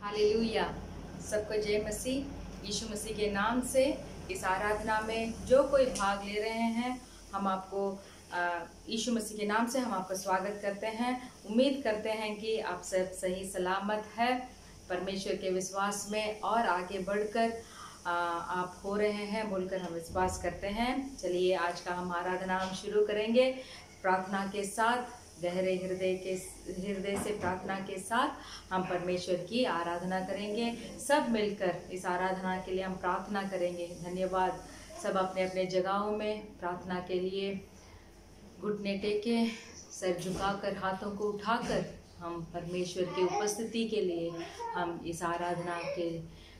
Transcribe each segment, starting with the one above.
Hallelujah. सबको जय मसीह। यीशु मसीह के नाम से इस आराधना में जो कोई भाग ले रहे हैं, हम आपको यीशु मसीह के नाम से हम आपका स्वागत करते हैं। उम्मीद करते हैं कि आप सब सही सलामत है, परमेश्वर के विश्वास में और आगे बढ़कर आप हो रहे हैं बोलकर हम विश्वास करते हैं। चलिए आज का हम आराधना हम शुरू करेंगे प्रार्थना के साथ। गहरे हृदय से प्रार्थना के साथ हम परमेश्वर की आराधना करेंगे। सब मिलकर इस आराधना के लिए हम प्रार्थना करेंगे। धन्यवाद। सब अपने अपने जगहों में प्रार्थना के लिए घुटने टेके, सर झुकाकर, हाथों को उठाकर हम परमेश्वर की उपस्थिति के लिए हम इस आराधना के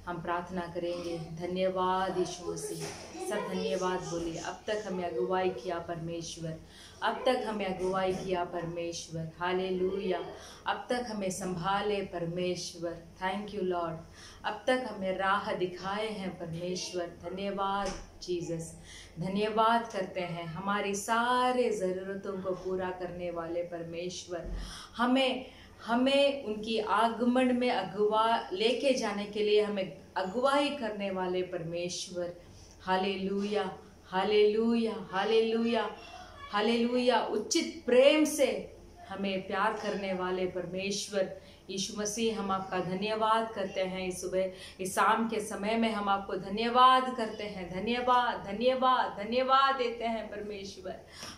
हम प्रार्थना करेंगे। धन्यवाद यीशु मसीह। सब धन्यवाद बोलिए। अब तक हमें अगुवाई किया परमेश्वर, अब तक हमें अगुवाई किया परमेश्वर। हालेलुया। अब तक हमें संभाले परमेश्वर। Thank you Lord. अब तक हमें राह दिखाए हैं परमेश्वर। धन्यवाद जीसस। धन्यवाद करते हैं हमारी सारे ज़रूरतों को पूरा करने वाले परमेश्वर। हमें उनकी आगमन में अगुवा लेके जाने के लिए हमें अगुवाई करने वाले परमेश्वर। Hallelujah, hallelujah, hallelujah, hallelujah. उचित प्रेम से हमें प्यार करने वाले परमेश्वर यीशु मसीह, हम आपका धन्यवाद करते हैं। इस सुबह, इस शाम के समय में हम आपको धन्यवाद करते हैं। धन्यवाद, धन्यवाद, धन्यवाद देते हैं परमेश्वर।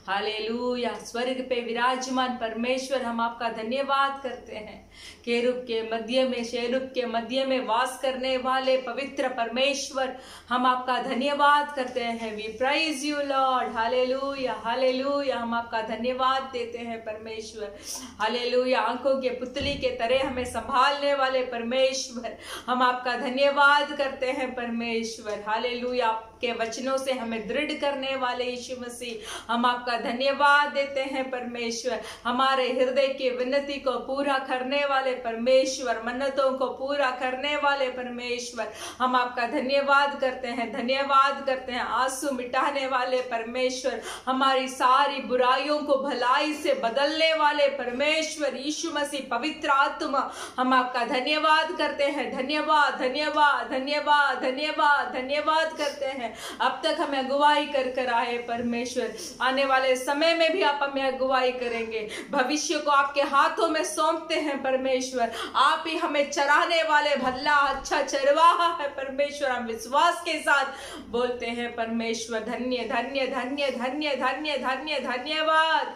हालेलुया। स्वर्ग पे विराजमान परमेश्वर, हम आपका धन्यवाद करते हैं। केरूब के मध्य में, शेरूब के मध्य में वास करने वाले पवित्र परमेश्वर, हम आपका धन्यवाद करते हैं। We praise you lord. Hallelujah, hallelujah. हम आपका धन्यवाद देते हैं परमेश्वर। हालेलुया। आंखों के पुतली के तरह हमें संभालने वाले परमेश्वर, हम आपका धन्यवाद करते हैं परमेश्वर। हालेलुया। आपके वचनों से हमें दृढ़ करने वाले यीशु मसीह, हम आपका धन्यवाद देते हैं परमेश्वर। हमारे हृदय की विनती को पूरा करने वाले परमेश्वर, मन्नतों को पूरा करने वाले परमेश्वर, हम आपका धन्यवाद करते हैं। धन्यवाद करते हैं। आंसू मिटाने वाले परमेश्वर, हमारी सारी बुराइयों को भलाई से बदलने वाले परमेश्वर यीशु मसीह, पवित्र आत्मा, हम आपका धन्यवाद करते हैं। धन्यवाद, धन्यवाद, धन्यवाद, धन्यवाद, धन्यवाद करते हैं। अब तक हमें अगुवाई कर आए परमेश्वर, आने वाले समय में भी आप हमें अगुवाई करेंगे। भविष्य को आपके हाथों में सौंपते हैं परमेश्वर। आप ही हमें चराने वाले भला अच्छा चरवाहा है परमेश्वर। हम विश्वास के साथ बोलते हैं परमेश्वर। धन्य, धन्य, धन्य, धन्य, धन्य, धन्य, धन्यवाद।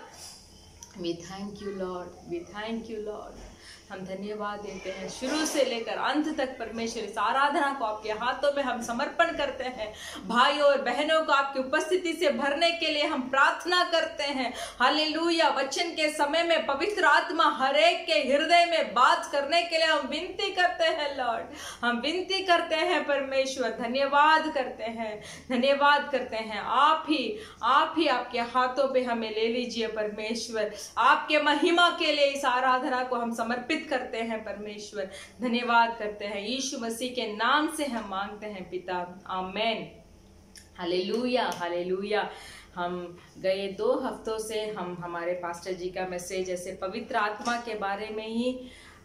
We thank you lord, we thank you lord. हम धन्यवाद देते हैं। शुरू से लेकर अंत तक परमेश्वर, इस आराधना को आपके हाथों में हम समर्पण करते हैं। भाइयों और बहनों को आपकी उपस्थिति से भरने के लिए हम प्रार्थना करते हैं। हालेलुया। वचन के समय में पवित्र आत्मा हर एक के हृदय में बात करने के लिए हम विनती करते हैं लॉर्ड, हम विनती करते हैं परमेश्वर। धन्यवाद करते हैं, धन्यवाद करते हैं। आप ही आपके हाथों पे हमें ले लीजिए परमेश्वर। आपके महिमा के लिए इस आराधना को हम समर्पित करते हैं परमेश्वर। धन्यवाद करते हैं। यीशु मसीह के नाम से हम मांगते हैं पिता, आमेन। Hallelujah, hallelujah. हम गए 2 हफ्तों से हम हमारे पास्टर जी का मैसेज ऐसे पवित्र आत्मा के बारे में ही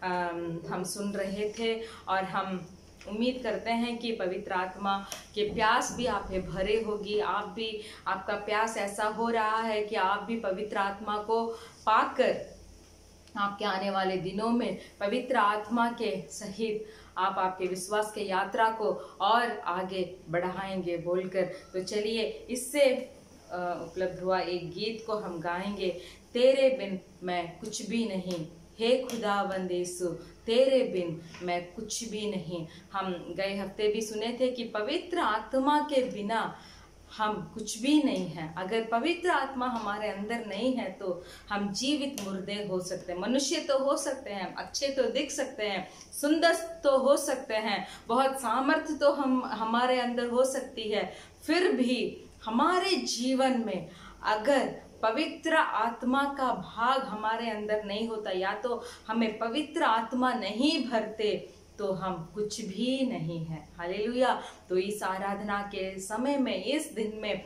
हम सुन रहे थे, और हम उम्मीद करते हैं कि पवित्र आत्मा के प्यास भी आप में भरे होगी। आप भी, आपका प्यास ऐसा हो रहा है कि आप भी पवित्र आत्मा को पाकर आपके आने वाले दिनों में पवित्र आत्मा के सहित आप आपके विश्वास के यात्रा को और आगे बढ़ाएंगे बोलकर। तो चलिए, इससे उपलब्ध हुआ एक गीत को हम गाएंगे। तेरे बिन मैं कुछ भी नहीं, हे खुदावंद यीशु, तेरे बिन मैं कुछ भी नहीं। हम गए हफ्ते भी सुने थे कि पवित्र आत्मा के बिना हम कुछ भी नहीं हैं। अगर पवित्र आत्मा हमारे अंदर नहीं है तो हम जीवित मुर्दे हो सकते हैं। मनुष्य तो हो सकते हैं, अच्छे तो दिख सकते हैं, सुंदर तो हो सकते हैं, बहुत सामर्थ्य तो हमारे अंदर हो सकती है, फिर भी हमारे जीवन में अगर पवित्र आत्मा का भाग हमारे अंदर नहीं होता, या तो हमें पवित्र आत्मा नहीं भरते, तो हम कुछ भी नहीं है। हालेलुया। तो इस आराधना के समय में, इस दिन में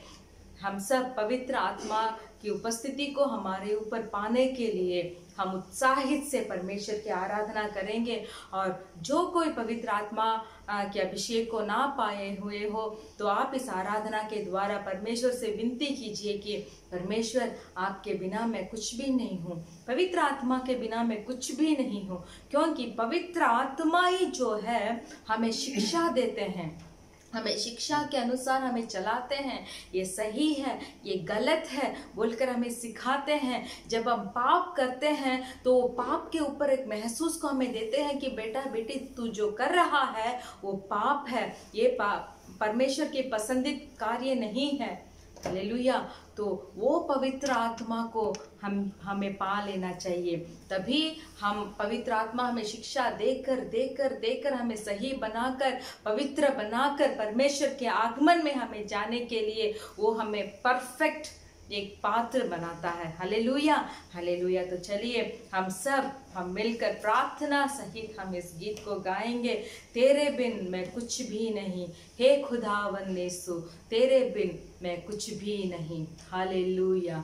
हम सब पवित्र आत्मा की उपस्थिति को हमारे ऊपर पाने के लिए हम उत्साहित से परमेश्वर की आराधना करेंगे। और जो कोई पवित्र आत्मा के अभिषेक को ना पाए हुए हो तो आप इस आराधना के द्वारा परमेश्वर से विनती कीजिए कि परमेश्वर आपके बिना मैं कुछ भी नहीं हूँ, पवित्र आत्मा के बिना मैं कुछ भी नहीं हूँ, क्योंकि पवित्र आत्मा ही जो है हमें शिक्षा देते हैं, हमें शिक्षा के अनुसार हमें चलाते हैं, ये सही है ये गलत है बोलकर हमें सिखाते हैं। जब हम पाप करते हैं तो पाप के ऊपर एक महसूस को हमें देते हैं कि बेटा बेटी तू जो कर रहा है वो पाप है, ये पाप परमेश्वर के पसंदीद कार्य नहीं है। हालेलुया। तो वो पवित्र आत्मा को हमें पा लेना चाहिए, तभी हम पवित्र आत्मा हमें शिक्षा देकर हमें सही बनाकर पवित्र बनाकर परमेश्वर के आगमन में हमें जाने के लिए वो हमें परफेक्ट एक पात्र बनाता है। Hallelujah hallelujah. तो चलिए हम मिलकर प्रार्थना सहित हम इस गीत को गाएंगे। तेरे बिन मैं कुछ भी नहीं, हे खुदावन यीशु तेरे बिन मैं कुछ भी नहीं। हालेलुया।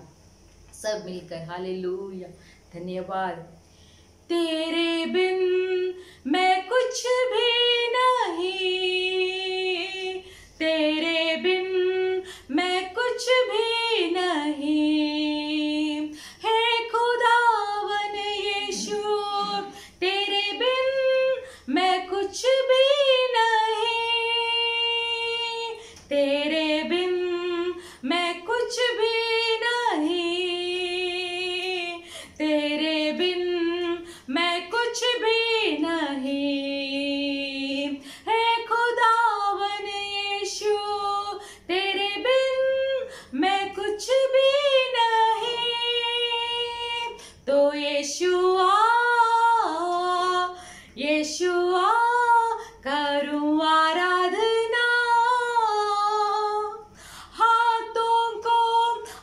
सब मिलकर हालेलुया। धन्यवाद। तेरे बिन मैं कुछ भी नहीं, तेरे बिन मैं कुछ भी नहीं, हे खुदावन यीशु तेरे बिन मैं कुछ भी नहीं, तेरे बिन मैं कुछ भी नहीं, तेरे बिन मैं कुछ भी नहीं, हे खुदावन यीशु तेरे बिन मैं कुछ भी नहीं। तो यीशुआ यीशुआ करूं आराधना, हाथों को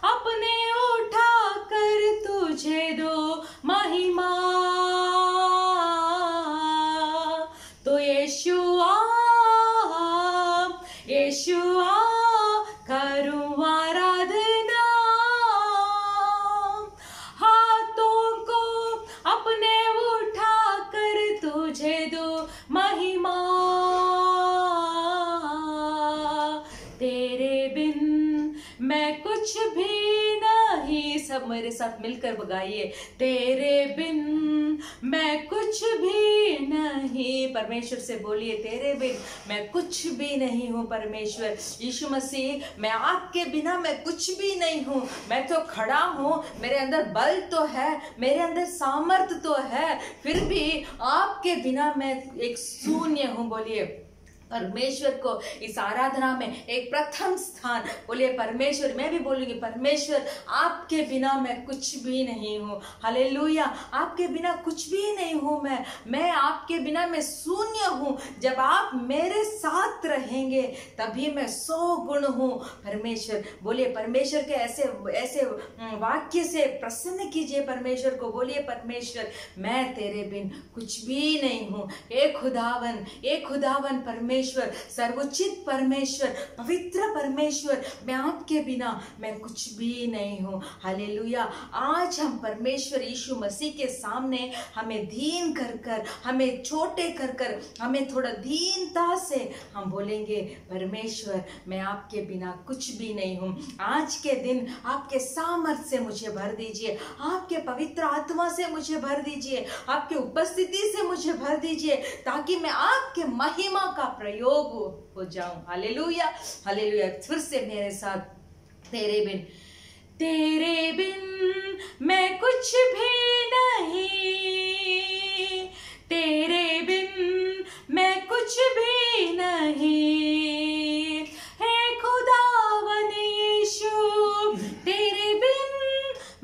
अपने उठा कर तुझे दो महिमा। तो यीशुआ यीशुआ करूं आराधना, हाथों को अपने उठा कर तुझे दो महिमा। तेरे बिन मैं कुछ भी नहीं। सब मेरे साथ मिलकर गाइए। तेरे बिन मैं कुछ भी नहीं। परमेश्वर से बोलिए तेरे बिन मैं कुछ भी नहीं हूँ। परमेश्वर यीशु मसीह मैं आपके बिना मैं कुछ भी नहीं हूँ। मैं तो खड़ा हूँ, मेरे अंदर बल तो है, मेरे अंदर सामर्थ तो है, फिर भी आपके बिना मैं एक शून्य हूँ। बोलिए परमेश्वर को इस आराधना में एक प्रथम स्थान। बोलिए परमेश्वर, मैं भी बोलूंगी परमेश्वर आपके बिना मैं कुछ भी नहीं हूँ। हालेलुया। आपके बिना कुछ भी नहीं हूँ। मैं आपके बिना मैं शून्य हूँ। जब आप मेरे साथ रहेंगे तभी मैं 100 गुण हूँ। परमेश्वर बोलिए, परमेश्वर के ऐसे वाक्य से प्रसन्न कीजिए परमेश्वर को। बोलिए परमेश्वर मैं तेरे बिन कुछ भी नहीं हूँ। एक खुदावन परमेश्वर, सर्वोच्चित परमेश्वर, पवित्र परमेश्वर, मैं आपके बिना मैं कुछ भी नहीं हूँ। हालेलुया। आज हम परमेश्वर यीशु मसीह के सामने हमें दीन कर हमें छोटे कर हमें थोड़ा दीनता से हम बोलेंगे परमेश्वर मैं आपके बिना कुछ भी नहीं हूँ। आज के दिन आपके सामर्थ से मुझे भर दीजिए, आपके पवित्र आत्मा से मुझे भर दीजिए, आपके उपस्थिति से मुझे भर दीजिए, ताकि मैं आपके महिमा का प्रयोग हो जाऊं। Hallelujah hallelujah. फिर से मेरे साथ, तेरे बिन मैं कुछ भी नहीं, तेरे बिन मैं कुछ भी नहीं, हे खुदावन यीशु तेरे बिन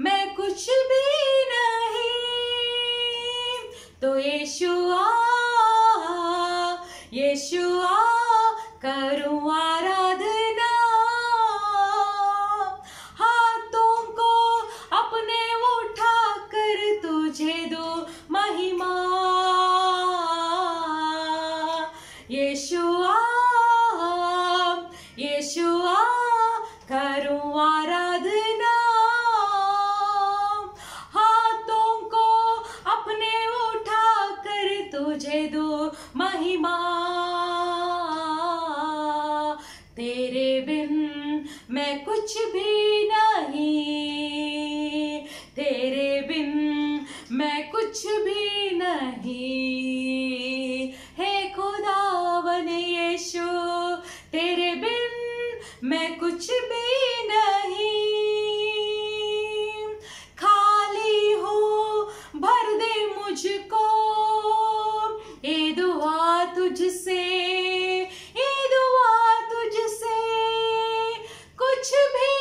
मैं कुछ भी नहीं। तो यीशुआ यीशुआ करूं आराधना, हाथों को अपने उठा कर तुझे दो महिमा। यीशुआ यीशुआ करूं आराधना, हाथों को महिमा। तेरे बिन मैं कुछ भी नहीं, तेरे बिन मैं कुछ भी नहीं। हे खुदावन यीशु, तेरे बिन मैं कुछ भी नहीं। खाली हूँ, भर दे मुझको, ये दुआ तुझसे, ये दुआ तुझसे। कुछ भी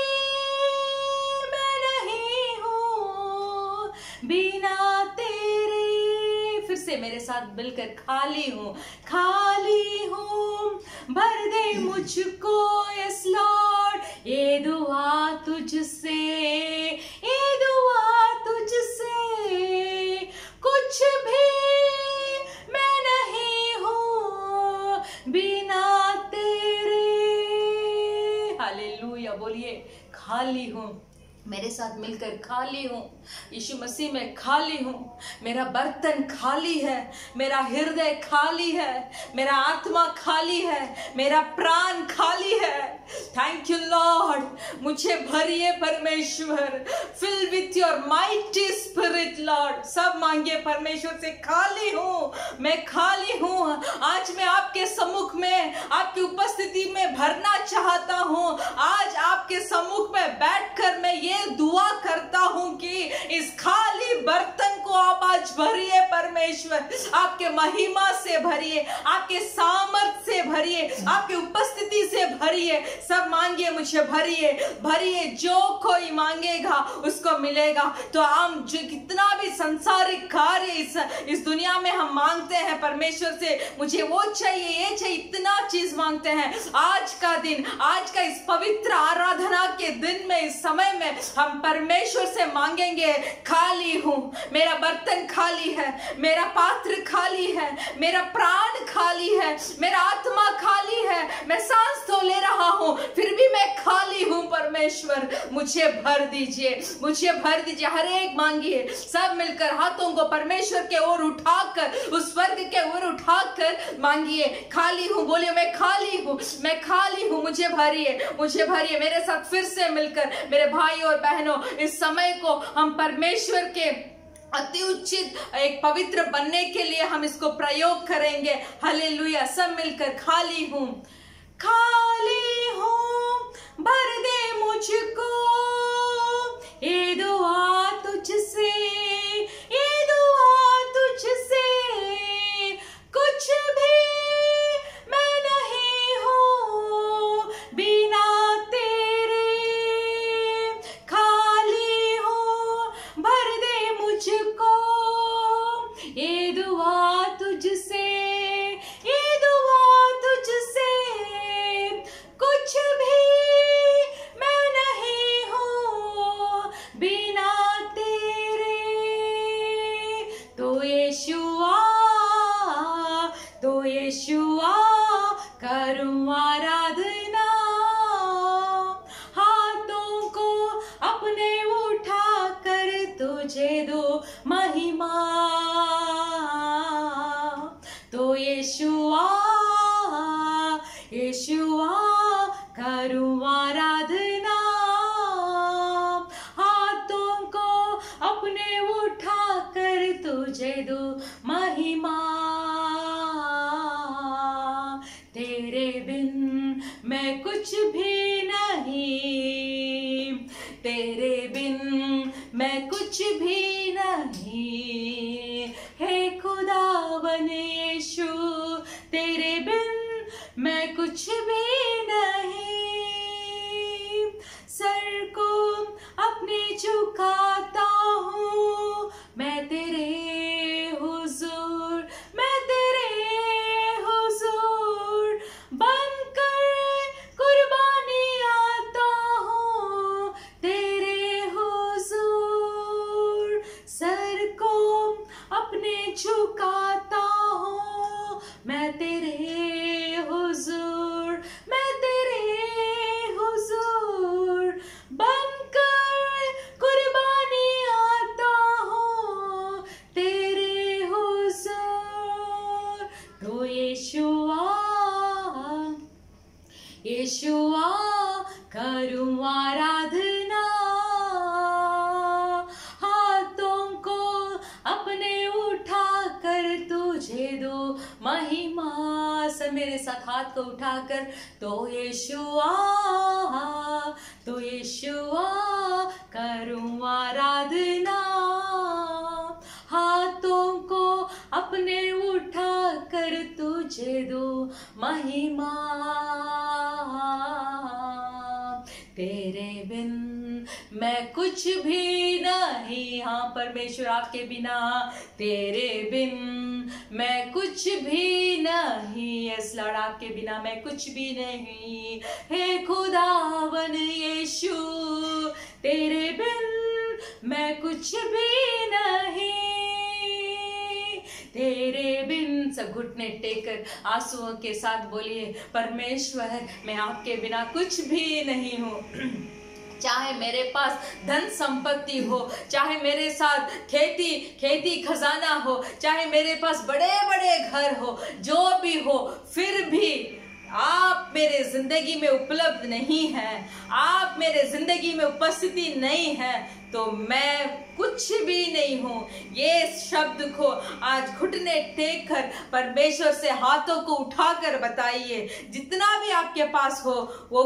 मैं नहीं हूँ बिना तेरे। फिर से मेरे साथ मिलकर, खाली हूँ, खाली हूँ, भर दे मुझको। यस लॉर्ड, ये दुआ तुझसे, ये दुआ तुझसे। कुछ भी मैं नहीं हूँ बिना तेरे। हालेलुया बोलिए, खाली हूँ। मेरे साथ मिलकर, खाली हूँ यीशु मसीह में, खाली हूँ। मेरा बर्तन खाली है, मेरा हृदय खाली है, मेरा आत्मा खाली है, मेरा प्राण खाली है। थैंक यू लॉर्ड, मुझे भरिए परमेश्वर, fill with your mighty spirit lord. सब मांगिए परमेश्वर से, खाली हूँ, मैं खाली हूँ। आज मैं आपके सम्मुख में, आपकी उपस्थिति में भरना चाहता हूँ। आज आपके सम्मुख में बैठकर मैं ये दुआ करता हूँ कि इस खाली बर्तन को आप आज भरिए परमेश्वर, आपके महिमा से भरिए, आपके सामर्थ से भरिए, आपकी उपस्थिति से भरिए। सब मांगिए, मुझे भरिए, भरिए। जो कोई मांगेगा उसको मिलेगा। तो हम जो कितना भी संसारिक कार्य इस दुनिया में हम मांगते हैं परमेश्वर से, मुझे वो चाहिए, ये चाहिए, इतना चीज मांगते हैं। आज का दिन, आज का इस पवित्र आराधना के दिन में, इस समय में हम परमेश्वर से मांगेंगे, खाली हूं, मेरा बर्तन खाली है, मेरा पात्र खाली है, मेरा प्राण खाली है, मेरा आत्मा खाली है, मैं सांस तो ले रहा हूं फिर भी मैं खाली हूं। परमेश्वर मुझे भर दीजिए, मुझे भर दीजिए। हर एक मांगिए, सब मिलकर हाथों को परमेश्वर के ओर उठाकर, उस स्वर्ग के ओर उठाकर मांगिए, खाली हूं। बोलिए, मैं खाली हूं, मैं खाली हूं, मुझे भरिए, मुझे भरिए। मेरे साथ फिर से मिलकर मेरे भाई और बहनों, इस समय को हम परमेश्वर के अति उचित एक पवित्र बनने के लिए हम इसको प्रयोग करेंगे। हालेलुया। सब मिलकर, खाली हूं, खाली हूं, भर दे मुझको, ये दुआ तुझसे, ये दुआ तुझसे। कुछ भी मैं नहीं हूं बिना तेरे। खाली हूं, भर दे मुझको, ये दुआ तुझसे, ये दुआ तुझसे। कुछ भी मैं नहीं हूं बिना तेरे। तो यीशुआ, तो यीशुआ, करूं आराधना, हाथों को अपने उठा कर तुझे दो महिमा। तो यीशुआ, यीशुआ, करूं आराधना, हाथों को अपने उठा कर तुझे दो महिमा। तेरे बिन मैं कुछ भी नहीं, तेरे बिन मैं कुछ भी नहीं। हे खुदावन यीशु, तेरे बिन मैं कुछ भी नहीं। सर को अपने झुकाता हूँ मैं तेरे हुजूर, मैं तेरे हुजूर बनकर कुर्बानी आता हूँ तेरे हुजूर। सर को अपने झुकाता हूँ मैं तेरे हुजूर, मैं तेरे हुजूर बनकर कुर्बानी आता हूँ तेरे हुजूर। तो यीशुआ यीशुआ करूं आराधना, हाथों को अपने उठा कर तुझे दो महिमा। सब मेरे साथ हाथ को उठाकर, तो यीशुआ करूं आराधना, हाथों को अपने उठा कर तुझे दो महिमा। तेरे बिन मैं कुछ भी नहीं, हाँ परमेश्वर आपके बिना, तेरे बिन मैं कुछ भी नहीं, इस लड़ आपके बिना मैं कुछ भी नहीं। हे खुदावन यीशु, तेरे बिन मैं कुछ भी नहीं, तेरे बिन। सब घुटने टेकर आंसुओं के साथ बोलिए, परमेश्वर मैं आपके बिना कुछ भी नहीं हूँ। चाहे मेरे पास धन संपत्ति हो, चाहे मेरे साथ खेती खजाना हो, चाहे मेरे पास बड़े बड़े घर हो, जो भी हो, फिर भी आप मेरे जिंदगी में उपलब्ध नहीं है, आप मेरे जिंदगी में उपस्थिति नहीं है, तो मैं कुछ भी नहीं हूं। ये शब्द को आज घुटने टेक कर परमेश्वर से हाथों को उठाकर बताइए। जितना भी आपके पास हो वो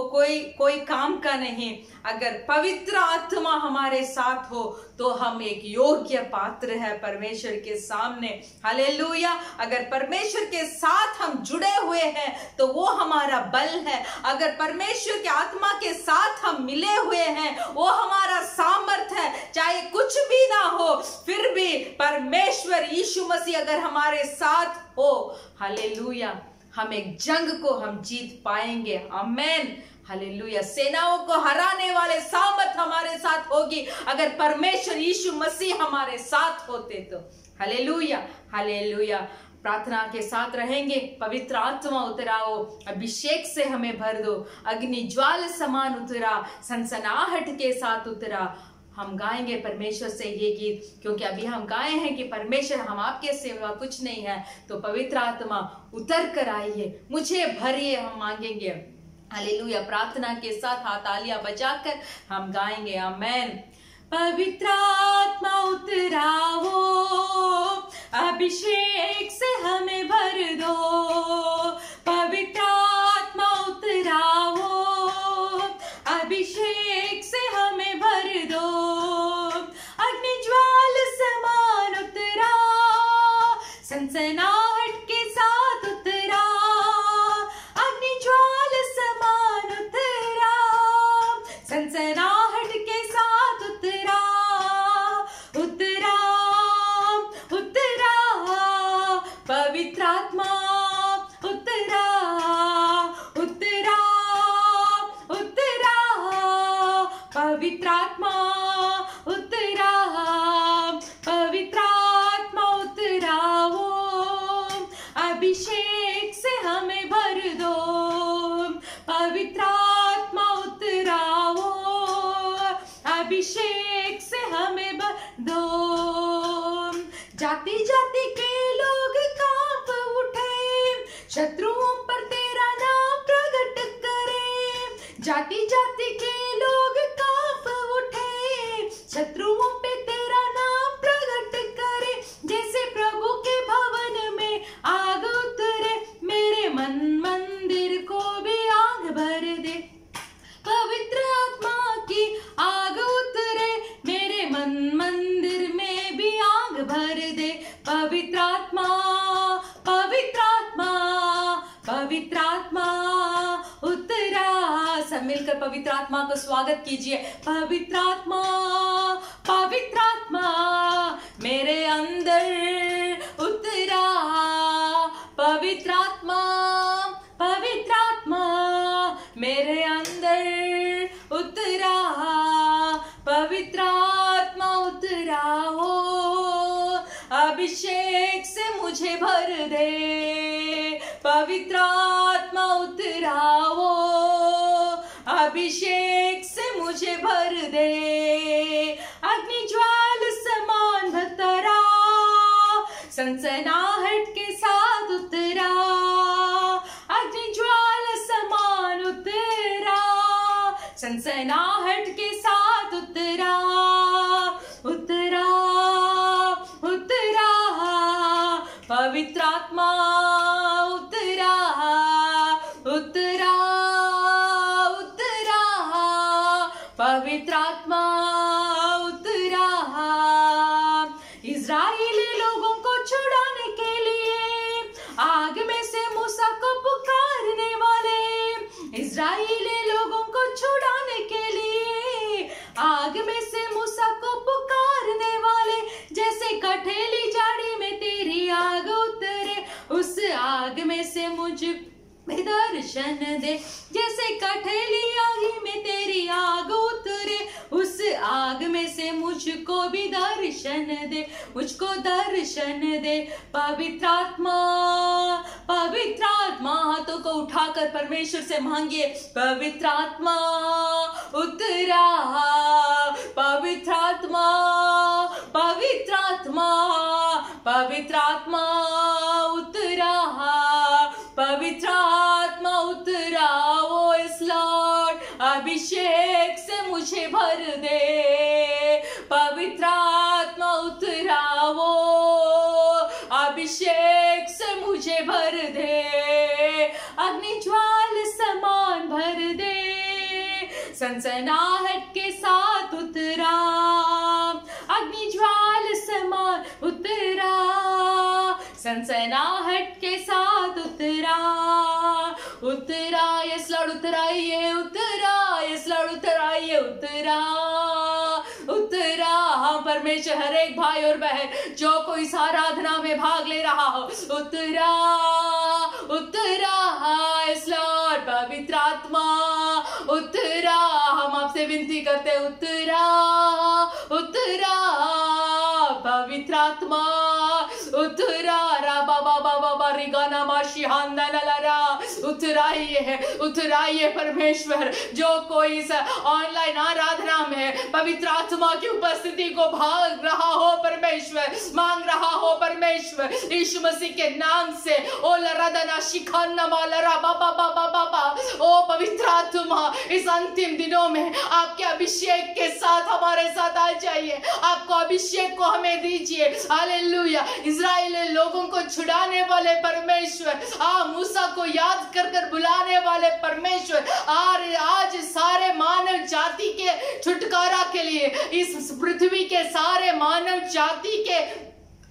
कोई काम का नहीं। अगर पवित्र आत्मा हमारे साथ हो तो हम एक योग्य पात्र है परमेश्वर के सामने। हालेलुया। अगर परमेश्वर के साथ हम जुड़े हुए हैं तो वो हमारा बल है। अगर परमेश्वर के आत्मा के साथ हम मिले हुए हैं वो हमारा सामर्थ है। चाहे कुछ भी ना हो फिर भी परमेश्वर यीशु मसीह अगर हमारे साथ हो, हालेलुया, हम एक जंग को हम जीत पाएंगे। आमेन। हालेलुया। सेनाओं को हराने वाले सामर्थ हमारे साथ होगी अगर परमेश्वर यीशु मसीह हमारे साथ होते तो। Hallelujah, hallelujah. प्रार्थना के साथ रहेंगे। पवित्र आत्मा उतराओ, अभिषेक से हमें भर दो, अग्नि ज्वाल समान उतरा, सनसनाहट के साथ उतरा। हम गाएंगे परमेश्वर से ये गीत, क्योंकि अभी हम गाए हैं कि परमेश्वर हम आपके सिवा कुछ नहीं है। तो पवित्र आत्मा उतर कर आइए, मुझे भरिए, हम मांगेंगे। हालेलुया। प्रार्थना के साथ हाथ तालियां बजाकर हम गाएंगे। आमेन। पवित्र आत्मा उतराओ, अभिषेक से हमें भर दो। पवित्र आत्मा उतराओ, अभिषेक से हमें भर दो। अग्नि ज्वाल समान उतरा, सनसनाहट के साथ उतरा। अग्नि ज्वाल समान उतरा, सनसनाहट के साथ उतरा। उतरा, उतरा, पवित्र आत्मा उतरा, उतरा, उतरा, पवित्र आत्मा उतरा, पवित्र आत्मा उतराओ, अभिषेक से हमें भर दो। पवित्र आत्मा उतराओ, अभिषेक से हमें भर दो। जाति जाति के लोग कांप उठे, शत्रुओं पर तेरा नाम प्रकट करे। जाति जाति के लोग कांप उठे, शत्रुओं पे तेरा नाम प्रकट करे। जैसे प्रभु के भवन में आग उतरे, मेरे मन मंदिर को भी आग भर दे। पवित्र आत्मा की आग उतरे, मेरे मन मंदिर में भी आग भर दे। पवित्र आत्मा, पवित्र आत्मा, पवित्र आत्मा उतरा। सब मिलकर पवित्र आत्मा को स्वागत कीजिए। पवित्र आत्मा, पवित्र आत्मा मेरे अंदर उतरा। पवित्र आत्मा, पवित्र आत्मा मेरे अंदर उतरा। पवित्र आत्मा उतराओ, अभिषेक से मुझे भर दे। पवित्र आत्मा उतराओ, अभिषेक से मुझे भर दे। अग्नि ज्वाल समान भतरा, सनसनाहट के साथ उतरा। आत्मा उतरा उतरा उतरा, पवित्र आत्मा उतरा। इज़राइली लोगों को छुड़ाने के लिए आग में से मूसा को पुकारने वाले, इज़राइली लोगों को छुड़ाने के लिए आग में से मूसा को पुकारने वाले, जैसे कठेली झाड़ी में तेरी आग उतरे, उस आग में से मुझ में दर्शन दे। जैसे कठेली आग में तेरी आग उतरे, उस आग में से मुझको भी दर्शन दे, मुझको दर्शन दे। पवित्र आत्मा, पवित्र आत्मा, हाथों को उठाकर परमेश्वर से मांगिए, पवित्र आत्मा उतरा, पवित्र आत्मा, पवित्र आत्मा, पवित्र आत्मा उतरा, पवित्र आत्मा उतरा। वो इस लॉर्ड अभिषेक से मुझे भर दे, पवित्र आत्मा उतरा, वो अभिषेक से मुझे भर दे, अग्नि ज्वाल समान भर दे, सनसनाहट के साथ उतरा, अग्नि ज्वाल समान उतरा, सनसनाहट के साथ उतरा, उतरा। यस लॉर्ड उतराइए, उतरा, यस लॉर्ड उतराइए, उतरा, उतरा। हाँ परमेश्वर, हर एक भाई और बहन जो कोई इस आराधना में भाग ले रहा हो, उतरा, उतरा। यस लॉर्ड, पवित्र आत्मा उतरा। हम आपसे विनती करते, उतरा, उतरा, पवित्र आत्मा उतरा। रा बाबा बाबा बारी गाना माशी हांदा ललरा, उतराइए, उतराइए परमेश्वर। जो कोई इस ऑनलाइन आराधना में पवित्र आत्मा की उपस्थिति को भाग रहा हो परमेश्वर, मांग रहा हो परमेश्वर, यीशु मसीह के नाम से, ओ लरादना शिखाना मालरा बाबा बाबा बाबा, ओ पवित्र आत्मा इस अंतिम दिनों में आपके अभिषेक के साथ हमारे साथ आ जाइए, आपको अभिषेक को हमें दीजिए। हालेलुया। इज़राइल लोगों को छुड़ाने वाले परमेश्वर, मूसा को याद कर कर बुलाने वाले परमेश्वर, आज सारे मानव जाति के छुटकारा के लिए, इस पृथ्वी के सारे मानव जाति के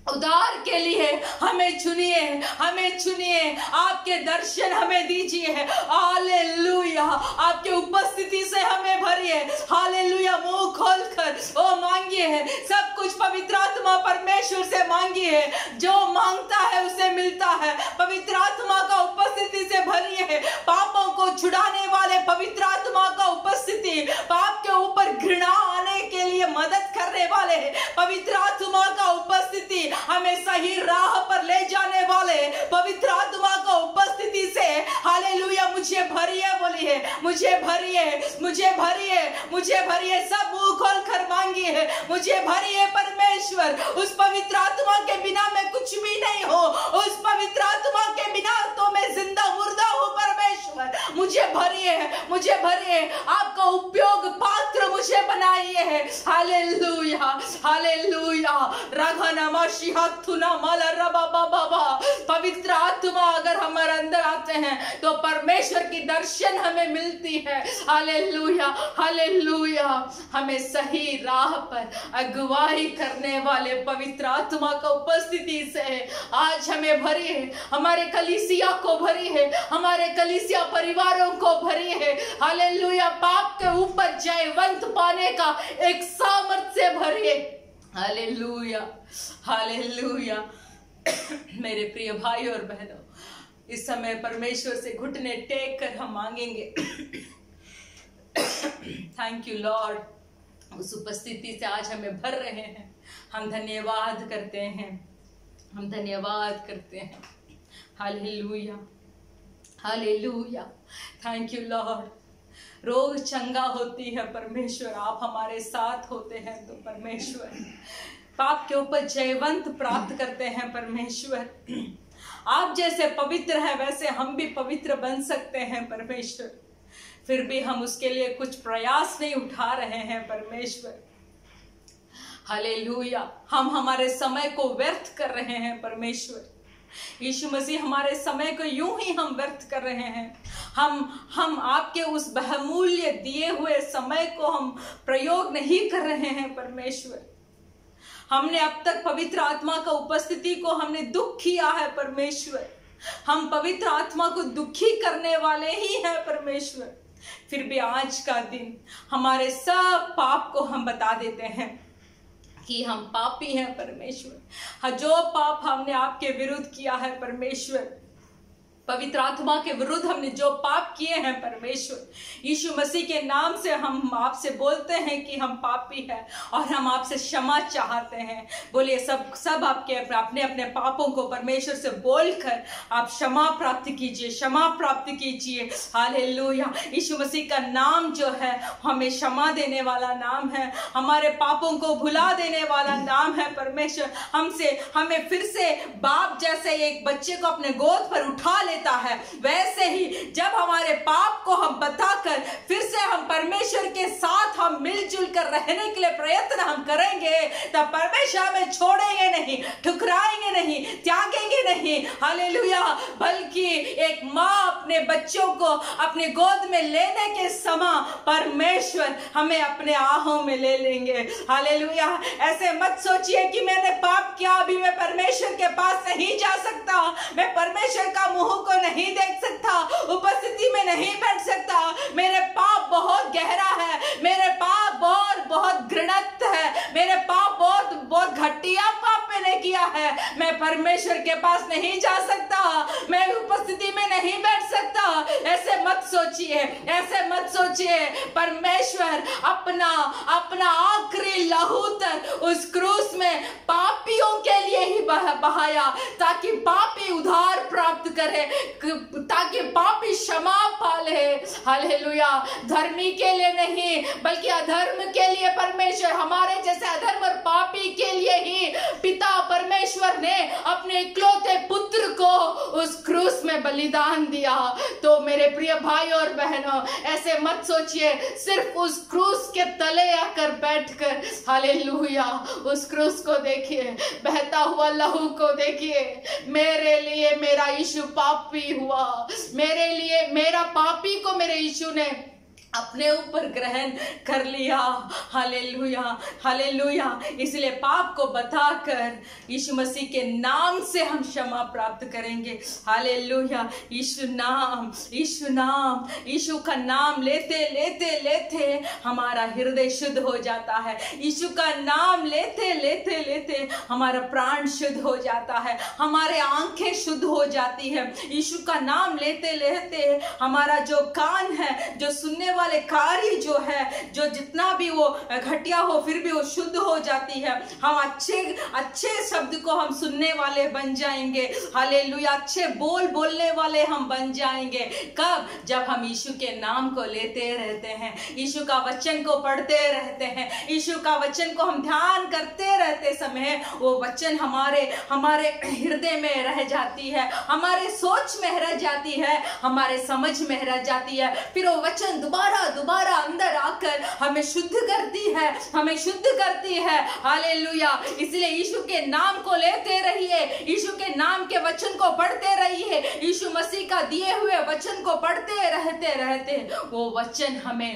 उद्धार के लिए हमें चुनिए, हमें चुनिए, आपके दर्शन हमें दीजिए। हालेलुया। आपके उपस्थिति से हमें भरिए। हालेलुया। मुंह खोलकर ओ मांगिए, सब कुछ पवित्र आत्मा परमेश्वर से मांगिए। जो मांगता है उसे मिलता है। पवित्र आत्मा का उपस्थिति से भरिए। पापों को छुड़ाने वाले पवित्र आत्मा का उपस्थिति, पाप के ऊपर घृणा आने के लिए मदद करने वाले पवित्र आत्मा का उपस्थिति, हमें सही राह पर ले जाने वाले पवित्र आत्मा का उपस्थिति से, हालेलुया, मुझे भरिए बोलिए, मुझे भरिए, मुझे भरिए, मुझे भरिए। सब मुंह खोल कर मांगिए, मुझे भरिए परमेश्वर। उस पवित्र आत्मा के बिना मैं कुछ भी नहीं हो, उस पवित्र आत्मा के बिना तो मैं जिंदा मुर्दा हूँ परमेश्वर। मुझे भरिए, मुझे भरिए, आपका उपयोग पात्र मुझे बनाइए। Hallelujah, hallelujah. पवित्र आत्मा अगर हमारे अंदर आते हैं तो परमेश्वर की दर्शन हमें मिलती है। Hallelujah, hallelujah. हमें सही राह पर अगुवाई करने वाले पवित्र आत्मा का उपस्थिति से आज हमें भरी है, हमारे कलीसिया को भरी है, हमारे कलीसिया परिवारों को भरी है। हालेलुया। पाप के ऊपर जयवंत पाने का एक सामर्थ्य भरी है। Hallelujah, hallelujah. मेरे प्रिय भाई और बहनों, इस समय परमेश्वर से घुटने टेक कर हम मांगेंगे। थैंक यू लॉर्ड, उस उपस्थिति से आज हमें भर रहे हैं। हम धन्यवाद करते हैं, हम धन्यवाद करते हैं। Hallelujah, hallelujah. Thank you Lord. रोग चंगा होती है परमेश्वर, आप हमारे साथ होते हैं तो परमेश्वर पाप के ऊपर जयवंत प्राप्त करते हैं परमेश्वर। आप जैसे पवित्र हैं वैसे हम भी पवित्र बन सकते हैं परमेश्वर, फिर भी हम उसके लिए कुछ प्रयास नहीं उठा रहे हैं परमेश्वर। हालेलुया। हम हमारे समय को व्यर्थ कर रहे हैं परमेश्वर। यीशु मसीह, हमारे समय को यूं ही हम व्यर्थ कर रहे हैं। हम आपके उस बहुमूल्य दिए हुए समय को हम प्रयोग नहीं कर रहे हैं परमेश्वर। हमने अब तक पवित्र आत्मा का उपस्थिति को हमने दुख किया है परमेश्वर। हम पवित्र आत्मा को दुखी करने वाले ही हैं परमेश्वर। फिर भी आज का दिन हमारे सब पाप को हम बता देते हैं कि हम पापी हैं परमेश्वर। जो पाप हमने आपके विरुद्ध किया है परमेश्वर, पवित्र आत्मा के विरुद्ध हमने जो पाप किए हैं परमेश्वर, यीशु मसीह के नाम से हम आपसे बोलते हैं कि हम पापी हैं और हम आपसे क्षमा चाहते हैं। बोलिए सब आपके अपने अपने पापों को परमेश्वर से बोलकर आप क्षमा प्राप्त कीजिए, क्षमा प्राप्त कीजिए। हालेलुया। यीशु मसीह का नाम जो है हमें क्षमा देने वाला नाम है, हमारे पापों को भुला देने वाला नाम है परमेश्वर। हमें फिर से बाप जैसे एक बच्चे को अपने गोद पर उठा लेता है, वैसे ही जब हमारे पाप को हम बताकर फिर से हम परमेश्वर के साथ हम मिलजुल कर रहने के लिए प्रयत्न हम करेंगे, तब परमेश्वर हमें छोड़ेंगे नहीं, ठुकराएंगे नहीं, त्यागेंगे नहीं। हालेलुया। बल्कि एक माँ अपने बच्चों को अपने गोद में लेने के समय परमेश्वर हमें अपने आहों में ले लेंगे। हालेलुया। ऐसे मत सोचिए कि मैंने पाप किया, अभी मैं परमेश्वर के पास नहीं जा सकता, मैं परमेश्वर का मुंह को नहीं देख सकता, उपस्थिति में नहीं बैठ सकता, मेरे पाप बहुत गहरा है, मेरे पाप बहुत घृणित है, मेरे पाप बहुत घटिया पाप मैंने किया है, मैं परमेश्वर के पास नहीं जा सकता, मैं उपस्थिति में नहीं बैठ सकता। ऐसे मत सोचिए, ऐसे मत सोचिए। परमेश्वर अपना आखिरी लहू तक उस क्रूस में पापियों के लिए ही बहाया, ताकि पापी उद्धार प्राप्त करे, ताकि पापी क्षमा पाले। हालेलुया। धर्मी के लिए नहीं बल्कि अधर्म के लिए परमेश्वर, हमारे जैसे अधर्म और पापी के लिए ही पिता परमेश्वर ने अपने इकलौते पुत्र को उस क्रूस में बलिदान दिया। तो मेरे प्रिय भाई और बहनों, ऐसे मत सोचिए सिर्फ उस क्रूस के तले आकर बैठकर। हालेलुया। उस क्रूस को देखिए, बहता हुआ लहू को देखिए। मेरे लिए मेरा यीशु पापी हुआ, मेरे लिए मेरा पापी को मेरे यीशु ने अपने ऊपर ग्रहण कर लिया। Hallelujah, hallelujah. इसलिए पाप को बताकर यीशु मसीह के नाम से हम क्षमा प्राप्त करेंगे। हालेलुया। यीशु नाम, यीशु नाम, यीशु का नाम लेते लेते लेते हमारा हृदय शुद्ध हो जाता है। यीशु का नाम लेते लेते लेते हमारा प्राण शुद्ध हो जाता है, हमारे आंखें शुद्ध हो जाती है। यीशु का नाम लेते लेते हमारा जो कान है, जो सुनने वाले कार्य जो है, जो जितना भी वो घटिया हो फिर भी वो शुद्ध हो जाती है। हम अच्छे शब्द को हम सुनने वाले बन जाएंगे। हालेलुया। अच्छे बोलने वाले हम बन जाएंगे। कब? जब हम यीशु के नाम को लेते रहते हैं, यीशु का वचन को पढ़ते रहते हैं, यीशु का वचन को हम ध्यान करते रहते समय वो वचन हमारे हृदय में रह जाती है, हमारे सोच में रह जाती है, हमारे समझ में रह जाती है। फिर वो वचन दोबारा अंदर आकर हमें शुद्ध करती है, हमें शुद्ध करती है। हालेलुया। इसलिए यीशु के नाम को लेते रहिए, यीशु के नाम के वचन को पढ़ते रहिए, यीशु मसीह का दिए हुए वचन को पढ़ते रहते वो वचन हमें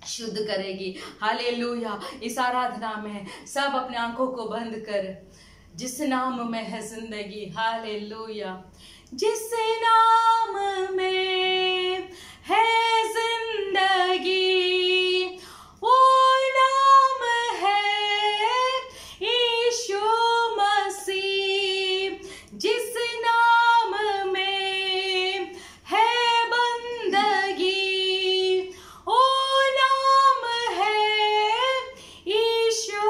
शुद्ध करेगी। हालेलुया। इस आराधना में सब अपने आंखों को बंद कर, जिस नाम में है जिंदगी। हालेलुया। जिस नाम में है जिंदगी वो नाम है यीशु मसीह। जिस नाम में है बंदगी वो नाम है यीशु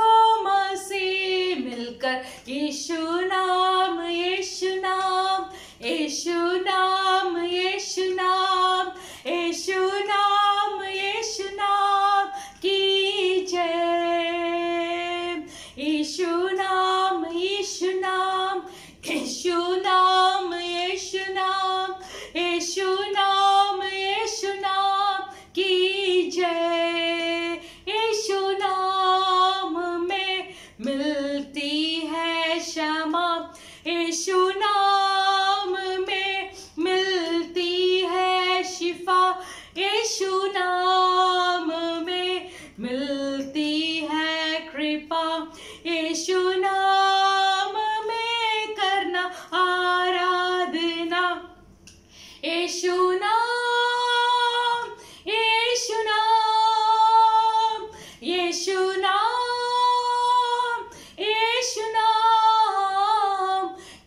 मसीह। मिलकर यीशु नाम, यीशु नाम, यीशु नाम, यीशु नाम, यीशु नाम, यीशु नाम की जय। यीशु नाम, यीशु नाम, यीशु नाम, यीशु नाम, यीशु नाम, यीशु नाम की जय। यीशु नाम में मिलती है क्षमा, यीशु नाम यीशु नाम, यीशु नाम, यीशु नाम, यीशु नाम,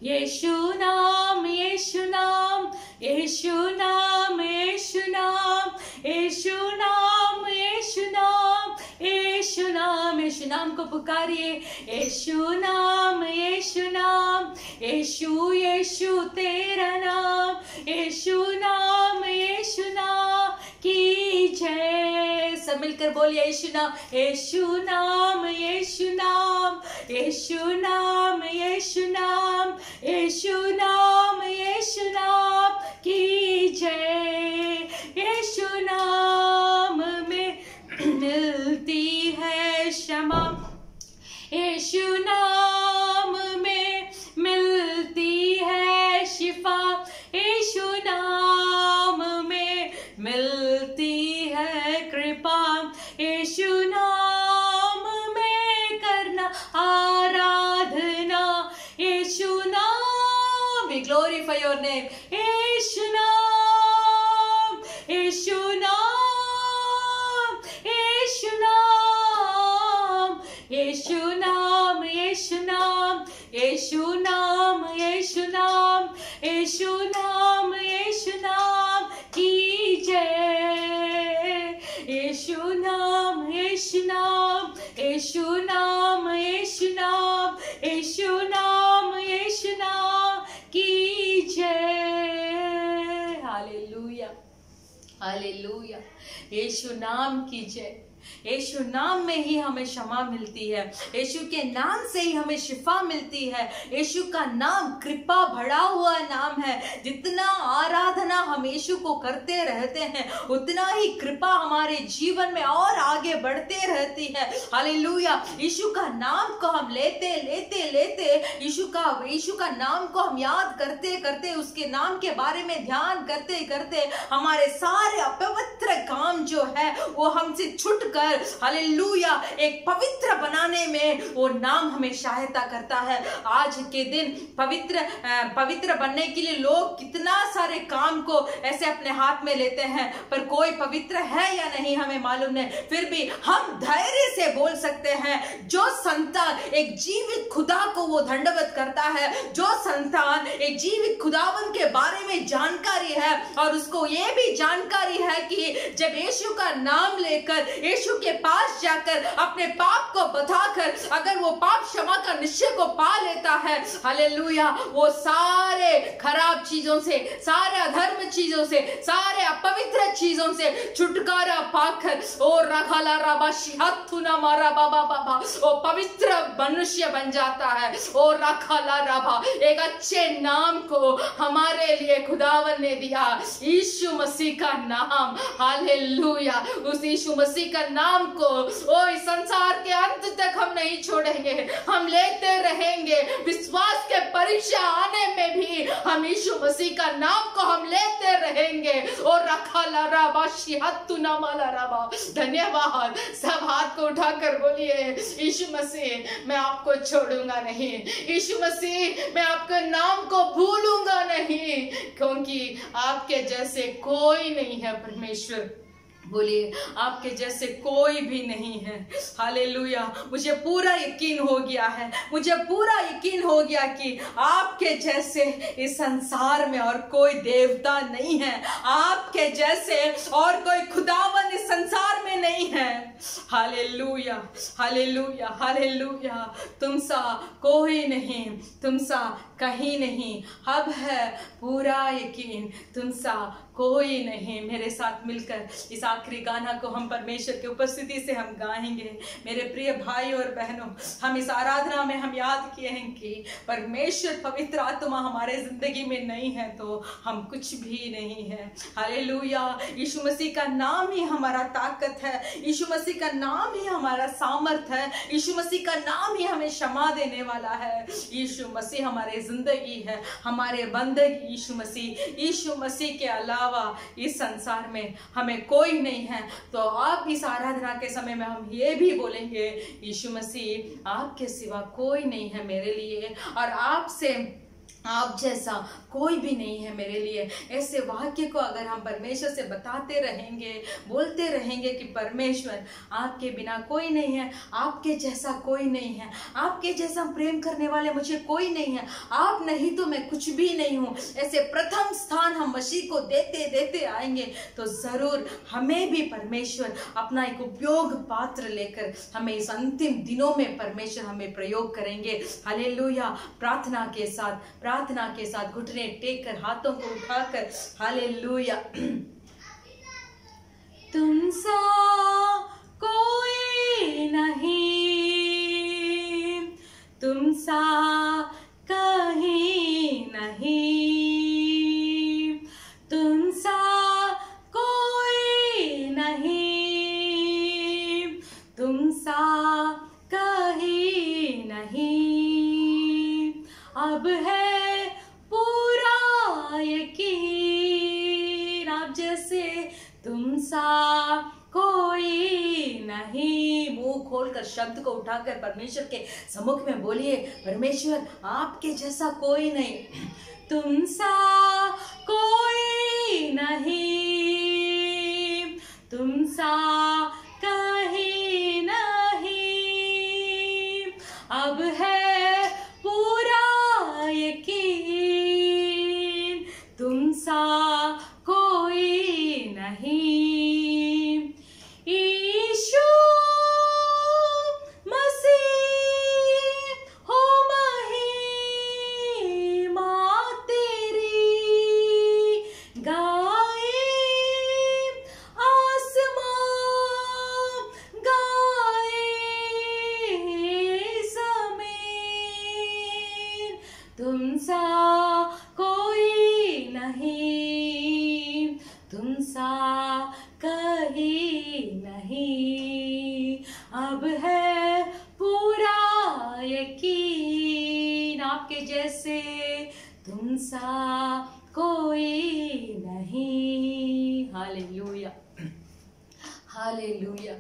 यीशु नाम, यीशु नाम, यीशु नाम, यीशु नाम, यीशु नाम, यीशु नाम, यीशु नाम, यीशु नाम को पुकारिए। यीशु नाम, यीशु नाम, यीशु यीशु तेरा नाम, यीशु नाम, यीशु नाम की जय। सब मिलकर बोलिए यीशु नाम, यीशु नाम, यीशु नाम, यीशु नाम, यीशु नाम, यीशु नाम, यीशु नाम की जय। यीशु नाम में मिलती है क्षमा, यीशु नाम में मिलती है शिफा, यीशु नाम में मिलती है कृपा, यीशु नाम में करना आराधना, यीशु नाम, we glorify your name, यीशु नाम, यीशु नाम, यीशु नाम, यीशु नाम, यीशु नाम, यीशु नाम, यीशु नाम, यीशु नाम, यीशु नाम की जय। यीशु नाम, यीशु नाम, यीशु नाम, यीशु नाम, यीशु नाम, यीशु नाम की जय। हालेलुया, हालेलुया, यीशु नाम की जय। यीशु नाम में ही हमें क्षमा मिलती है, यीशु के नाम से ही हमें शिफा मिलती है। यीशु का नाम कृपा भरा हुआ नाम है। जितना आराधना हम यीशु को करते रहते हैं उतना ही कृपा हमारे जीवन में और आगे बढ़ते रहती है। हालेलुया, यीशु का नाम को हम लेते लेते लेते यीशु का नाम को हम याद करते करते, उसके नाम के बारे में ध्यान करते करते हमारे सारे अपवित्र काम जो है वो हमसे छूट कर, हालेलुया, एक पवित्र बनाने में वो नाम हमें सहायता करता है। आज के दिन पवित्र बनने के लिए लोग कितना सारे काम को ऐसे अपने हाथ में लेते हैं, पर कोई पवित्र है या नहीं हमें मालूम नहीं। फिर भी हम धैर्य से बोल सकते हैं, जो संतान एक जीवित खुदा को वो दंडवत करता है, जो संतान एक जीवित खुदावन के बारे में जानकारी है और उसको ये भी जानकारी है कि जब यीशु का नाम लेकर यीशु के पास जाकर अपने पाप को बताकर अगर वो पाप क्षमा का निश्चय को पा लेता है, हालेलुया, वो सारे खराब चीजों से, सारे अधर्म चीजों से, सारे अपवित्र चीजों से छुटकारा पाकर ओ रखला रबा शिहत्तुना मारा बाबा बाबा वो पवित्र मनुष्य बन जाता है। ओ रखला रबा, एक अच्छे नाम को हमारे लिए खुदावन ने दिया, यीशु मसीह का नाम। हालेलुया, उस यीशु मसीह का नाम को ओ इस संसार के अंत तक हम नहीं छोड़ेंगे, हम लेते रहेंगे। विश्वास के परीक्षा आने में भी हम यीशु मसीह का नाम को हम लेते रहेंगे। और रखला रबा शिहत्तुना माला रबा। धन्यवाद। सब हाथ को उठाकर बोलिए, यीशु मसीह मैं आपको छोड़ूंगा नहीं, यीशु मसीह मैं आपके नाम को भूलूंगा नहीं, क्योंकि आपके जैसे कोई नहीं है परमेश्वर। बोलिए, आपके जैसे कोई भी नहीं है। हालेलुया, मुझे पूरा यकीन हो गया है, मुझे पूरा यकीन हो गया कि आपके जैसे इस संसार में और कोई देवता नहीं है, आपके जैसे और कोई खुदावन इस संसार में नहीं है। हालेलुया, हालेलुया, हालेलुया, तुम सा कोई नहीं, तुम सा कहीं नहीं। अब है पूरा यकीन, तुम सा कोई नहीं। मेरे साथ मिलकर इस आखिरी गाना को हम परमेश्वर की उपस्थिति से हम गाएंगे। मेरे प्रिय भाई और बहनों, हम इस आराधना में हम याद किए हैं कि परमेश्वर पवित्र आत्मा हमारे जिंदगी में नहीं है तो हम कुछ भी नहीं है। हालेलुया, यीशु मसीह का नाम ही हमारा ताकत है, यीशु मसीह का नाम ही हमारा सामर्थ है, यीशु मसीह का नाम ही हमें क्षमा देने वाला है। यीशु मसीह हमारे जिंदगी है, हमारे बंधक यीशु मसीह के अलावा इस संसार में हमें कोई नहीं है। तो आप इस आराधना के समय में हम ये भी बोलेंगे, यीशु मसीह आपके सिवा कोई नहीं है मेरे लिए, और आपसे आप जैसा कोई भी नहीं है मेरे लिए। ऐसे वाक्य को अगर हम परमेश्वर से बताते रहेंगे, बोलते रहेंगे कि परमेश्वर आपके बिना कोई नहीं है, आपके जैसा कोई नहीं है, आपके जैसा प्रेम करने वाले मुझे कोई नहीं है, आप नहीं तो मैं कुछ भी नहीं हूँ, ऐसे प्रथम स्थान हम मसीह को देते देते आएंगे तो जरूर हमें भी परमेश्वर अपना एक उपयोग पात्र लेकर हमें इस अंतिम दिनों में परमेश्वर हमें प्रयोग करेंगे। हालेलुया। प्रार्थना के साथ घुटने टेक कर हाथों को उठाकर हालेलुया। तुम सा कोई नहीं, तुम सा कहीं नहीं, तुम सा कोई नहीं, तुम सा कहीं नहीं। अब है यकीन आप जैसे तुम सा कोई नहीं। मुंह खोलकर शब्द को उठाकर परमेश्वर के सम्मुख में बोलिए, परमेश्वर आपके जैसा कोई नहीं, तुम सा कोई नहीं, तुम सा कहीं नहीं। अब है तुम सा कोई नहीं। यीशु मसीह हो महिमा तेरी, गाए आसमां गाए ज़मीन, तुम सा नहीं, तुम सा कहीं नहीं। अब है पूरा यकीन आपके जैसे तुम सा कोई नहीं। Hallelujah, hallelujah.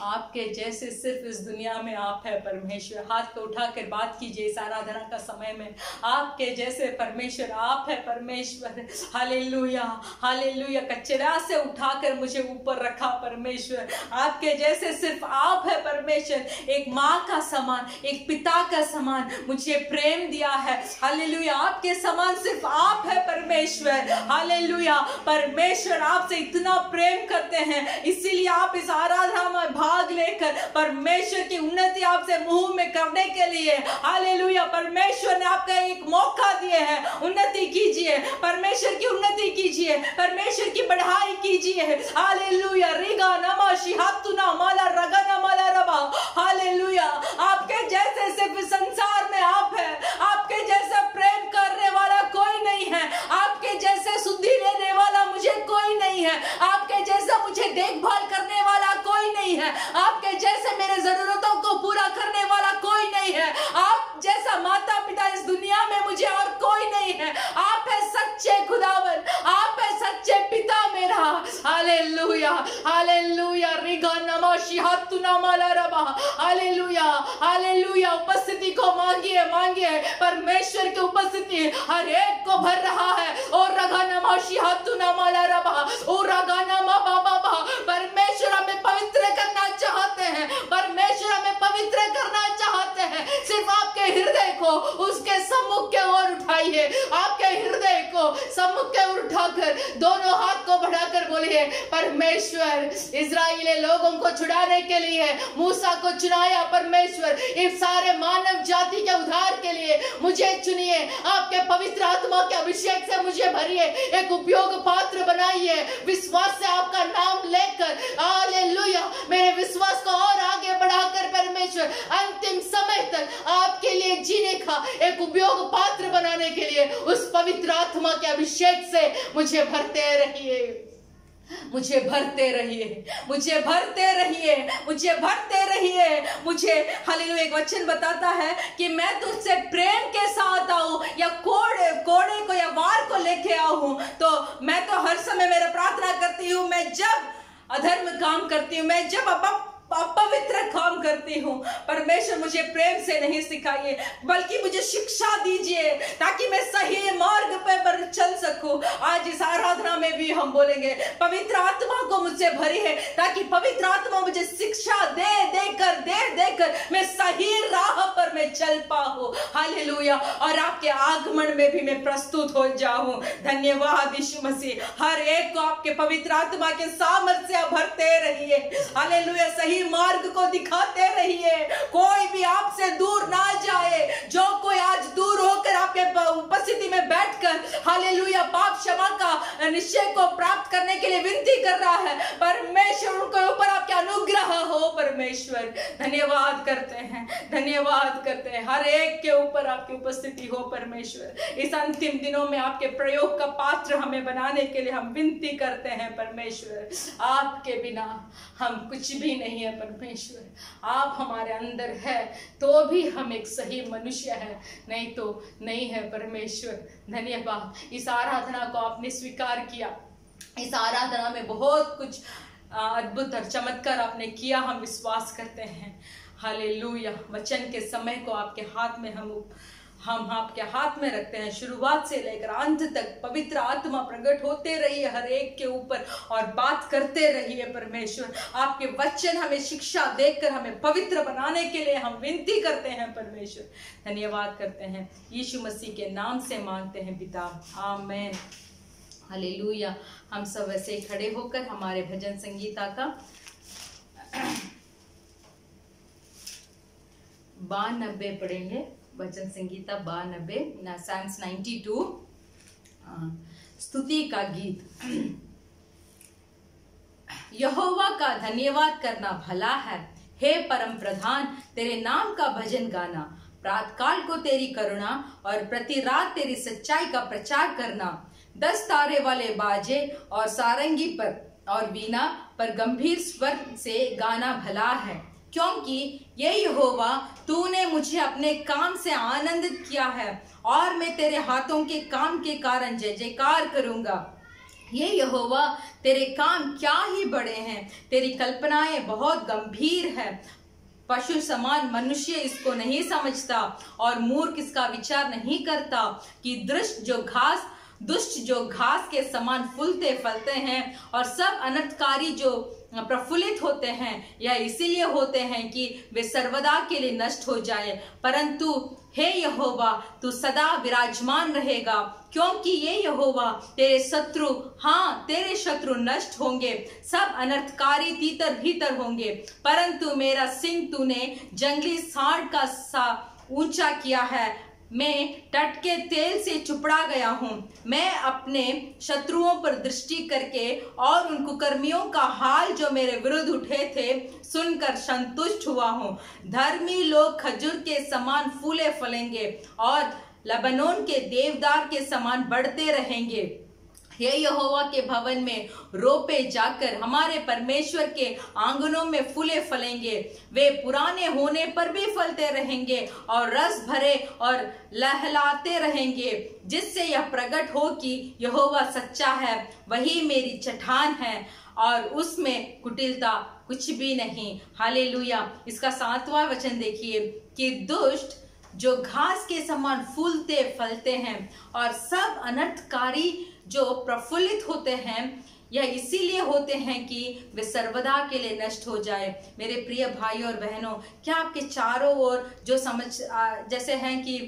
आपके जैसे सिर्फ इस दुनिया में आप है परमेश्वर। हाथ को उठाकर बात कीजिए इस आराधना का समय में, आपके जैसे परमेश्वर आप है परमेश्वर। Hallelujah, hallelujah. कचरा से उठाकर मुझे ऊपर रखा परमेश्वर, आपके जैसे सिर्फ आप है परमेश्वर। एक माँ का समान, एक पिता का समान मुझे प्रेम दिया है। हालेलुया, आपके समान सिर्फ आप है परमेश्वर। हालेलुया, परमेश्वर आपसे इतना प्रेम करते हैं, इसीलिए आप इस आराधना में भाग लेकर परमेश्वर की उन्नति आपसे मुंह में करने के लिए, हालेलुया, परमेश्वर ने आपका एक मौका दिए है। उन्नति कीजिए, परमेश्वर की उन्नति कीजिए, परमेश्वर की बढ़ाई कीजिए। हालेलुया। रिगा नमा शिहातुना माला रगना माला रबा। हालेलुया, आपके जैसे सिर्फ संसार में आप है, आपके जैसा प्रेम करने वाला कोई नहीं है, आपके जैसे सुधि लेने वाला मुझे कोई नहीं है, आपके जैसा मुझे देखभाल करने वाला कोई नहीं है, आपके जैसे मेरे जरूरतों को पूरा करने वाला कोई नहीं है, आप जैसा माता पिता इस दुनिया में मुझे और कोई नहीं है। आप है सच्चे खुदावन, आप है सच्चे पिता मेरा। Hallelujah, hallelujah. रिगा नमा शिहातुना माला रबा। Hallelujah, hallelujah. उपस्थिति को मांगिए, मांगिए। परमेश्वर की उपस्थिति हर एक को भर रहा है। और रगा नमा शिहातुना माला रबा। और रगा नमा बाबा। परमेश्वर हमें पवित्र करना चाहते हैं, परमेश्वर हमें पवित्र करना चाहते हैं। सिर्फ आपके हृदय को उसके सम्मुख के ओर उठाइए, आपके हृदय को सम्मुख के ओर उठाकर दोनों हाथ को बढ़ाकर बोलिए, परमेश्वर इजराइली लोगों को छुड़ाने के लिए मूसा को चुनाया, परमेश्वर इस सारे मानव जाति के उद्धार के लिए मुझे चुनिए, आपके पवित्र आत्मा के अभिषेक से मुझे भरिए, एक उपयोग पात्र बनाइए। विश्वास से आपका नाम लेकर, हालेलुया, मेरे विश्वास को और आगे बढ़ाकर परमेश्वर अंतिम समय तक आपके लिए जीने का एक उपयोग पात्र बनाने के लिए उस पवित्र आत्मा के अभिषेक से मुझे भरते रहिए, मुझे भरते रहिए, मुझे भरते रहिए, मुझे भरते रहिए। मुझे हालेलुया एक वचन बताता है कि मैं तुझसे प्रेम के साथ आऊं या कोड़े को या वार को लेके आऊं, तो मैं तो हर समय मेरा प्रार्थना करती हूँ, मैं जब अधर्म काम करती हूँ, मैं जब अपवित्र काम करती हूँ। परमेश्वर मुझे प्रेम से नहीं सिखाइए, बल्कि मुझे शिक्षा दीजिए ताकि मैं सही मार्ग पर चल सकूं। आज इस आराधना में भी हम बोलेंगे, पवित्र आत्मा को मुझसे भरी है, ताकि पवित्र आत्मा मुझे शिक्षा दे देकर मैं सही राह पर मैं चल पाऊं। हालेलुया। और आपके आगमन में भी मैं प्रस्तुत हो जाऊं। धन्यवाद यीशु मसीह। हर एक को आपके पवित्र आत्मा के सामर्थ्य से भरते रहिए। हालेलुया। सही मार्ग को दिखाते रहिए, कोई भी आपसे दूर ना जाए। जो कोई आज दूर होकर आपके उपस्थिति में बैठकर हालेलुया पाप क्षमा का निश्चय को प्राप्त करने के लिए विनती कर रहा है, परमेश्वर उनके ऊपर आपके अनुग्रह हो। परमेश्वर धन्यवाद करते हैं, धन्यवाद करते हैं। हर एक के ऊपर आपकी उपस्थिति हो परमेश्वर। इस अंतिम दिनों में आपके प्रयोग का पात्र हमें बनाने के लिए हम विनती करते हैं परमेश्वर। आपके बिना हम कुछ भी नहीं है परमेश्वर। आप हमारे अंदर है तो भी हम एक सही मनुष्य है, नहीं तो नहीं है परमेश्वर। धन्यवाद। इस आराधना को आपने स्वीकार किया। इस आराधना में बहुत कुछ अद्भुत और चमत्कार आपने किया, हम विश्वास करते हैं। हालेलुया। वचन के समय को आपके हाथ में हम आपके हाथ में रखते हैं। शुरुआत से लेकर अंत तक पवित्र आत्मा प्रकट होते रहिए हर एक के ऊपर और बात करते रहिए परमेश्वर। आपके वचन हमें शिक्षा देकर हमें पवित्र बनाने के लिए हम विनती करते हैं परमेश्वर। धन्यवाद करते हैं, यीशु मसीह के नाम से मांगते हैं पिता, आमीन। हालेलुया। हम सब वैसे ही खड़े होकर हमारे भजन संगीता का 92 पढ़ेंगे। भजन संगीता 92, साइंस 92, स्तुति का गीत। यहोवा का धन्यवाद करना भला है, हे परम प्रधान तेरे नाम का भजन गाना। प्रातःकाल को तेरी करुणा और प्रति रात तेरी सच्चाई का प्रचार करना। 10 तारे वाले बाजे और सारंगी पर और वीणा पर गंभीर स्वर से गाना भला है, क्योंकि ये यहोवा तूने मुझे अपने काम से आनंदित किया है और मैं तेरे हाथों के काम के कारण जय जयकार करूंगा। ये यहोवा तेरे काम क्या ही बड़े हैं, तेरी कल्पनाएं बहुत गंभीर है। पशु समान मनुष्य इसको नहीं समझता और मूर्ख इसका विचार नहीं करता कि दुष्ट जो घास के समान फूलते फलते हैं और सब अनर्थकारी जो प्रफुल्लित होते हैं, यह इसीलिए होते हैं कि वे सर्वदा के लिए नष्ट हो जाए। परंतु हे यहोवा तू सदा विराजमान रहेगा, क्योंकि ये यहोवा तेरे शत्रु नष्ट होंगे, सब अनर्थकारी तीतर भीतर होंगे। परंतु मेरा सिंह तूने जंगली सांड का सा ऊंचा किया है। मैं तट के तेल से चुपड़ा गया हूँ। मैं अपने शत्रुओं पर दृष्टि करके और उन कुकर्मियों का हाल जो मेरे विरुद्ध उठे थे सुनकर संतुष्ट हुआ हूँ। धर्मी लोग खजूर के समान फूले फलेंगे और लबनोन के देवदार के समान बढ़ते रहेंगे। हे यहोवा के भवन में रोपे जाकर हमारे परमेश्वर के आंगनों में फूले फलेंगे। वे पुराने होने पर भी फलते रहेंगे और रस भरे और लहलाते रहेंगे, जिससे यह प्रकट हो कि यहोवा सच्चा है, वही मेरी चट्टान है और उसमें कुटिलता कुछ भी नहीं। हालेलुया। इसका 7वां वचन देखिए कि दुष्ट जो घास के समान फूलते फलते हैं और सब अनर्थकारी जो प्रफुल्लित होते हैं, यह इसीलिए होते हैं कि वे सर्वदा के लिए नष्ट हो जाए। मेरे प्रिय भाइयों और बहनों, क्या आपके चारों ओर जो जैसे हैं कि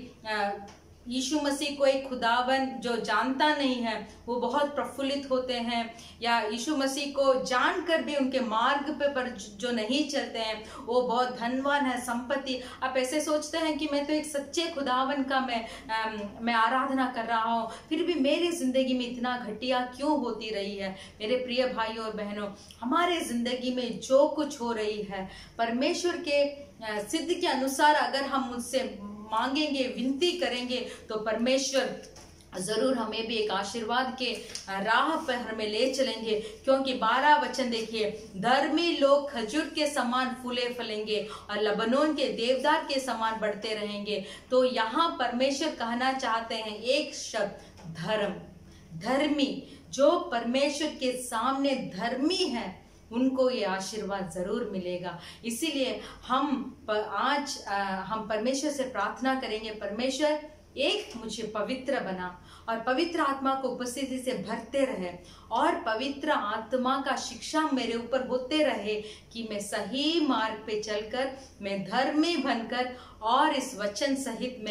यीशु मसीह को एक खुदावन जो जानता नहीं है वो बहुत प्रफुल्लित होते हैं, या यीशु मसीह को जानकर भी उनके मार्ग पर जो नहीं चलते हैं वो बहुत धनवान है, संपत्ति। आप ऐसे सोचते हैं कि मैं तो एक सच्चे खुदावन का मैं आराधना कर रहा हूँ, फिर भी मेरी जिंदगी में इतना घटिया क्यों होती रही है। मेरे प्रिय भाइयों और बहनों, हमारे जिंदगी में जो कुछ हो रही है परमेश्वर के सिद्ध के अनुसार अगर हम मुझसे मांगेंगे, विनती करेंगे, तो परमेश्वर जरूर हमें भी एक आशीर्वाद के राह पर हमें ले चलेंगे। क्योंकि 12 वचन देखिए, धर्मी लोग खजूर के समान फूले फलेंगे और लबनोन के देवदार के समान बढ़ते रहेंगे। तो यहाँ परमेश्वर कहना चाहते हैं एक शब्द, धर्म। धर्मी, जो परमेश्वर के सामने धर्मी है उनको ये आशीर्वाद जरूर मिलेगा। इसीलिए आज हम परमेश्वर से प्रार्थना करेंगे, परमेश्वर एक मुझे पवित्र बना और पवित्र आत्मा को उपस्थिति से भरते रहे और पवित्र आत्मा का शिक्षा मेरे ऊपर होते रहे कि मैं सही मार्ग पे चलकर मैं धर्मी बनकर और इस वचन सहित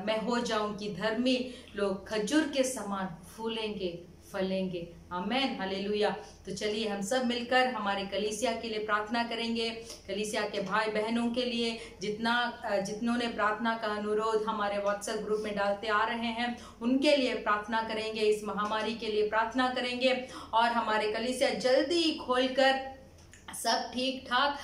मैं हो जाऊं कि धर्मी लोग खजूर के समान फूलेंगे फलेंगे। आमेन, हालेलुया। तो चलिए हम सब मिलकर हमारे कलीसिया के लिए प्रार्थना करेंगे, कलीसिया के भाई बहनों के लिए जितनों ने प्रार्थना का अनुरोध हमारे व्हाट्सएप ग्रुप में डालते आ रहे हैं उनके लिए प्रार्थना करेंगे, इस महामारी के लिए प्रार्थना करेंगे और हमारे कलीसिया जल्दी खोलकर सब ठीक ठाक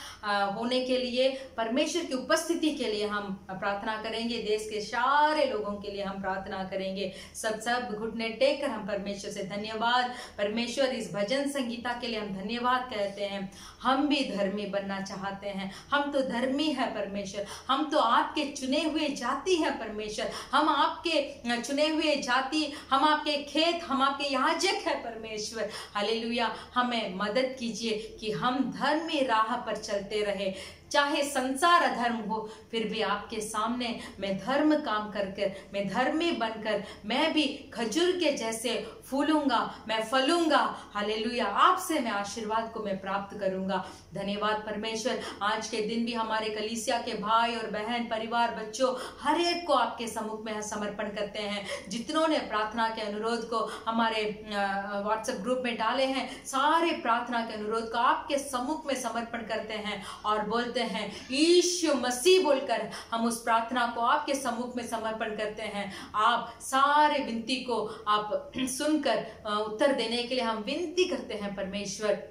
होने के लिए परमेश्वर की उपस्थिति के लिए हम प्रार्थना करेंगे। देश के सारे लोगों के लिए हम प्रार्थना करेंगे। सब घुटने टेक कर हम परमेश्वर से धन्यवाद, परमेश्वर इस भजन संगीता के लिए हम धन्यवाद कहते हैं। हम भी धर्मी बनना चाहते हैं, हम तो धर्मी है परमेश्वर, हम तो आपके चुने हुए जाति है परमेश्वर, हम आपके चुने हुए जाति, हम आपके खेत, हम आपके याजक है परमेश्वर। हालेलुया। हमें मदद कीजिए कि हम धर्मी राह पर चलते रहे, चाहे संसार अधर्म हो फिर भी आपके सामने मैं धर्म काम कर मैं धर्मी बनकर मैं भी खजूर के जैसे फूलूंगा, मैं फलूंगा। हालेलुया। आपसे मैं आशीर्वाद को मैं प्राप्त करूंगा। धन्यवाद परमेश्वर। आज के दिन भी हमारे कलीसिया के भाई और बहन, परिवार, बच्चों हर एक को आपके सम्मुख में समर्पण करते हैं। जितनों ने प्रार्थना के अनुरोध को हमारे व्हाट्सएप ग्रुप में डाले हैं, सारे प्रार्थना के अनुरोध को आपके सम्मुख में समर्पण करते हैं और बोलते हैं यीशु मसीह बोलकर हम उस प्रार्थना को आपके सम्मुख में समर्पण करते हैं। आप सारे विनती को आप सुनकर उत्तर देने के लिए हम विनती करते हैं परमेश्वर।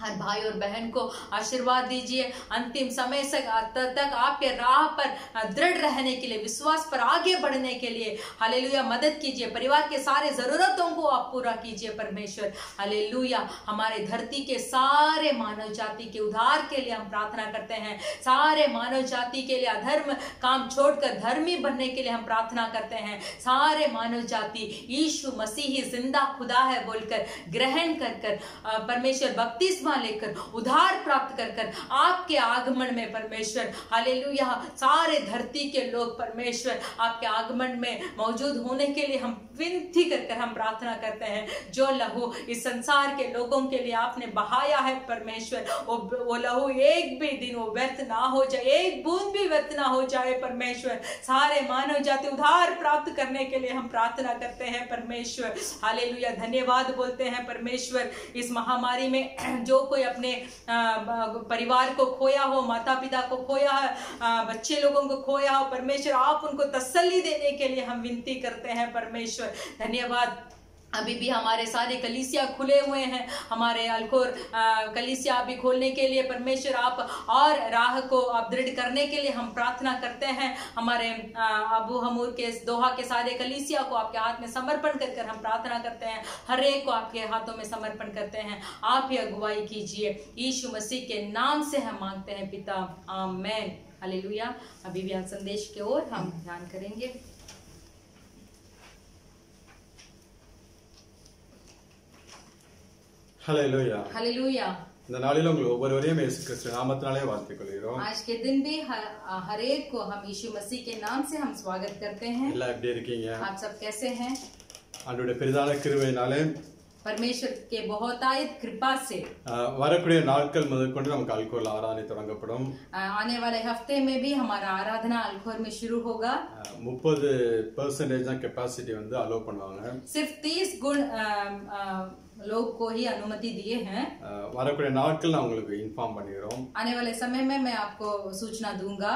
हर भाई और बहन को आशीर्वाद दीजिए, अंतिम समय तक आपके राह पर दृढ़ रहने के लिए, विश्वास पर आगे बढ़ने के लिए हालेलुया मदद कीजिए। परिवार के सारे जरूरतों को आप पूरा कीजिए परमेश्वर। हालेलुया। हमारे धरती के सारे मानव जाति के उद्धार के लिए हम प्रार्थना करते हैं। सारे मानव जाति के लिए अधर्म काम छोड़कर धर्मी बनने के लिए हम प्रार्थना करते हैं। सारे मानव जाति यीशु मसीह ही जिंदा खुदा है बोलकर ग्रहण कर परमेश्वर बपतिस्मा लेकर उद्धार प्राप्त कर आपके आगमन में परमेश्वर हालेलुया सारे धरती के लोग परमेश्वर आपके आगमन में मौजूद होने के लिए हम विनती कर हम प्रार्थना करते हैं। जो लहू इस संसार के लोगों के लिए आपने बहाया है परमेश्वर, वो लहू एक भी दिन वो व्यर्थ ना हो जाए, एक बूंद भी व्यर्थ ना हो जाए परमेश्वर। सारे मानव जाति उद्धार प्राप्त करने के लिए हम प्रार्थना करते हैं परमेश्वर। हालेलुया। धन्यवाद बोलते हैं परमेश्वर। इस महामारी में जो कोई अपने परिवार को खोया हो, माता पिता को खोया है, बच्चे लोगों को खोया हो परमेश्वर, आप उनको तसल्ली देने के लिए हम विनती करते हैं परमेश्वर। धन्यवाद। अभी भी हमारे सारे कलीसिया खुले हुए हैं, हमारे अलखोर कलीसिया अभी खोलने के लिए परमेश्वर आप और राह को आप दृढ़ करने के लिए हम प्रार्थना करते हैं। हमारे अबू हमूर के दोहा के सारे कलीसिया को आपके हाथ में समर्पण कर हम प्रार्थना करते हैं। हर एक को आपके हाथों में समर्पण करते हैं। आप ही अगुवाई कीजिए, यीशु मसीह के नाम से हम मांगते हैं पिता, आमेन। हालेलुया। अभी भी हम संदेश की ओर हम ध्यान करेंगे। हालेलुया। हालेलुया। இந்த நாளில் உங்கள் ஒவ்வொருவரையும் இயேசு கிறிஸ்து நாமத்தினாலே வாழ்த்திக் கொள்கிறோம்। आज के दिन भी हर एक को हम यीशु मसीह के नाम से हम स्वागत करते हैं। எல்லாம் எப்படி இருக்கீங்க? आप सब कैसे हैं? ஆண்டவருடைய பெரிதான கிருபையினாலே परमेश्वर के बहुतायत कृपा से வரக்கூடிய நாட்கள் முதற்கொண்டு நமக்கு அல்கோல் ஆராதனை தொடங்கப்படும்। आने वाले हफ्ते में भी हमारा आराधना अलखोर में शुरू होगा। 30% தான் கெபாசிட்டி வந்து அலோ பண்ணுவாங்க। सिर्फ 30 लोग को ही अनुमति दिए हैं। வரக்கூடிய நாட்கள் நான் உங்களுக்கு இன்ஃபார்ம் பண்ணிரோம்। आने वाले समय में मैं आपको सूचना दूंगा।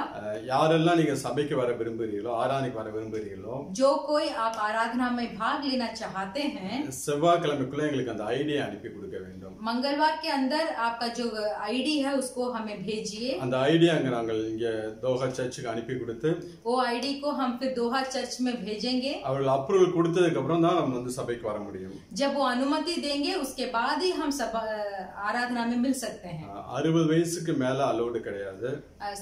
யாரெல்லாம் நீங்க சபைக்கு வர விரும்புறீங்களோ, ஆராதனைக்கு வர விரும்புறீங்களோ, जो कोई आप आराधना में भाग लेना चाहते हैं, செவ்வாய்க்கிழமைக்குள்ள எங்களுக்கு அந்த ஐடியை அனுப்பி கொடுக்க வேண்டும்। मंगलवार के अंदर आपका जो आईडी है उसको हमें भेजिए। அந்த ஐடியை அங்க நாங்கள் இங்க தோஹா சர்ச்சுக்கு அனுப்பி கொடுத்து वो आईडी को हम फिर दोहा चर्च में भेजेंगे। அவர்கள் அப்ரூவல் கொடுத்ததுக்கு அப்புறம் தான் நம்ம வந்து சபைக்கு வர முடியும்। जब वो अनुमति लेंगे, उसके बाद ही हम सब आराधना में मिल सकते हैं। 60 வயசுக்கு மேல அலோடு கிடையாது.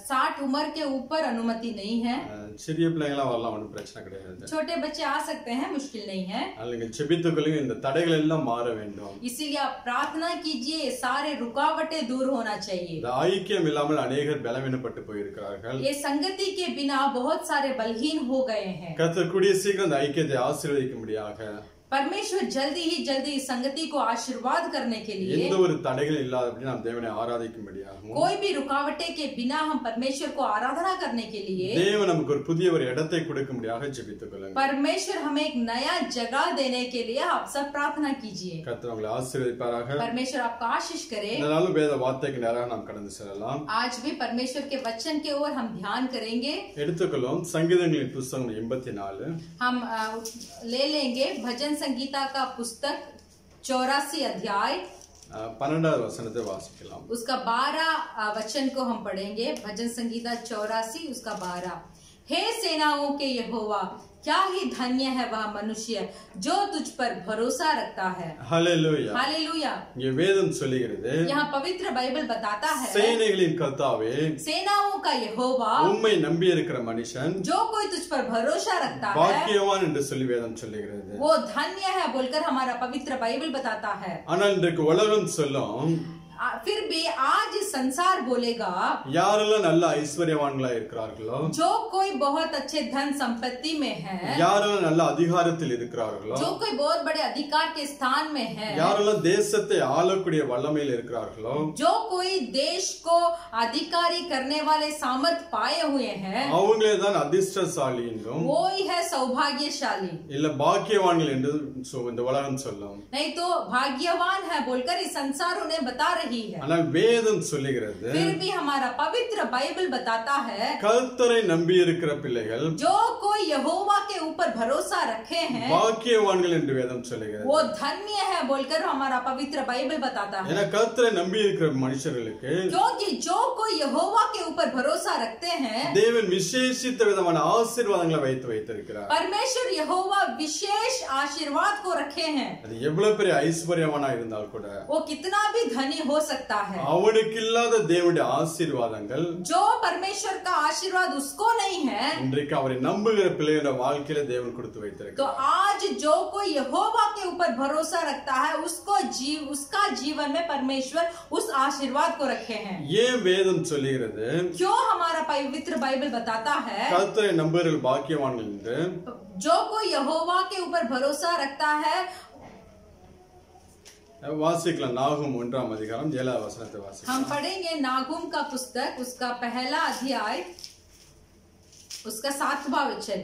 60 उम्र के ऊपर अनुमति नहीं है। சிறிய பிள்ளைங்களா வரலாம், ஒன்றும் பிரச்சனை கிடையாது. छोटे बच्चे आ सकते हैं, मुश्किल नहीं है। நீங்கள் ஜெபித்துக்கொள்ளுங்க, இந்த தடைகள் எல்லாம் மாற வேண்டும். इसीलिए आप प्रार्थना कीजिए, सारे रुकावटें दूर होना चाहिए। இந்த ஐக்கியம் இல்லாமல் अनेகர் பலவீனப்பட்டு போயிருக்கிறார்கள். ये संगति के बिना बहुत सारे बलहीन हो गए हैं। கர்த்தர் கூடிய சீக்கிரம் இந்த ஐக்கியத்தை ஆசீர்வதிக்கும்படியாக परमेश्वर जल्दी ही जल्दी संगति को आशीर्वाद करने के लिए எந்த ஒரு தடைகள் இல்லாதபடி நாம் தேவனை ஆராதிக்கும்படியாக कोई भी रुकावटें के बिना हम परमेश्वर को आराधना करने के लिए தேவன் நமக்கு ஒரு புதிய ஒரு இடத்தை கொடுக்கும்படியாக ஜெபித்துக்கொள்ளுங்க. परमेश्वर हमें एक नया जगह देने के लिए आप सब प्रार्थना कीजिए। கர்த்தர் உங்களை ஆசீர்வதிப்பாராக. परमेश्वर आपका आशीष करे। இந்த நாளும் வேத வார்த்தைக்கு நேராக நாம் கடந்து செல்லலாம். आज भी परमेश्वर के वचन के ओर हम ध्यान करेंगे। எடுத்துக்கொள்ளும் சங்கீதங்களின் புத்தகம் 84. हम ले लेंगे भजन संगीता का पुस्तक 84 अध्याय 12வது வசனத்தை வாசிக்கலாம். उसका 12 वचन को हम पढ़ेंगे। भजन संगीता 84 उसका 12। हे सेनाओं के यहोवा, क्या ही धन्य है वह मनुष्य जो तुझ पर भरोसा रखता है। Hallelujah, hallelujah. ये वेदम சொல்லுகிறது, यहाँ पवित्र बाइबल बताता है, சேனைகளின் கர்த்தாவே, सेनाओं का यहोवा, உம்மை நம்பி இருக்கிற மனுஷன் जो कोई तुझ पर भरोसा रखता है பாக்கியவான் என்று சொல்லி வேதம் சொல்லுகிறது. वो धन्य है बोलकर हमारा पवित्र बाइबल बताता है। ஆனால் இன்றைக்கு உலகம் சொல்லும், फिर भी आज संसार बोलेगा, யாரெல்லாம் நல்ல ஐஸ்வர்யவான்களா இருக்கிறார்களோ, जो कोई बहुत अच्छे धन संपत्ति में है, யாரெல்லாம் நல்ல அதிகாரத்தில் இருக்கிறார்களோ, जो कोई बहुत बड़े अधिकार के स्थान में है, யாரெல்லாம் தேசத்தை ஆளக்கூடிய வல்லமையில் இருக்கிறார்களோ, जो कोई देश को अधिकारी करने वाले सामर्थ पाए हुए हैं, அவங்களே தான் அதிர்ஷ்டசாலி என்றும் वो ही है सौभाग्यशाली, இல்ல பாக்கியவான்கள் என்று இந்த உலகம் சொல்லும்। नहीं तो भाग्यवान है बोलकर इस संसार उन्हें बता रही है। ஆனால் வேதம் சொல்லுகிறது, फिर भी हमारा पवित्र बाइबल बताता है, கர்த்தரை நம்பி இருக்கிற பிள்ளைகள் जो कोई यहोवा के ऊपर भरोसा रखे हैं பாக்கியவான்கள் என்று வேதம் சொல்லுகிறது। वो धन्य है बोलकर हमारा पवित्र बाइबल बताता है। ஏன்னா கர்த்தரை நம்பி இருக்கிற மனுஷர்களுக்கு क्योंकि जो कोई यहोवा के ऊपर भरोसा रखते हैं, தேவன் விசேஷித்த விதமான ஆசீர்வாதங்களை வைத்திருக்கிறார்। परमेश्वर यहोवा विशेष आशीर्वाद को रखे हैं। அது எவ்வளவு பெரிய ஐஸ்வர்யவானா இருந்தால் கூட, वो कितना भी धनी हो सकता है, அவனுக்கு இல்லாத தேவனுடைய ஆசீர்வாதங்கள், जो परमेश्वर का आशीर्वाद उसको नहीं है, இன்றைக்கு அவரை நம்புகிற பிள்ளையோட வாழ்க்கையில தேவன் கொடுத்து तो வைத்திருக்கிறார்। आज जो कोई यहोवा के ऊपर भरोसा रखता है उसका जीवन में परमेश्वर उस आशीर्वाद को रखे हैं। ஏன் வேதம் சொல்லுகிறது, क्यों हमारा पवित्र बाइबल बताता है, கர்த்தரை நம்புகிறவர்கள் பாக்கியவான்கள் என்று? जो कोई यहोवा के ऊपर भरोसा रखता है। வாசிக்கலாம், நாகூம் 1ஆம் அதிகாரம் 7வது வசனத்தை வாசிக்கலாம். हम पढ़ेंगे नागुम का पुस्तक, उसका पहला अध्याय, उसका 7वां वचन।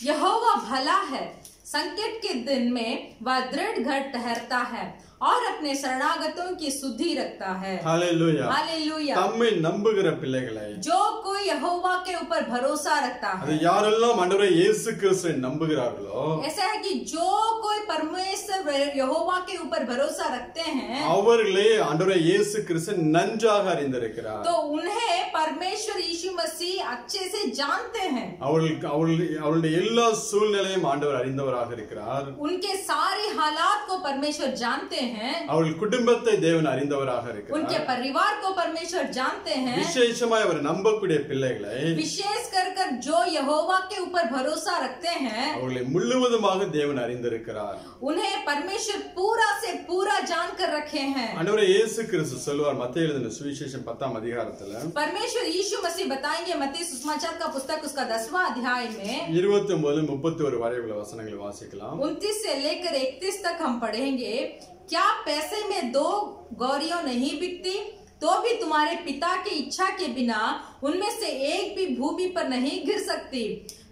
यहोवा भला है, संकट के दिन में वह दृढ़ घर ठहरता है और अपने शरणागतों की सुधि रखता है। Hallelujah, hallelujah. தம்மை நம்புகிற பிள்ளைகளை, जो कोई यहोवा के ऊपर भरोसा रखता அது है, யாரெல்லாம் ஆண்டவரை இயேசு கிறிஸ்துவை நம்புகிறார்களோ, ऐसा है कि जो कोई परमेश्वर यहोवा के ऊपर भरोसा रखते हैं, அவர்களே ஆண்டவரை இயேசு கிறிஸ்து நன்றாக அறிந்திருக்கிறார்। तो उन्हें परमेश्वर यीशु मसीह अच्छे से जानते हैं। அவர்களுடைய எல்லா சூழ்நிலையும் ஆண்டவர் அறிந்தவராக இருக்கிறார்। उनके सारे हालात को परमेश्वर जानते हैं, அவர்கள் குடும்பத்தை தேவன் அறிந்தவராக उनके இருக்கிறார்। परिवार को परमेश्वर जानते हैं। விசேஷமாய் அவர் நம்பக்கூடிய பிள்ளைகளை, विशेष कर जो यहोवा के ऊपर भरोसा रखते हैं, அவர்களை முழுவதுமாக தேவன் அறிந்திருக்கிறார்। उन्हें परमेश्वर पूरा से पूरा जान कर रखे हैं। ஆண்டவரே இயேசு கிறிஸ்து சொல்வார், மத்தேயு எழுதின சுவிசேஷம் 10ஆம் அதிகாரத்துல परमेश्वर यीशु मसीह बताएंगे मत्ती सुसमाचार का पुस्तक उसका 10वां अध्याय में 29-31 वரை உள்ள वचनங்களை வாசிக்கலாம்। 29 से लेकर 31 तक हम पढ़ेंगे। क्या पैसे में 2 गौरियों नहीं बिकती, तो भी तुम्हारे पिता की इच्छा के बिना उनमें से एक भी भूमि पर नहीं गिर सकती।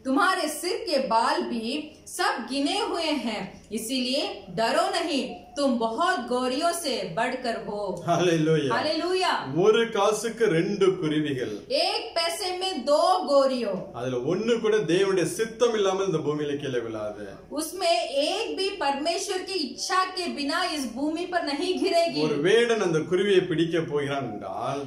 तुम्हारे सिर के बाल भी सब गिने हुए हैं, इसीलिए डरो नहीं, तुम बहुत गौरियों से बढ़कर हो। Hallelujah, hallelujah. ஒரு காசுக்கு 2 குருவிகள், एक पैसे में 2 गौरियों, அதுல ஒண்ணு கூட தேவனுடைய சித்தம் இல்லாமல் இந்த பூமியில கீழே விழாது। उसमें एक भी परमेश्वर की इच्छा के बिना इस भूमि पर नहीं गिरेगी। ஒரு வேடன் அந்த குருவியை பிடிக்க போகிறான் என்றால்,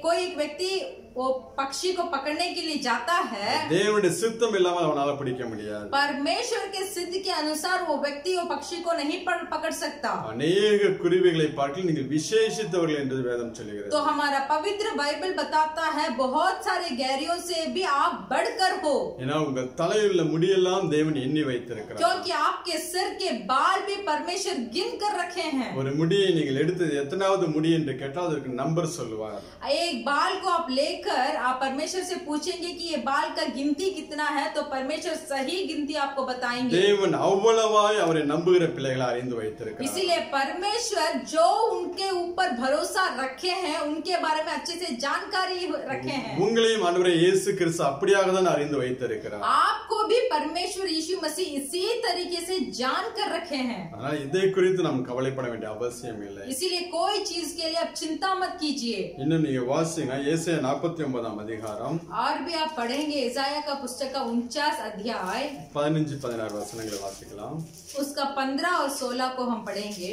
कोई एक व्यक्ति वो पक्षी को पकड़ने के लिए जाता है, தேவனுடைய சித்தம் இல்லாமல் அவனால பிடிக்க முடியாது। परमेश्वर परमेश्वर के सिद्ध के अनुसार वो व्यक्ति वो पक्षी को नहीं पकड़ सकता। अनेक कुருவிகளை பார்த்து நீங்கள் விசேஷித்தவர்கள் என்று வேதம் சொல்கிறது। तो हमारा पवित्र बाइबल बताता है बहुत सारे गैरियों से भी आप बढ़कर हो। ஏன்னா உங்கள் தலையில் உள்ள முடியெல்லாம் தேவன் எண்ணி வைத்திருக்கிறார்। क्योंकि आपके सिर के बाल भी परमेश्वर गिन कर रखे हैं। ஒரு முடியை நீங்கள் எடுத்தது எத்தனாவது முடி என்று கேட்டால் அதற்கு நம்பர் சொல்லுவார்। एक बाल को आप लेकर आप परमेश्वर से पूछेंगे कि ये बाल का गिनती कितना है, तो परमेश्वर सही गिनती आपको बताएंगे। தேவன் அவ்வளவாய் அவரை நம்புகிற பிள்ளைகளை அறிந்து வைத்திருக்கிறார்। इसीलिए परमेश्वर जो उनके ऊपर भरोसा रखे हैं उनके बारे में अच्छे से जानकारी रखे हैं। உங்களையும் ஆண்டவர் இயேசு கிறிஸ்து அப்படியாக தான் அறிந்து வைத்திருக்கிறார்। आपको भी परमेश्वर यीशु मसीह इसी तरीके से जान कर रखे हैं। ஆனா இதை குறித்து நாம் கவலைப்பட வேண்டிய அவசியம் இல்லை। इसीलिए कोई चीज के लिए आप चिंता मत कीजिए। இன்னும் நீங்க வாசிங்க ஏசாயா 49ஆம் அதிகாரம் और भी आप पढ़ेंगे ईसाया का पुस्तक का 49 अध्याय 15-16 वचनங்களை வாசிக்கலாம்। उसका 15 और 16 को हम पढ़ेंगे।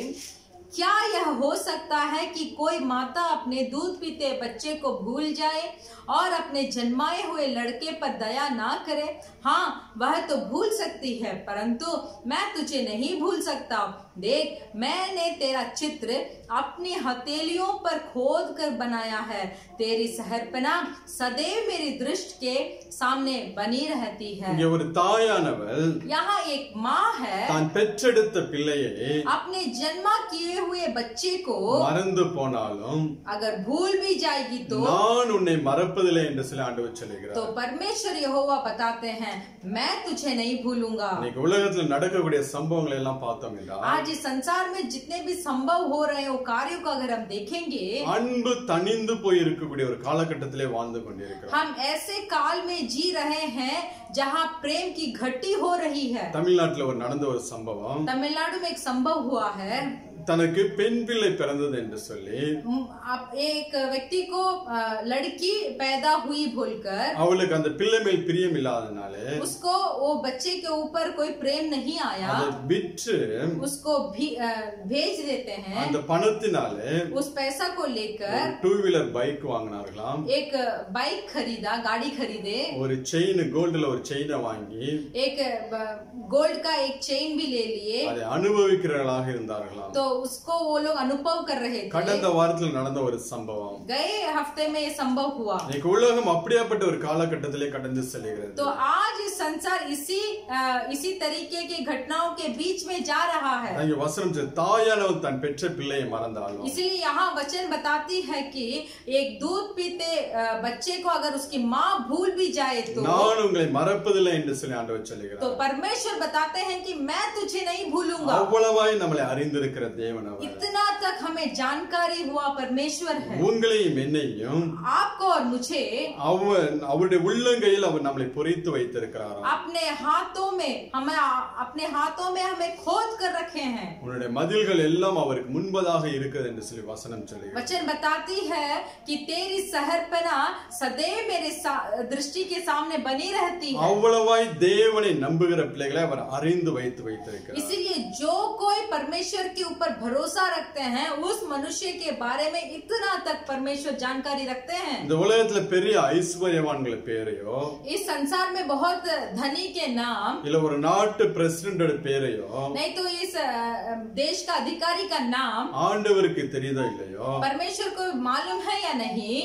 क्या यह हो सकता है कि कोई माता अपने दूध पीते बच्चे को भूल जाए और अपने जन्माए हुए लड़के पर दया ना करे? हाँ, वह तो भूल सकती है, परंतु मैं तुझे नहीं भूल सकता। देख, मैंने तेरा चित्र अपनी हथेलियों पर खोद कर बनाया है। तेरी सहरपना सदैव मेरी दृष्टि के सामने बनी रहती है। இங்கே ஒரு தாயானவள் यहाँ एक माँ है, தான் பெற்றெடுத்த பிள்ளையை अपने जन्मा किए हुए बच्चे को மறந்து போனாலும் अगर भूल भी जाएगी तो நான் உன்னை மறப்பதில்லை என்று சொல்லி ஆண்டவர் சொல்கிறார்। तो परमेश्वर यहोवा बताते हैं मैं तुझे नहीं भूलूंगा। இன்னைக்கு உலகத்துல நடக்கக்கூடிய சம்பவங்களை எல்லாம் பார்த்தோம் என்றால் आज इस संसार में जितने भी संभव हो रहे हैं वो कार्यों को अगर हम देखेंगे, அன்பு தணிந்து போய் இருக்கக்கூடிய ஒரு காலகட்டத்திலே வாழ்ந்து கொண்டிருக்கிறோம்। हम ऐसे काल में जी रहे हैं जहाँ प्रेम की घटी हो रही है। தமிழ்நாட்டுல நடந்த ஒரு சம்பவம், तमिलनाडु में एक संभव हुआ है, தனக்கு பெண் பிள்ளை பிறந்தது என்று சொல்லி एक व्यक्ति को लड़की पैदा हुई बोलकर அவளுக்கு அந்த பிள்ளை மேல் பிரியம் இல்லாதனாலே उसको वो बच्चे के ऊपर कोई प्रेम नहीं आया, அதை விற்று उसको भी भेज देते हैं। அந்த பணத்தினாலே उस पैसा को लेकर 2 வீலர் பைக் வாங்கினார்களாம்। एक बाइक खरीदा, गाड़ी खरीदे, ஒரு செயின் கோல்டுல ஒரு செயினை வாங்கி एक गोल्ड का एक चेन भी ले लिए, அதை அனுபவிக்கிறவர்களாக இருந்தார்களாம்। तो उसको वो लोग अनुभव कर रहे थे। கடந்த வாரத்தில் நடந்த ஒரு சம்பவம், गए हफ्ते में ये संभव हुआ। இன்னைக்கு உலகம் அப்படியாப்பட்ட ஒரு காலகட்டத்திலே கடந்து செல்கிறது। तो आज इस संसार इसी तरीके की घटनाओं के बीच में जा रहा है। அங்கே வசனம் தாயானவள் தன் பெற்ற பிள்ளையை மறந்தாலும், इसलिए यहाँ वचन बताती है कि एक दूध पीते बच्चे को अगर उसकी माँ भूल भी जाए तो நான் உங்களை மறப்பதில்லை என்று சொல்லி ஆண்டவர் சொல்கிறார்। तो परमेश्वर बताते हैं कि मैं तुझे नहीं भूलूंगा। அவ்வளவாய் நம்மளை அறிந்திருக்கிற தேவன் அவர்। इतना तक हमें जानकारी हुआ परमेश्वर है। உங்களையும் என்னையும் आपको और मुझे அவருடைய உள்ளங்கையில் அவர் நம்மளை பொறித்து வைத்திருக்கிறார்। अपने हाथों में हमें खोद कर रखे हैं। உன்னுடைய மதில்கள் எல்லாம் அவருக்கு முன்பதாக இருக்குது என்று சொல்லி வசனம் சொல்லுகிறது। वचन बताती है कि तेरी सहरपना सदैव मेरे दृष्टि के सामने बनी रहती है। அவ்வளவாய் தேவனை நம்புகிற பிள்ளைகளை அவர் அறிந்து வைத்திருக்கிறார்। इसीलिए जो कोई परमेश्वर के ऊपर भरोसा रखते हैं उस मनुष्य के बारे में इतना तक परमेश्वर जानकारी रखते हैं। இந்த உலகத்துல பெரிய ஐஸ்வர்யவான்கள் பேரையோ, इस संसार में बहुत धनी के नाम, இல்ல ஒரு நாட்டு பிரசிடென்டோட பேரையோ, नहीं तो इस देश का अधिकारी का नाम ஆண்டவருக்கு தெரியுதோ இல்லையோ, परमेश्वर को मालूम है या नहीं,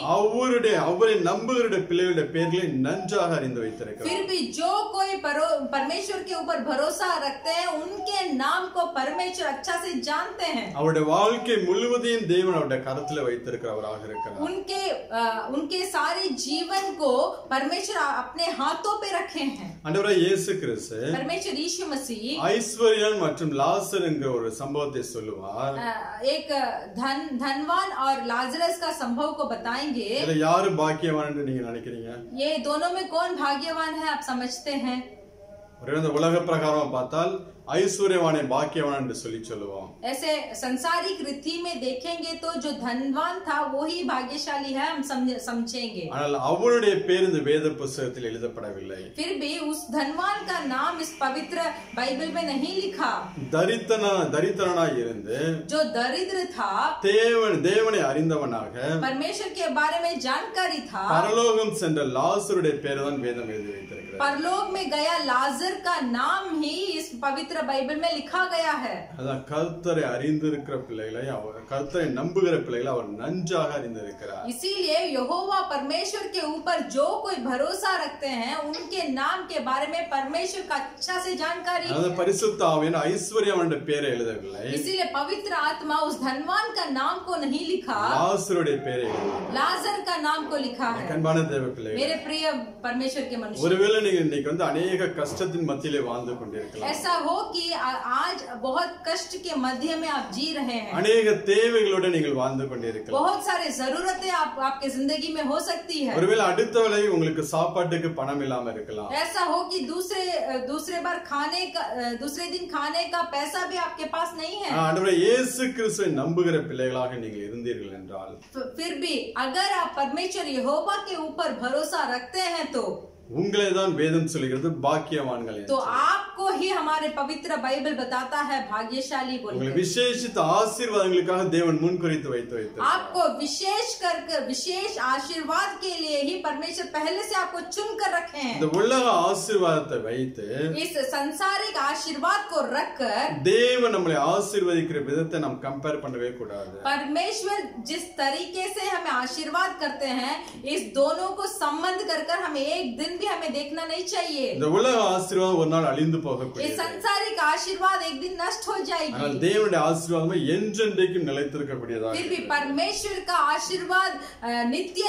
அவரை நம்புகிற பிள்ளைகளுடைய பேர்களை நன்றாக அறிந்து வைத்திருக்கிறார்। फिर भी जो कोई परमेश्वर के ऊपर भरोसा रखते हैं उनके नाम को परमेश्वर अच्छा से जानते हैं। அவருடைய வாழ்க்கை முழுவதையும் தேவன் அவருடைய கரத்துல வைத்திருக்கிறவராக இருக்கிறார்। उनके सारे जीवन को परमेश्वर अपने हाथों पे रखे हैं। ஆண்டவராகிய இயேசு கிறிஸ்து परमेश्वर यीशु मसीह ஐஸ்வர்யன் மற்றும் லாசர் என்கிற ஒரு சம்பவத்தை சொல்லுவார்। एक धनवान और लाजरस का संभव को बताएंगे। இதுல யாரு பாக்கியவான் என்று நீங்க நினைக்கிறீங்க? ये दोनों में कौन भाग्यवान है आप समझते हैं? உலக பிரகாரமா பார்த்தால் ஐஸ்வர்யவானை பாக்கியவான் என்று சொல்லி சொல்லுவோம்। ऐसे संसारिक रीति में देखेंगे तो जो धनवान था वो ही भाग्यशाली है, हम समझेंगे। ஆனால் அவருடைய பேர் இந்த வேத புத்தகத்தில் எழுதப்படவில்லை। फिर भी उस धनवान का नाम इस पवित्र बाइबल में नहीं लिखा। दरिद्रनाய் இருந்து जो दरिद्र था, தேவனை அறிந்தவனாக परमेश्वर के बारे में जानकारी था, பரலோகம் சென்ற லாசருடைய பேர் தான் வேதம் எழுதி வைத்திருக்கிறது। परलोक में गया लाजर का नाम ही इस पवित्र बाइबल में लिखा गया है। அதான் கர்த்தரை அறிந்திருக்கிற பிள்ளைகளை கர்த்தரை நம்புகிற பிள்ளைகளை அவர் நன்றாக அறிந்திருக்கிறார். इसीलिए यहोवा परमेश्वर के ऊपर जो कोई भरोसा रखते हैं उनके नाम के बारे में परमेश्वर का अच्छा से जानकारी है। அதான் பரிசுத்த ஆவியான ஐஸ்வர்யவனுடைய பேரை எழுதவில்லை. इसीलिए पवित्र आत्मा उस धनवान का नाम को नहीं लिखा, லாசருடைய பேரை எழுதினார். लाजर का नाम को लिखा है। அன்பான தேவ பிள்ளைகளே, मेरे प्रिय परमेश्वर के मनुष्य, ஒருவேளை நீங்க இன்னைக்கு अनेक கஷ்டத்தின் மத்தியிலே வாழ்ந்து கொண்டிருக்கலாம். ऐसा हो कि आज बहुत कष्ट के मध्य में आप जी रहे हैं, अनेक தேவைகளோட நீங்கள் வாழ்ந்து கொண்டிருக்கலாம். बहुत सारे जरूरतें आपके जिंदगी में हो सकती है। ஒருவேளை அடுத்த வேளை உங்களுக்கு சாப்பாட்டுக்கு பணம் இல்லாம இருக்கலாம். ऐसा हो कि दूसरे बार दूसरे दिन खाने का पैसा भी आपके पास नहीं है। ஆண்டவரே இயேசு கிறிஸ்துவை நம்புகிற பிள்ளைகளாக நீங்கள் இருந்தீர்கள் என்றால், फिर भी अगर आप परमेश्वर यहोवा के ऊपर भरोसा रखते हैं तो உங்களை தான் வேதம் சொல்கிறது பாக்கியவான்கள் என்று. तो आपको ही हमारे पवित्र बाइबल बताता है भाग्यशाली बोल உங்களை விசேஷித்த ஆசீர்வாதங்களுக்காக தேவன் முன்குறித்து வைத்து आपको विशेष आशीर्वाद के लिए ही परमेश्वर पहले से आपको चुन कर रखे हैं। இந்த உலக ஆசீர்வாதத்தை வைத்து इस संसारिक आशीर्वाद को रखकर தேவன் நம்மளை ஆசீர்வதிக்கிற விதத்தை நாம் கம்பேர் பண்ணவே கூடாது. परमेश्वर जिस तरीके से हमें आशीर्वाद करते हैं इस दोनों को संबंध कर हमें एक दिन भी हमें देखना नहीं चाहिए। இந்த உலக ஆசீர்வாதம் ஒரு நாள் அழிந்து போகக்கூடியது. ये संसारिक आशीर्वाद एक दिन नष्ट हो जाएगी, ஆனால் தேவனுடைய ஆசீர்வாதம் என்றென்றைக்கும் நிலைத்திருக்கக்கூடியதாக. फिर भी परमेश्वर का आशीर्वाद नित्य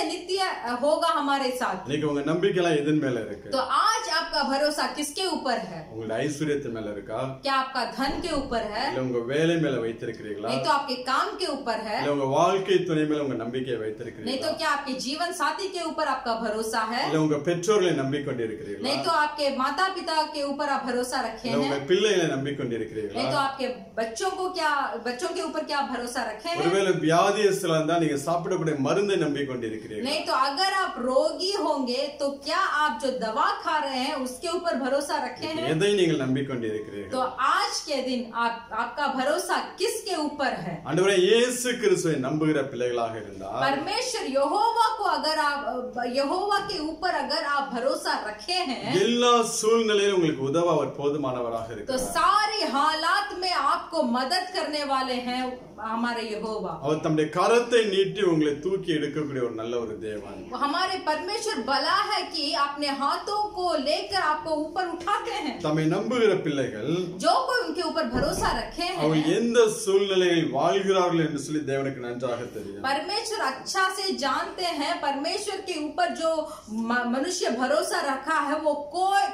होगा हमारे साथ। இன்னைக்கு உங்க நம்பிக்கை எல்லாம் எதன் மேல இருக்கு? तो आज आपका भरोसा किसके ऊपर है? உங்களுடைய ஐஸ்வர்யத்தின் மேல இருக்கா? क्या आपका धन के ऊपर है? இல்ல உங்க வேலை மேல வைத்திருக்கிறீர்களா? नहीं तो आपके काम के ऊपर है? இல்ல உங்க வாழ்க்கை துணை மேல உங்க நம்பிக்கையை வைத்திருக்கிறீர்களா? नहीं तो क्या आपके जीवन साथी के ऊपर आपका भरोसा है? இல்ல உங்க பெற்றோர்களை நம்பிக்கொண்டிருக்கிறீர்களா? नहीं तो आपके माता पिता के ऊपर आप भरोसा रखे இல்ல உங்க हैं? பிள்ளைகளை நம்பிக்கொண்டிருக்கிறீர்களா? नहीं तो आपके बच्चों के ऊपर क्या आप भरोसा रखे हैं? ஒருவேளை வியாதியஸ்தலா இருந்தா நீங்க சாப்பிடக்கூடிய மருந்தை நம்பிக்கொண்டிருக்கிறீர்களா? नहीं तो अगर आप रोगी होंगे तो क्या आप जो दवा खा रहे हैं उसके ऊपर भरोसा रखे हैं? எதை நீங்கள் நம்பிக்கொண்டிருக்கிறீர்கள்? तो आज के दिन आपका भरोसा किसके ऊपर है? ஆண்டவரே இயேசு கிறிஸ்துவை நம்புகிற பிள்ளைகளாக இருந்தால், परमेश्वर यहोवा को अगर आप यहोवा के ऊपर अगर आप भरोसा रखे हैं எல்லா சூழ்நிலையிலும் உங்களுக்கு உதவ அவர் போதுமானவராக तो இருக்கிறார். सारी हालात में आपको मदद करने वाले हैं हमारे यहोवा। அவர் தம்முடைய கரத்தை நீட்டி உங்களை தூக்கி எடுக்கக்கூடிய ஒரு நல்ல ஒரு தேவன். हमारे परमेश्वर भला है कि अपने हाथों को लेकर आपको ऊपर उठाते हैं। தம்மை நம்புகிற பிள்ளைகள் जो कोई उनके ऊपर भरोसा रखे हैं அவங்க எந்த சூழ்நிலையில் வாழ்கிறார்கள் என்று சொல்லி தேவனுக்கு நன்றாக தெரியும். परमेश्वर अच्छा से जानते हैं। परमेश्वर के ऊपर जो मनुष्य भरोसा रखा है वो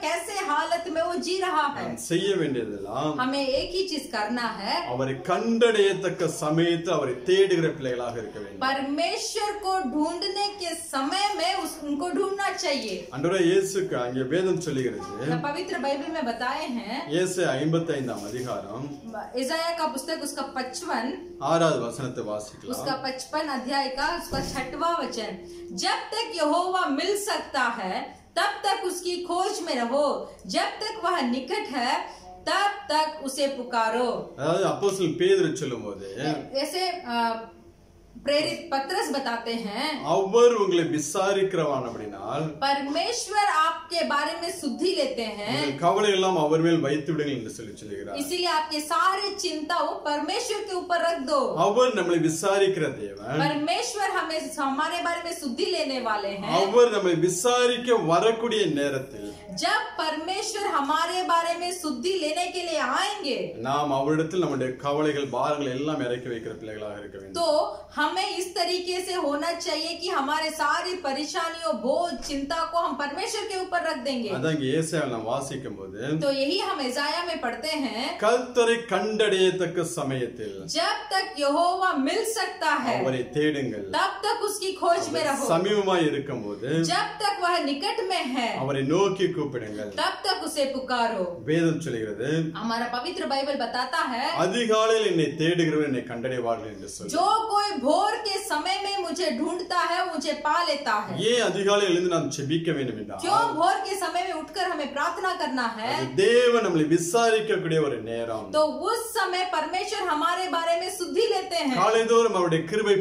कैसे हालत में वो जी रहा है। செய்ய வேண்டியதெல்லாம் हमें एक ही चीज करना है, அவரை கண்டடையத்தக்க சமயத்தில் அவரை தேடுகிற பிள்ளைகளாக இருக்க வேண்டும். परमेश्वर को ढूंढने के समय में उनको ढूंढना चाहिए। ஆண்டவரே இயேசுக்கு அங்கே வேதம் சொல்லுகிறது, पवित्र बाइबल में बताए हैं ஏசாயா 55ஆம் அதிகாரம் इसाया का पुस्तक उसका 55 6வது வசனத்தை வாசிக்கலாம். उसका 55 अध्याय का उसका 6वां वचन, जब तक यहोवा मिल सकता है तब तक उसकी खोज में रहो, जब तक वह निकट है तब तक उसे पुकारो। அதாவது அப்போஸ்தலன் பேதுரு சொல்லும்போது, ऐसे प्रेरित पत्रस बताते हैं அவர் உங்களை விசாரிக்கிறவானபடினால் परमेश्वर आपके बारे में सुधि लेते हैं, உங்கள் கவலை எல்லாம் அவர் மேல் வைத்து விடுங்கள் என்று சொல்லுகிறார். इसीलिए आपके सारे चिंताओं परमेश्वर के ऊपर रख दो। அவர் நம்மளை விசாரிக்கிற தேவன். परमेश्वर हमारे बारे में सुधि लेने वाले हैं। அவர் நம்மை விசாரிக்க வரக்கூடிய நேரத்தில் जब परमेश्वर हमारे बारे में सुधि लेने के लिए आएंगे நாம் அவரிடத்தில் நம்முடைய கவலைகள் பாரங்கள் எல்லாம் இறக்கி வைக்கிற பிள்ளைகளாக இருக்க வேண்டும். तो हमें इस तरीके से होना चाहिए कि हमारे सारी परेशानियों बोझ चिंता को हम परमेश्वर के ऊपर रख देंगे। அதான் இங்கே ஏசாயாவில் நாம் வாசிக்கும்போது, तो यही हम इसाया में पढ़ते हैं, கர்த்தரை கண்டடையத்தக்க சமயத்தில் जब तक यहोवा मिल सकता है அவரை தேடுங்கள், तब तक उसकी खोज में रहो, சமீபமாய் இருக்கும்போது जब तक वह निकट में है அவரை நோக்கி கூப்பிடுங்கள். तब तक उसे पुकारो। வேதம் சொல்கிறது, हमारा पवित्र बाइबल बताता है, அதிகாலையில் என்னை தேடுகிறவன் என்னை கண்டடைவார்கள் என்று சொல்லி. जो कोई भोर के समय में मुझे ढूंढता है मुझे पा लेता है। ஏன் அதிகாலையில் எழுந்து நாம் ஜெபிக்க வேண்டும் என்றால், क्यों भोर के समय में उठकर हमें प्रार्थना करना है? அது தேவன் நம்மளை விசாரிக்கக்கூடிய ஒரு நேரம். तो उस समय परमेश्वर हमारे बारे में सुधि लेते हैं। காலைதோறும் அவருடைய கிருபை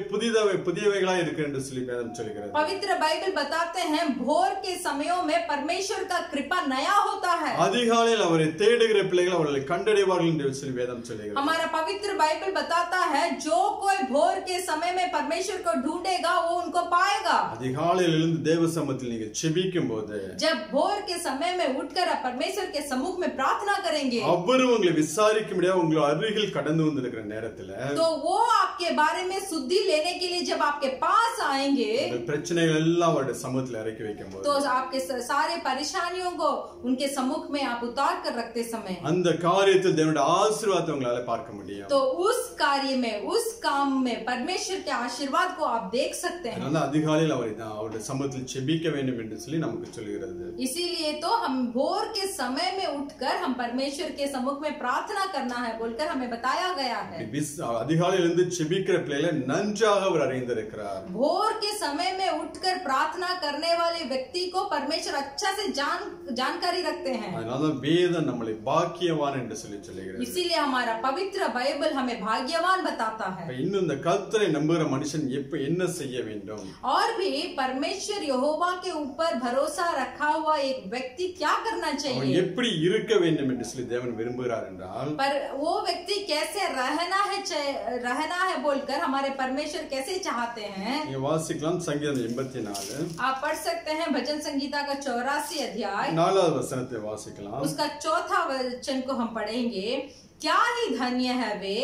புதியவைகளாய் இருக்கு என்று சொல்லி வேதம் சொல்கிறது. पवित्र बाइबल बताते हैं भोर के समयों में परमेश्वर का कृपा नया होता है। அதிகாலையில் அவரை தேடுகிற பிள்ளைகள் அவர்களை கண்டடைவார்கள் என்று சொல்லி வேதம் சொல்லுகிறது. हमारा पवित्र बाइबल बताता है जो कोई भोर के समय में परमेश्वर को ढूंढेगा वो उनको पाएगा। அதிகாலையில் எழுந்து தேவ சமூகத்தில் நீங்க செபிக்கும்போது, जब भोर के समय में उठकर आप परमेश्वर के सम्मुख में प्रार्थना करेंगे, அவர் உங்களை விசாரிக்கும்படியாக உங்கள் அருகில் கடந்து வந்திருக்கிற நேரத்துல तो वो आपके बारे में शुद्धि लेने के लिए जब आपके पास आएंगे, பிரச்சனைகள் எல்லாம் அவருடைய சமூகத்தில் இறக்கி வைக்கும்போது, तो आपके सारे परेशानियों को उनके सम्मुख में आप उतार कर रखते समय அந்த காரியத்தில் தேவனுடைய ஆசீர்வாதத்தை உங்களால பார்க்க முடியும். तो उस कार्य में, उस काम में परमेश्वर के आशीर्वाद को आप देख सकते हैं। அதனால அதிகாலையில் அவருடைய சமூகத்தில் செபிக்க வேண்டும் என்று சொல்லி நமக்கு சொல்கிறது. इसीलिए तो हम भोर के समय में उठकर हम परमेश्वर के सम्मुख में प्रार्थना करना है बोलकर हमें बताया गया है। அதிகாலையில் இருந்து செபிக்கிற பிள்ளைகளை நன்றாக அவர் அறிந்திருக்கிறார். भोर के समय में उठकर प्रार्थना करने वाले व्यक्ति को परमेश्वर अच्छा से जानकारी रखते हैं। அதனால வேதம் நம்மளை பாக்கியவான் என்று சொல்லி சொல்கிறது. इसीलिए हमारा पवित्र बाइबल हमें भाग्यवान बताता है। இன்னும் இந்த கர்த்தரை நம்புகிற மனுஷன் என்ன செய்ய வேண்டும்? और भी परमेश्वर यहोवा के ऊपर भरोसा रखा हुआ एक व्यक्ति क्या करना चाहिए? அவன் எப்படி இருக்க வேண்டும் என்று சொல்லி தேவன் விரும்புகிறார் என்றால், पर वो व्यक्ति कैसे रहना है बोलकर हमारे परमेश्वर कैसे चाहते हैं? ये வாசிக்கலாம் சங்கீதம் 84. आप पढ़ सकते हैं भजन संगीता का 84 अध्याय 4வது வசனத்தை வாசிக்கலாம். उसका 4था वचन को हम पढ़ेंगे। क्या ही धन्य है वे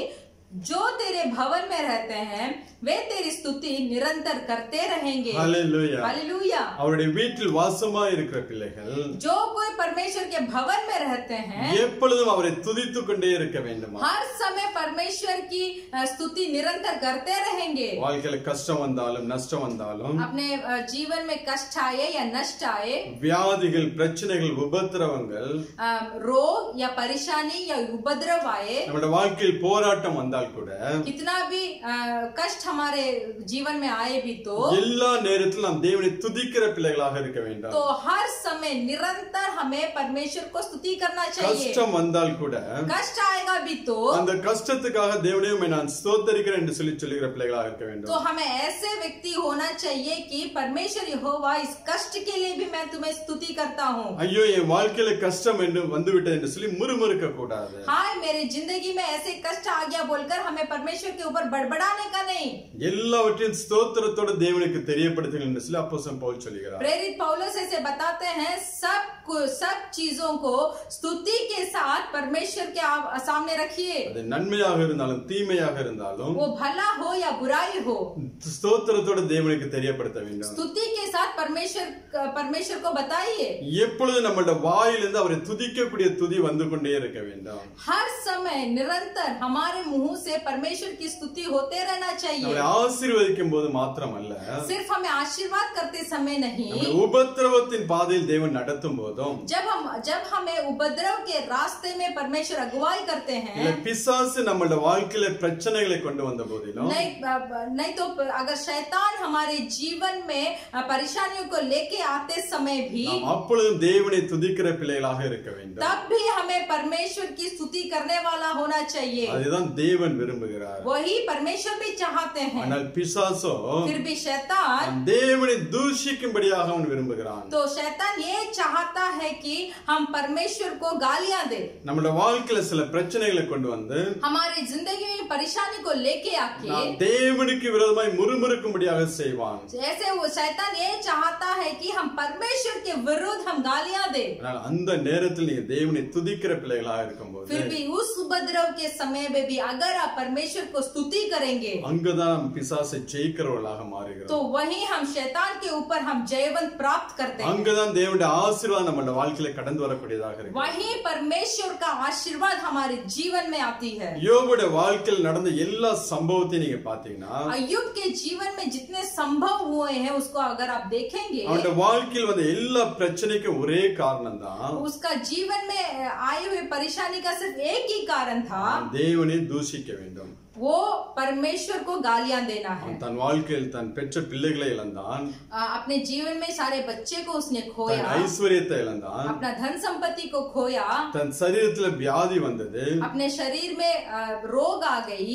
जो तेरे भवन में रहते हैं, वे तेरी स्तुति निरंतर करते रहेंगे। Hallelujah, hallelujah. அவருடைய வீட்டில் வாசமாய் இருக்கிற பிள்ளைகள் जो कोई परमेश्वर के भवन में रहते हैं, எப்பொழுதும் அவரை துதித்துக் கொண்டே இருக்க வேண்டும். हर समय परमेश्वर की स्तुति निरंतर करते रहेंगे। வாழ்க்கையில கஷ்டம் வந்தாலும் நஷ்டம் வந்தாலும், अपने जीवन में कष्ट आए या नष्ट आए, வியாதிகள், பிரச்சனைகள், உபத்திரவங்கள், रोग या परेशानी या उपद्रव आए, நம்முடைய வாழ்க்கையில் போராட்டம் வந்தால் கூட, कितना भी कष्ट हमारे जीवन में आए भी तो எல்லா நேரத்திலும் நாம் தேவனை துதிக்கிற பிள்ளைகளாக இருக்க வேண்டும். तो हर समय निरंतर हमें परमेश्वर को स्तुति करना चाहिए। கஷ்டம் வந்தால் கூட, कष्ट आएगा भी तो அந்த கஷ்டத்துக்காக தேவனையும் நான் ஸ்தோத்திரிக்கிறேன் என்று சொல்லுகிற பிள்ளைகளாக இருக்க வேண்டும். तो हमें ऐसे व्यक्ति होना चाहिए कि परमेश्वर यहोवा इस कष्ट के लिए भी मैं तुम्हें स्तुति करता हूँ। ஐயோ என் வாழ்க்கையில கஷ்டம் என்று வந்துவிட்டது என்று சொல்லி முறுமுறுக்க கூடாது. हाय मेरे जिंदगी में ऐसे कष्ट आ गया बोलकर हमें परमेश्वर के ऊपर बड़बड़ाने का नहीं, எல்லாவற்றையும் ஸ்தோத்திரத்தோட தேவனுக்கு தெரியப்படுத்துங்கள் என்று சொல்லி அப்போஸ்தலன் பவுல் சொல்கிறார். प्रेरित पौलुस ऐसे बताते हैं सब चीजों को स्तुति के साथ परमेश्वर के सामने रखिए। அது நன்மையாக இருந்தாலும் தீமையாக இருந்தாலும், वो भला हो या बुराई हो, ஸ்தோத்திரத்தோட தேவனுக்கு தெரியப்படுத்த வேண்டும். स्तुति के साथ परमेश्वर को बताइए। எப்பொழுதும் நம்மளுடைய வாயிலிருந்து அவரை துதிக்கக்கூடிய துதி வந்து கொண்டே இருக்க வேண்டும். हर समय निरंतर हमारे मुंह से परमेश्वर की स्तुति होते रहना चाहिए। நம்மை ஆசீர்வதிக்கும் போது மாத்திரமல்ல, सिर्फ हमें आशीर्वाद करते समय नहीं, நம்மை உபத்திரவத்தின் பாதையில் தேவன் நடத்தும் போதும், जब हमें उपद्रव के रास्ते में परमेश्वर अगुवाई करते हैं, இல்ல பிசாசு நம்மளுடைய வாழ்க்கையில பிரச்சனைகளை கொண்டு வந்த போதிலும், नहीं तो अगर शैतान हमारे जीवन में परेशानियों को लेके आते समय भी, நாம் அப்பொழுதும் தேவனை துதிக்கிற பிள்ளைகளாக இருக்க வேண்டும். तब भी हमें परमेश्वर की स्तुति करने वाला होना चाहिए। அதுதான் தேவன் விரும்புகிறார். वही परमेश्वर भी चाहते हैं। ஆனால் பிசாசோ फिर भी शैतान தேவனை தூஷிக்கும்படியாக அவன் விரும்புகிறான். तो शैतान ये चाहता है कि हम परमेश्वर को गालियां दे, நம்மளுடைய வாழ்க்கையில சில பிரச்சனைகளை கொண்டு வந்து हमारी जिंदगी में परेशानी को लेके आके நாம் தேவனுக்கு விரோதமாய் முறுமுறுக்கும்படியாக செய்வான். जैसे वो शैतान ये चाहता है कि हम परमेश्वर के विरुद्ध हम गालियां दे। ஆனால் அந்த நேரத்தில் நீங்க தேவனை துதிக்கிற பிள்ளைகளாக இருக்கும்போது, फिर भी उस उपद्रव के समय में भी अगर आप परमेश्वर को स्तुति करेंगे, அங்கதான் பிசாசை ஜெயிக்கிறவர்களாக மாறுகிறோம். तो वही हम शैतान के ऊपर हम जयवंत प्राप्त करते हैं। அங்கதான் தேவனுடைய ஆசீர்வாதம் நம்மளுடைய வாழ்க்கையில கடந்து வரக்கூடியதாக இருக்கு. वही परमेश्वर का आशीर्वाद हमारे जीवन में आती है। யோபுடைய வாழ்க்கையில் நடந்த எல்லா சம்பவத்தையும் நீங்க பாத்தீங்கன்னா, अय्यूब के जीवन में जितने संभव हुए हैं उसको अगर आप देखेंगे, அவனுடைய வாழ்க்கையில் வந்த எல்லா பிரச்சனைக்கும் ஒரே காரணம் தான், उसका जीवन में आए हुए परेशानी का सिर्फ एक ही कारण था, தேவனை தூஷிக்க வேண்டும். वो परमेश्वर को गालियां देना है। அவன் தன் வாழ்க்கையில் தன் பெற்ற பிள்ளைகளை இழந்தான், अपने जीवन में सारे बच्चे को उसने खोया, தன் ஐஸ்வர்யத்தை இழந்தான், अपना धन संपत्ति को खोया, தன் சரீரத்துல வியாதி வந்தது, अपने शरीर में रोग आ गई,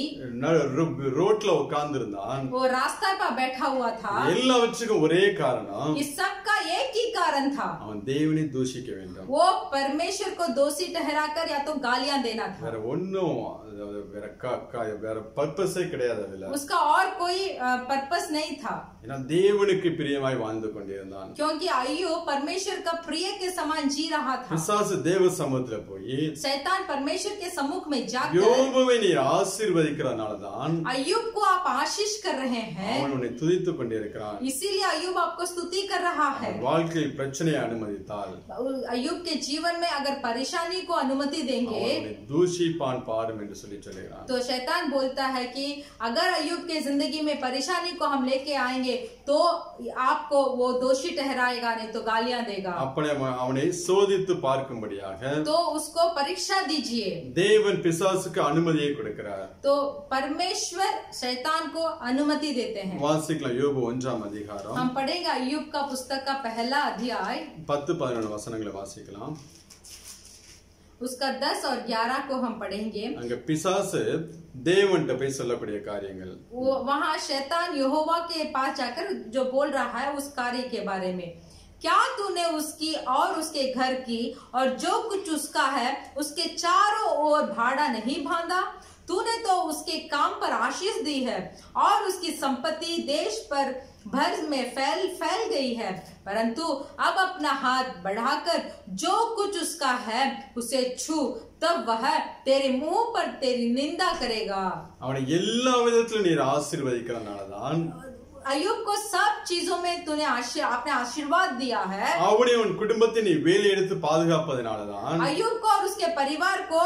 ரோட்ல உட்கார்ந்து இருந்தான், वो रास्ता पर बैठा हुआ था। எல்லாவற்றுக்கும் ஒரே காரணம், इस सब का एक ही कारण था, அவன் தேவனை தூஷிக்க வேண்டும், वो परमेश्वर को दोषी ठहराकर या तो गालियां देना था। வேற ஒண்ணும் வேற பர்பஸே கிடையாது அதுல, उसका और कोई पर्पस नहीं था, ஏன்னா தேவனுக்கு பிரியமாய் வாழ்ந்து கொண்டிருந்தான்। क्योंकि अय्यूब परमेश्वर का प्रिय के समान जी रहा था। பிசாசு தேவ சமூகத்துல போய் शैतान परमेश्वर के सम्मुख में जाकर யோபுவை நீ ஆசீர்வதிக்கிறனாலதான் अय्यूब को आप आशीष कर रहे हैं, அவன் உன்னை துதித்து கொண்டிருக்கிறான், इसीलिए अय्यूब आपको स्तुति कर रहा है। வாழ்க்கையில் பிரச்சனையை அனுமதித்தால் अय्यूब के जीवन में अगर परेशानी को अनुमति देंगे அவனை தூஷிப்பான் பாரும் என்று சொல்லி சொல்லுகிறான்। तो शैतान बोलता है कि अगर अय्यूब के जिंदगी में परेशानी को हम लेके आएंगे तो आपको वो दोषी ठहराएगा, नहीं तो गालियां देगा। अपने அவனை சோதித்து பார்க்கும்படியாக तो उसको परीक्षा दीजिए। தேவன் பிசாசுக்கு அனுமதியை கொடுக்கிறார்। तो परमेश्वर शैतान को अनुमति देते हैं। வாசிக்கலாம் யோபு 1ஆம் அதிகாரம், हम पढ़ेगा अय्यूब का पुस्तक का पहला अध्याय 10-11 वசனங்களை வாசிக்கலாம்। उसका 10 और 11 को हम पढ़ेंगे। அங்க பிசாசு தேவன்ட்ட போய் சொல்லக்கூடிய காரியங்கள், वो वहाँ शैतान यहोवा के पास जाकर जो बोल रहा है उस कार्य के बारे में, क्या तूने उसकी और उसके घर की और जो कुछ उसका है उसके चारों ओर भाड़ा नहीं बांधा? तूने तो उसके काम पर आशीष दी है और उसकी संपत्ति देश पर भर में फैल गई है, परंतु अब अपना हाथ बढ़ाकर जो कुछ उसका है उसे छू, तब वह तेरे मुंह पर तेरी निंदा करेगा। அவனை எல்லா விதத்திலும் நீர் ஆசீர்வதிக்கிறனாலதான் अय्यूब को सब चीजों में तूने आपने आशीर्वाद दिया है। அவனை உன் குடும்பத்தை நீ வேலை எடுத்து பாதுகாப்பதனாலதான் अय्यूब को और उसके परिवार को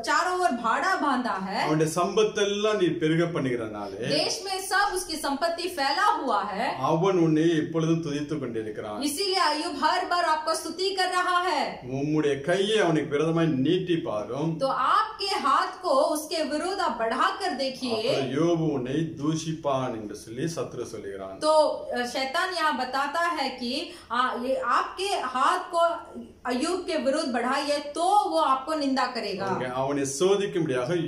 चारों ओर भाड़ा बांधा है। அவனுடைய சம்பத்தெல்லாம் நீ பெருக பண்ணுகிறனாலே देश में सब उसकी संपत्ति फैला हुआ है, அவன் உன்னை எப்பொழுதும் துதித்துக் கொண்டிருக்கிறான்। इसीलिए अय्यूब हर बार आपको स्तुति कर रहा है। உம்முடைய கையை அவனுக்கு விரோதமாய் நீட்டி பாரும், तो आपके हाथ को उसके विरुद्ध आप बढ़ाकर देखिए। யோபு உன்னை தூஷிப்பான் என்று சொல்லி சத்ரு சொல்லுகிறான்। तो शैतान यहाँ बताता है कि ये आपके हाथ को अय्यूब के विरुद्ध बढ़ाइए तो वो आपको निंदा करेगा। அவனை சோதிக்கும்படியாக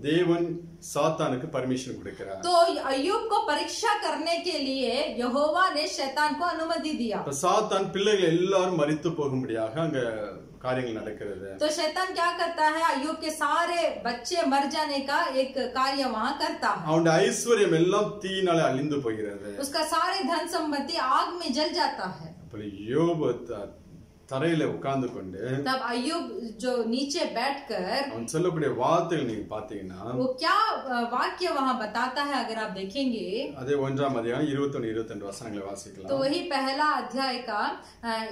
தேவன் சாத்தானுக்கு परमिशन கொடுக்கிறார்। तो अय्यूब को परीक्षा करने के लिए यहोवा ने शैतान को अनुमति दिया। சாத்தான் பிள்ளைகள் எல்லாரும் மரித்து போகும்படியாக அங்க காரியங்கள் நடக்கிறது। तो शैतान क्या करता है, अय्यूब के सारे बच्चे मर जाने का एक कार्य वहाँ करता है। அவனுடைய ஐஸ்வர்யம் எல்லாம் தீயினாலே அழிந்து போகிறது। उसका सारे धन संपत्ति आग में जल जाता है। யோபு தரையில உட்கார்ந்து கொண்டு तब अय्यूब जो नीचे बैठकर அவன் சொல்லக்கூடிய வார்த்தைகள் நீங்க பாத்தீங்கன்னா वो क्या वाक्य वहाँ बताता है, अगर आप देखेंगे அதே 1ஆம் அதிகாரம் 21-22 वசனங்களை வாசிக்கலாம்। तो वही पहला अध्याय का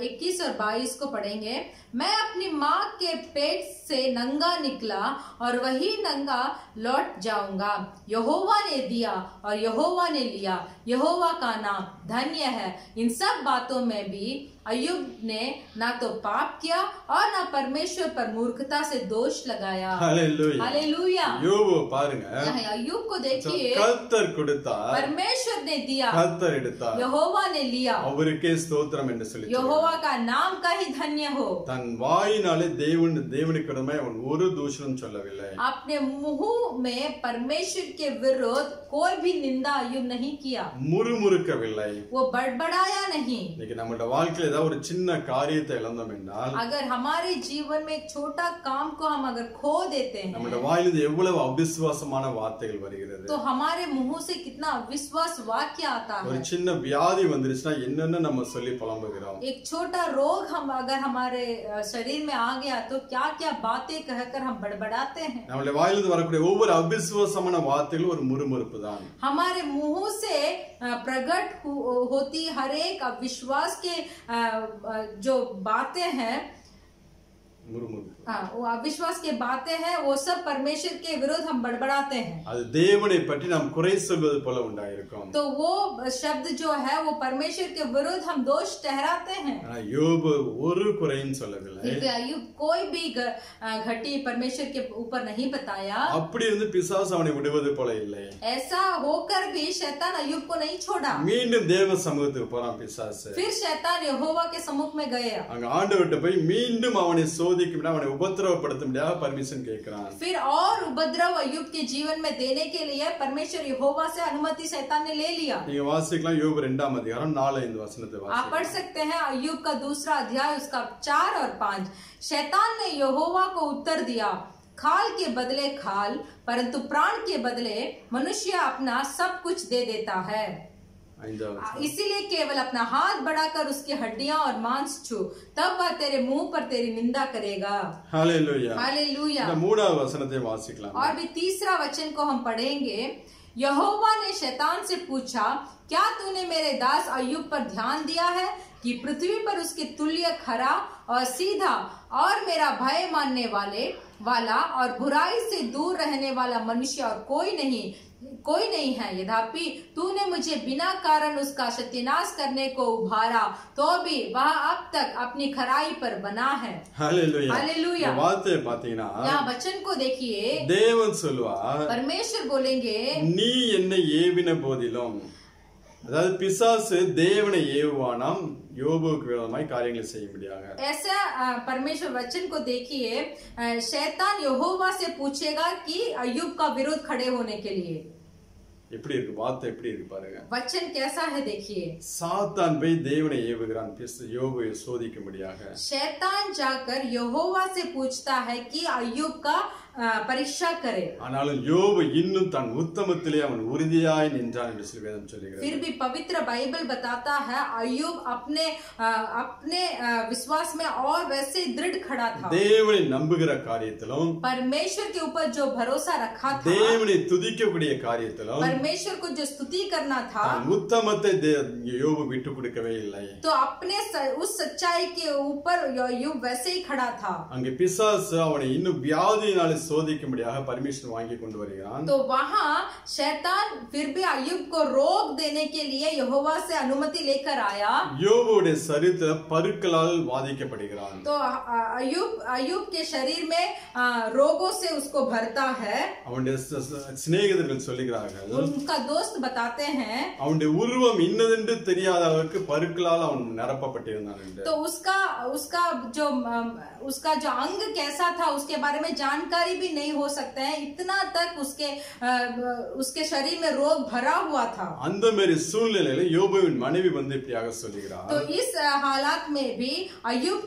21 और 22 को पढ़ेंगे। मैं अपनी माँ के पेट से नंगा निकला और वही नंगा लौट जाऊंगा। यहोवा ने दिया और यहोवा ने लिया, यहोवा का नाम धन्य है। इन सब बातों में भी अय्यूब ने ना तो पाप किया और ना परमेश्वर पर मूर्खता से दोष लगाया। Hallelujah, hallelujah. யோபு பாருங்க, अय्यूब को देखिए, கர்த்தர் கொடுத்தார், परमेश्वर ने दिया, கர்த்தர் எடுத்தார், यहोवा ने लिया, அவருக்கே ஸ்தோத்திரம் என்று சொல்லி यहोवा का नाम का ही धन्य हो। தன் வாயினாலே தேவனுக்கு விரோதமாய் அவன் ஒரு தூஷணம் சொல்லவில்லை। अपने मुंह में परमेश्वर के विरुद्ध कोई भी निंदा अय्यूब नहीं किया, முறுமுறுக்கவில்லை, वो बड़बड़ाया नहीं। இன்னைக்கு நம்மளோட வாழ்க்கையில ஏதாவது ஒரு சின்ன காரியத்தை இழந்தோம் என்றால், अगर हमारे जीवन में एक छोटा काम को हम अगर खो देते हैं நம்மளோட வாயிலிருந்து எவ்வளவு அவிசுவாசமான வார்த்தைகள் வருகிறது। तो हमारे मुंह से कितना अविश्वास वाक्य आता ஒரு है। சின்ன வியாதி வந்துருச்சுன்னா என்னென்ன நம்ம சொல்லி புலம்புகிறோம்। एक छोटा रोग हम अगर हमारे शरीर में आ गया तो क्या क्या बातें कहकर हम बड़बड़ाते हैं। நம்மளுடைய வாயிலிருந்து வரக்கூடிய ஒவ்வொரு அவிசுவாசமான வார்த்தைகளும் ஒரு முறுமுறுப்பு தான்। हमारे मुंह से प्रकट होती हर एक अविश्वास के जो बातें हैं முறுமுறுப்பு हाँ, वो अविश्वास की बातें हैं, वो सब परमेश्वर के विरुद्ध हम बड़बड़ाते हैं। அது தேவனை பற்றி நாம் குறை சொல்வது போல உண்டாயிருக்கும். तो वो शब्द जो है वो परमेश्वर के विरुद्ध हम दोष ठहराते हैं। ஆனா யோபு ஒரு குறையும் சொல்லவில்லை. फिर भी अय्यूब कोई भी घटी परमेश्वर के ऊपर नहीं बताया। அப்படி இருந்து பிசாசு அவனை விடுவது போல இல்லை. ऐसा होकर भी शैतान अय्यूब को नहीं छोड़ा। மீண்டும் தேவ சமூகத்துக்கு போறான் பிசாசு. फिर शैतान यहोवा के सम्मुख में गया। அங்க ஆண்டவர்ட்ட போய் மீண்டும் அவனை சோதிக்கும்படியாக அவனை உபத்திரவப்படுத்தும்படியாக பர்மிஷன் கேட்கிறான். फिर और उपद्रव अय्यूब के जीवन में देने के लिए परमेश्वर यहोवा से अनुमति शैतान ने ले लिया। நீங்க வாசிக்கலாம் யோபு 2ஆம் அதிகாரம் 4-5 वचनத்தை आप வாசிக்கலாம். पढ़ सकते हैं अय्यूब का दूसरा अध्याय उसका 4 और 5। शैतान ने यहोवा को उत्तर दिया, खाल के बदले खाल, परंतु प्राण के बदले मनुष्य अपना सब कुछ दे देता है। 5வது वचனம். इसीलिए केवल अपना हाथ बढ़ाकर उसकी हड्डियां और मांस छू, तब वह तेरे मुंह पर तेरी निंदा करेगा। ஹalleluya. हालेलुया। இந்த 3வது वचனத்தை வாசிக்கலாம். और भी तीसरा वचन को हम पढ़ेंगे। यहोवा ने शैतान से पूछा, क्या तूने मेरे दास अय्यूब पर ध्यान दिया है कि पृथ्वी पर उसके तुल्य खरा और सीधा और मेरा भय मानने वाला और बुराई से दूर रहने वाला मनुष्य और कोई नहीं है। यद्यपि तूने मुझे बिना कारण उसका सत्यानाश करने को उभारा, तो भी वह अब तक अपनी खराई पर बना है। ஹalleluya. हालेलुया। இந்த வார்த்தையை பாத்தீங்கன்னா यहाँ वचन को देखिए, தேவன் சொல்வார், परमेश्वर बोलेंगे, நீ என்னை ஏவின போதிலும், அதாவது பிசாசு தேவனை ஏவுவானாம் யோபுவுக்கு விரோதமாய் காரியங்களை செய்யும்படியாக. ऐसा परमेश्वर वचन को देखिए, शैतान यहोवा से पूछेगा कि अय्यूब का विरोध खड़े होने के लिए। எப்படி இருக்கு வார்த்தை, எப்படி இருக்கு பாருங்க. वचन कैसा है देखिए। சாத்தான் போய் தேவனை ஏவுகிறான் யோபுவை சோதிக்கும்படியாக. शैतान जाकर यहोवा से पूछता है कि अय्यूब का परीक्षा करे। ஆனாலும் யோபு இன்னும் தன் உத்தமத்திலே அவன் உறுதியாய் நின்றான் என்று சொல்லி வேதம் சொல்லுகிறது. फिर भी पवित्र बाइबल बताता है अय्यूब अपने विश्वास में और वैसे दृढ़ खड़ा था। தேவனை நம்புகிற காரியத்திலும், परमेश्वर के ऊपर जो भरोसा रखा था, தேவனை துதிக்கக்கூடிய காரியத்திலும் परमेश्वर को जो स्तुति करना था, தன் உத்தமத்தை யோபு விட்டு கொடுக்கவே இல்லை. तो अपने उस सच्चाई के ऊपर अय्यूब वैसे ही खड़ा था। அங்கே பிசாசு அவனை இன்னும் வியாதியினாலே சோதிக்கும்படியாக பர்மிஷன் வாங்கி கொண்டு வருகிறான். तो वहाँ शैतान फिर भी अय्यूब को रोक देने के लिए यहोवा से अनुमति लेकर आया। யோபுடைய சரீரத்துல பருக்களால் வாதிக்கப்படுகிறான். तो अय्यूब के शरीर में रोगों से उसको भरता है। அவனுடைய சிநேகிதர்கள் சொல்லுகிறார்கள், उनका दोस्त बताते हैं, அவனுடைய உருவம் இன்னதென்று தெரியாத அளவுக்கு பருக்களால் அவன் நிரப்பப்பட்டிருந்தான் என்று. तो उसका जो अंग कैसा था उसके बारे में जानकारी भी नहीं हो सकता है, इतना तक उसके शरीर में रोग भरा हुआ था। அந்த மாதிரி சூழ்நிலையில யோபுவின் மனைவி வந்து இப்படியாக சொல்லுகிறார். तो इस हालात में भी अय्यूब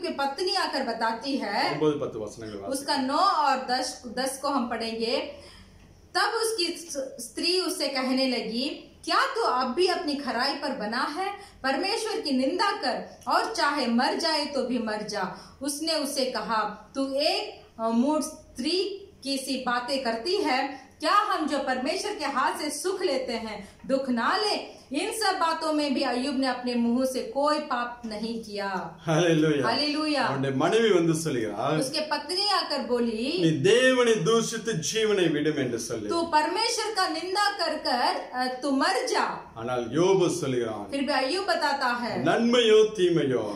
के पत्नी आकर बताती है, 9-10 वचनங்கள் उसका 9 और 10 को हम पढ़ेंगे। तब उसकी स्त्री उससे कहने लगी, क्या तू अब भी अपनी खराई पर बना है? परमेश्वर की निंदा कर और चाहे मर जाए तो भी मर जा। उसने उससे कहा, तू एक मूढ़ स्त्री की सी बातें करती है, क्या हम जो परमेश्वर के हाथ से सुख लेते हैं दुख ना ले? इन सब बातों में भी अय्यूब ने अपने मुंह से कोई पाप नहीं किया। हालेलुया। हालेलुया। அவனுடைய மனைவி வந்து சொல்லுகிறார், उसके पत्नी आकर बोली, நீ தேவனை தூஷித்து ஜீவனை விடும் என்று சொல்லு, तू परमेश्वर का निंदा कर तू मर जा। ஆனால் யோபு சொல்லுகிறான், फिर भी अय्यूब बताता है, நன்மையோ தீமையோ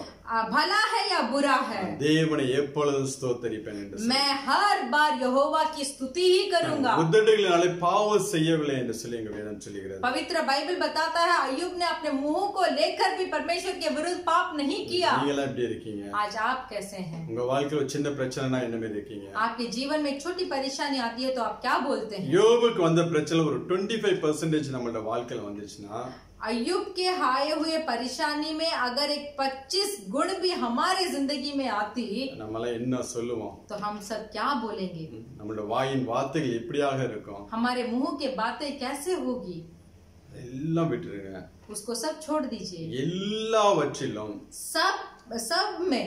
भला है या बुरा है, தேவனை எப்பொழுதும் ஸ்தோத்திரிப்பேன் என்று சொல்லு. मैं हर बार यहोवा की स्तुति ही करूंगा। உதடுகளினாலே பாவம் செய்யவில்லை என்று சொல்லி எங்க வேதம் சொல்லுகிறது. पवित्र बाइबल बताता है अय्यूब ने अपने मुंह को लेकर भी परमेश्वर के विरुद्ध पाप नहीं किया। நீங்க எப்படி இருக்கீங்க? आज आप कैसे हैं? உங்க வாழ்க்கையில ஒரு சின்ன பிரச்சனைனா என்ன மாதிரி இருக்கீங்க? आपके जीवन में एक छोटी परेशानी आती है तो आप क्या बोलते हैं? யோபுக்கு வந்த பிரச்சனை ஒரு 25% நம்மளோட வாழ்க்கையில வந்துச்சுன்னா, अय्यूब के आए हुए परेशानी में अगर एक 25 गुण भी हमारे जिंदगी में आती, நம்மள என்ன சொல்லுவோம்? तो हम सब क्या बोलेंगे? நம்மளோட வாயின் வார்த்தைகள் எப்படியாக இருக்கும்? हमारे मुंह के बातें कैसे होगी? எல்லாம் விட்டுருங்க. उसको सब छोड़ दीजिए। எல்லாவற்றிலும் सब सब में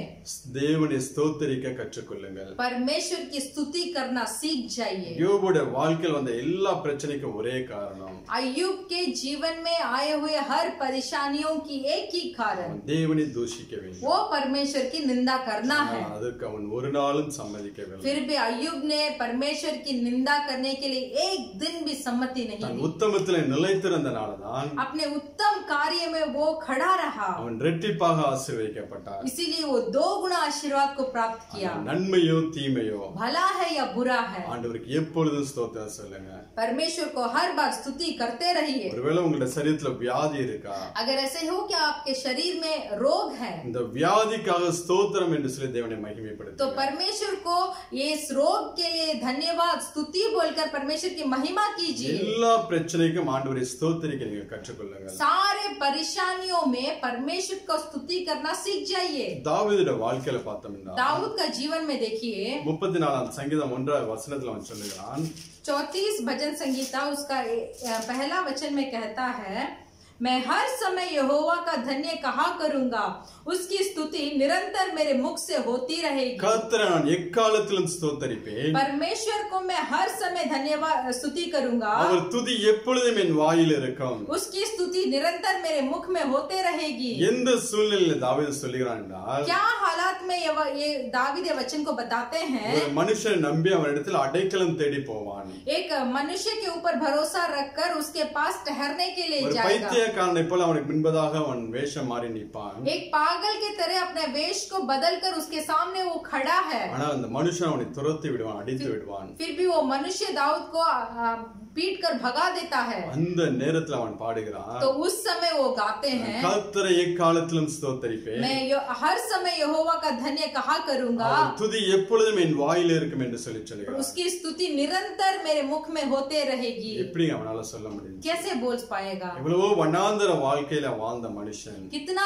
தேவனை ஸ்தோத்திரிக்க கற்றுக்கொள்ளுங்கள். परमेश्वर की स्तुति करना सीख जाइए. யோபுடைய வாழ்க்கையில் வந்த எல்லா பிரச்சனைக்கும் ஒரே காரணம், अय्यूब के जीवन में आए हुए हर परेशानियों की एक ही कारण, தேவனை தூஷிக்கவில்லை. वो परमेश्वर की निंदा करना है. அதுக்கு அவன் ஒரு நாளும் சம்மதிக்கவில்லை. फिर भी अय्यूब ने परमेश्वर की निंदा करने के लिए एक दिन भी सम्मति नहीं दी. உத்தமத்திலே நிலைத்திருந்தனாலதான் अपने उत्तम कार्य में वो खड़ा रहा. அவன் இரட்டிப்பாக ஆசீர்வதிக்கப்பட்டார். इसीलिए वो 2 गुना आशीर्वाद को प्राप्त किया. நன்மையோ தீமையோ भला है या बुरा है, ஆண்டவருக்கு எப்பொழுதும் ஸ்தோத்திரம் சொல்லுங்க. परमेश्वर को हर बार स्तुति करते रहिए. ஒருவேளை உங்களுடைய சரீரத்துல வியாதி இருக்கா, अगर ऐसे हो कि आपके शरीर में रोग है, இந்த வியாதிக்காக ஸ்தோத்திரம் என்று சொல்லி தேவனை तो மகிமைப்படுத்துங்க. परमेश्वर को ये इस रोग के लिए धन्यवाद स्तुति बोलकर परमेश्वर की महिमा कीजिए. எல்லா பிரச்சனைக்கும் ஆண்டவரை ஸ்தோத்திரிக்க நீங்க கற்றுக்கொள்ளுங்க. सारे परेशानियों में परमेश्वर को स्तुति करना सीख जाइए. தாவீதுடைய வாழ்க்கையில பார்த்தோம்னா दाऊद का जीवन में देखिए 34 சங்கீதம் 1 வசனத்துல அவன் சொல்லுகிறான், 34 भजन संगीता उसका पहला वचन में कहता है, मैं हर समय यहोवा का धन्य कहा करूंगा, उसकी स्तुति निरंतर मेरे मुख से होती रहेगी. கர்த்தரை நான் எக்காலத்திலும் ஸ்தோத்தரிப்பேன், परमेश्वर को मैं हर समय धन्यवाद स्तुति करूंगा, அவர் துதி எப்பொழுதும் என் வாயில் இருக்கும். उसकी स्तुति निरंतर मेरे मुख में होते रहेगी. எந்த சூழ்நிலையில தாவீது சொல்லுகிறான் என்றால், क्या हालात में ये दावीद वचन को बताते हैं, ஒரு மனுஷன் நம்பி அவனிடத்தில் அடைக்கலம் தேடி போவான். एक मनुष्य के ऊपर भरोसा रखकर उसके पास ठहरने के लिए ஒரு जाएगा. பைத்தியக்காரனை போல அவனுக்கு முன்பதாக அவன் வேஷம் மாறி நிற்பான். एक पागल की तरह अपने वेश को बदलकर उसके सामने वो खड़ा है. ஆனா அந்த மனுஷன் அவனை துரத்தி விடுவான், அடித்து விடுவான். फिर भी वो मनुष्य दाऊद को पीट कर भगा देता है. அந்த நேரத்துல அவன் பாடுகிறான், तो उस समय वो गाते हैं, கர்த்தரை எக்காலத்திலும் ஸ்தோத்தரிப்பேன், मैं हर समय यहोवा का धन्य कहा करूंगा, அவர் துதி எப்பொழுதும் என் வாயில இருக்கும் என்று சொல்லி சொல்லுகிறான். उसकी स्तुति निरंतर मेरे मुख में होते रहेगी. எப்படி அவனால சொல்ல முடியும்? कैसे बोल पाएगा? இவ்வளவு வனாந்தர வாழ்க்கையில வாழ்ந்த மனுஷன், कितना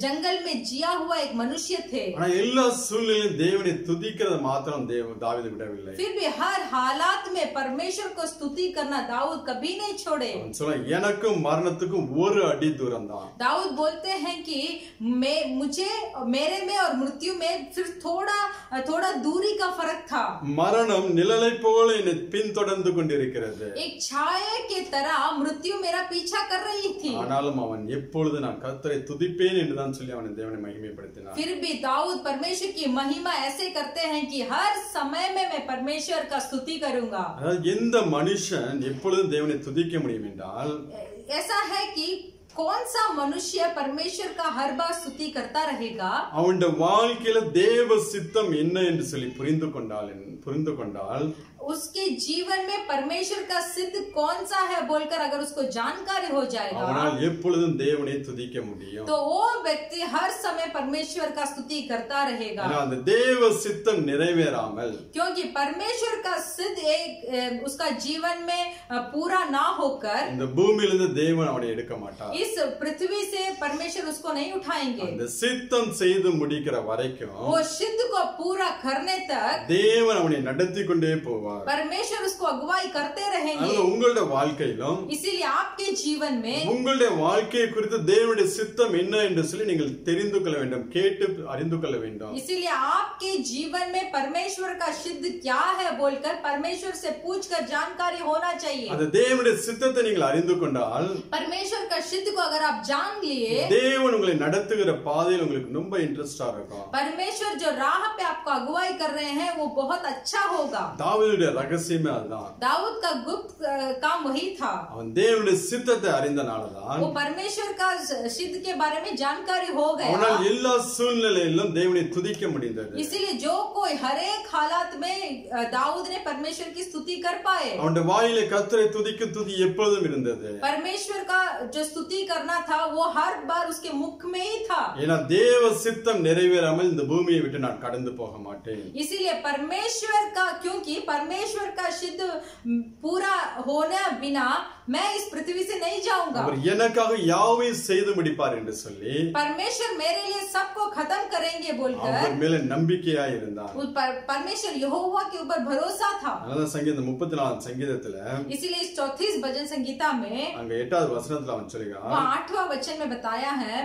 जंगल में जिया हुआ एक मनुष्य थे, ஆனா எல்லா சூழ்நிலையிலும் தேவனை துதிக்கிறது மாத்திரம் தாவீது விடவில்லை. फिर भी हर हालात में परमेश्वर को स्तुति करना दाऊद कभी नहीं छोड़े. அவன் சொல்ல, எனக்கும் மரணத்துக்கும் ஒரு அடி தூரம் தான். दाऊद बोलते हैं कि मेरे में और मृत्यु में सिर्फ थोड़ा दूरी का फर्क था. மரணம் நிழலை போல என்னை பின்தொடர்ந்து கொண்டிருக்கிறது. एक छाया की तरह मृत्यु मेरा पीछा कर रही थी. ஆனாலும் அவன் எப்பொழுது நான் கர்த்தரை துதிப்பேன் என்றுதான் சொல்லி அவன் தேவனை மகிமைப்படுத்தினான். फिर भी दाऊद परमेश्वर की महिमा ऐसे करते हैं कि हर समय में मैं परमेश्वर का स्तुति करूंगा. அதாவது எந்த மனுஷன் எப்பொழுதும் தேவனை துதிக்க முடியும் என்றால், ऐसा है कि कौन सा मनुष्य परमेश्वर का हर बार स्तुति करता रहेगा, அவனுடைய வாழ்க்கையில தேவ சித்தம் என்ன என்று சொல்லி புரிந்து கொண்டால் उसके जीवन में परमेश्वर का सिद्ध कौन सा है बोलकर अगर उसको जानकारी हो जाएगा, அவனால் எப்பொழுதும் தேவனை துதிக்க முடியும். तो वो व्यक्ति हर समय परमेश्वर का स्तुति करता रहेगा. அந்த தேவ சித்தம் நிறைவேறாமல், क्योंकि परमेश्वर का सिद्ध उसका जीवन में पूरा ना होकर இந்த பூமியிலிருந்து தேவன் அவனை எடுக்க மாட்டார். इस पृथ्वी से परमेश्वर उसको नहीं उठाएंगे. அந்த சித்தம் செய்து முடிக்கிற வரைக்கும் वो सिद्ध को पूरा करने तक தேவன் அவனை நடத்தி கொண்டே போவார். परमेश्वर उसको अगुवाई करते रहेंगे. உங்களுடைய வாழ்க்கையிலும் इसीलिए आपके जीवन में உங்களுடைய வாழ்க்கையை குறித்து தேவனுடைய சித்தம் என்ன என்று சொல்லி நீங்கள் தெரிந்து கொள்ள வேண்டும், கேட்டு அறிந்து கொள்ள வேண்டும். इसीलिए आपके जीवन में परमेश्वर का सिद्ध क्या है बोलकर परमेश्वर से पूछकर जानकारी होना चाहिए. அந்த தேவனுடைய சித்தத்தை நீங்கள் அறிந்து கொண்டால், परमेश्वर का सिद्ध को अगर आप जान लिए, தேவன் உங்களை நடத்துகிற பாதையில் உங்களுக்கு ரொம்ப இன்ட்ரெஸ்டா இருக்கும். परमेश्वर जो राह पे आपको अगुवाई कर रहे हैं वो बहुत अच्छा होगा. தாவீதுடைய ரகசியமே அதுதான். दाऊद का गुप्त काम वही था. அவன் தேவனுடைய சித்தத்தை அறிந்தனாலதான் वो परमेश्वर का सिद्ध के बारे में जानकारी हो गया. அவனால் எல்லா சூழ்நிலையிலும் தேவனை துதிக்க முடிந்தது. इसीलिए जो कोई हर एक हालात में दाऊद ने परमेश्वर की स्तुति कर पाए. அவனுடைய வாயிலே கர்த்தரை துதிக்கும் துதி எப்பொழுதும் இருந்தது. परमेश्वर का जो स्तुति करना था वो हर बार उसके मुख में ही था. ஏன்னா தேவ சித்தம் நிறைவேறாமல் இந்த பூமியை விட்டு நான் கடந்து போக மாட்டேன். इसीलिए परमेश्वर का क्योंकि परमेश्वर का सिद्ध सिद्ध पूरा होने बिना मैं इस पृथ्वी से नहीं जाऊंगा। அவர் எனக்காக யாவையும் செய்து முடிப்பார் என்று சொல்லி परमेश्वर मेरे लिए सबको खत्म करेंगे बोलकर அவர் மேல நம்பிக்கையா இருந்தான்। परमेश्वर यहोवा के ऊपर भरोसा था। அதான் சங்கீதம் 34 சங்கீதத்துல इसीलिए इस 34 भजन संगीता में அங்க 8வது வசனத்துல அவன் சொல்றான், 8वां वचन में बताया है,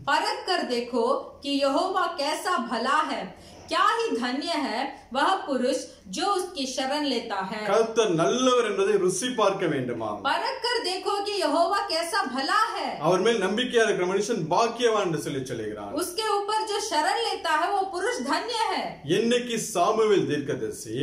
परख कर देखो कि यहोवा कैसा भला है, क्या ही धन्य है वह पुरुष जो उसकी शरण लेता है। கர்த்தர் நல்லவர் என்பதை ருசி பார்க்க வேண்டுமா? परख कर देखो कि यहोवा कैसा भला है। அவர் மேல் நம்பிக்கையா இருக்கிற மனுஷன் பாக்கியவான் என்று சொல்லுகிறான்। उसके ऊपर जो शरण लेता है वो पुरुष धन्य है। என்னைக்கு சாமுவேல் தீர்க்கதரிசி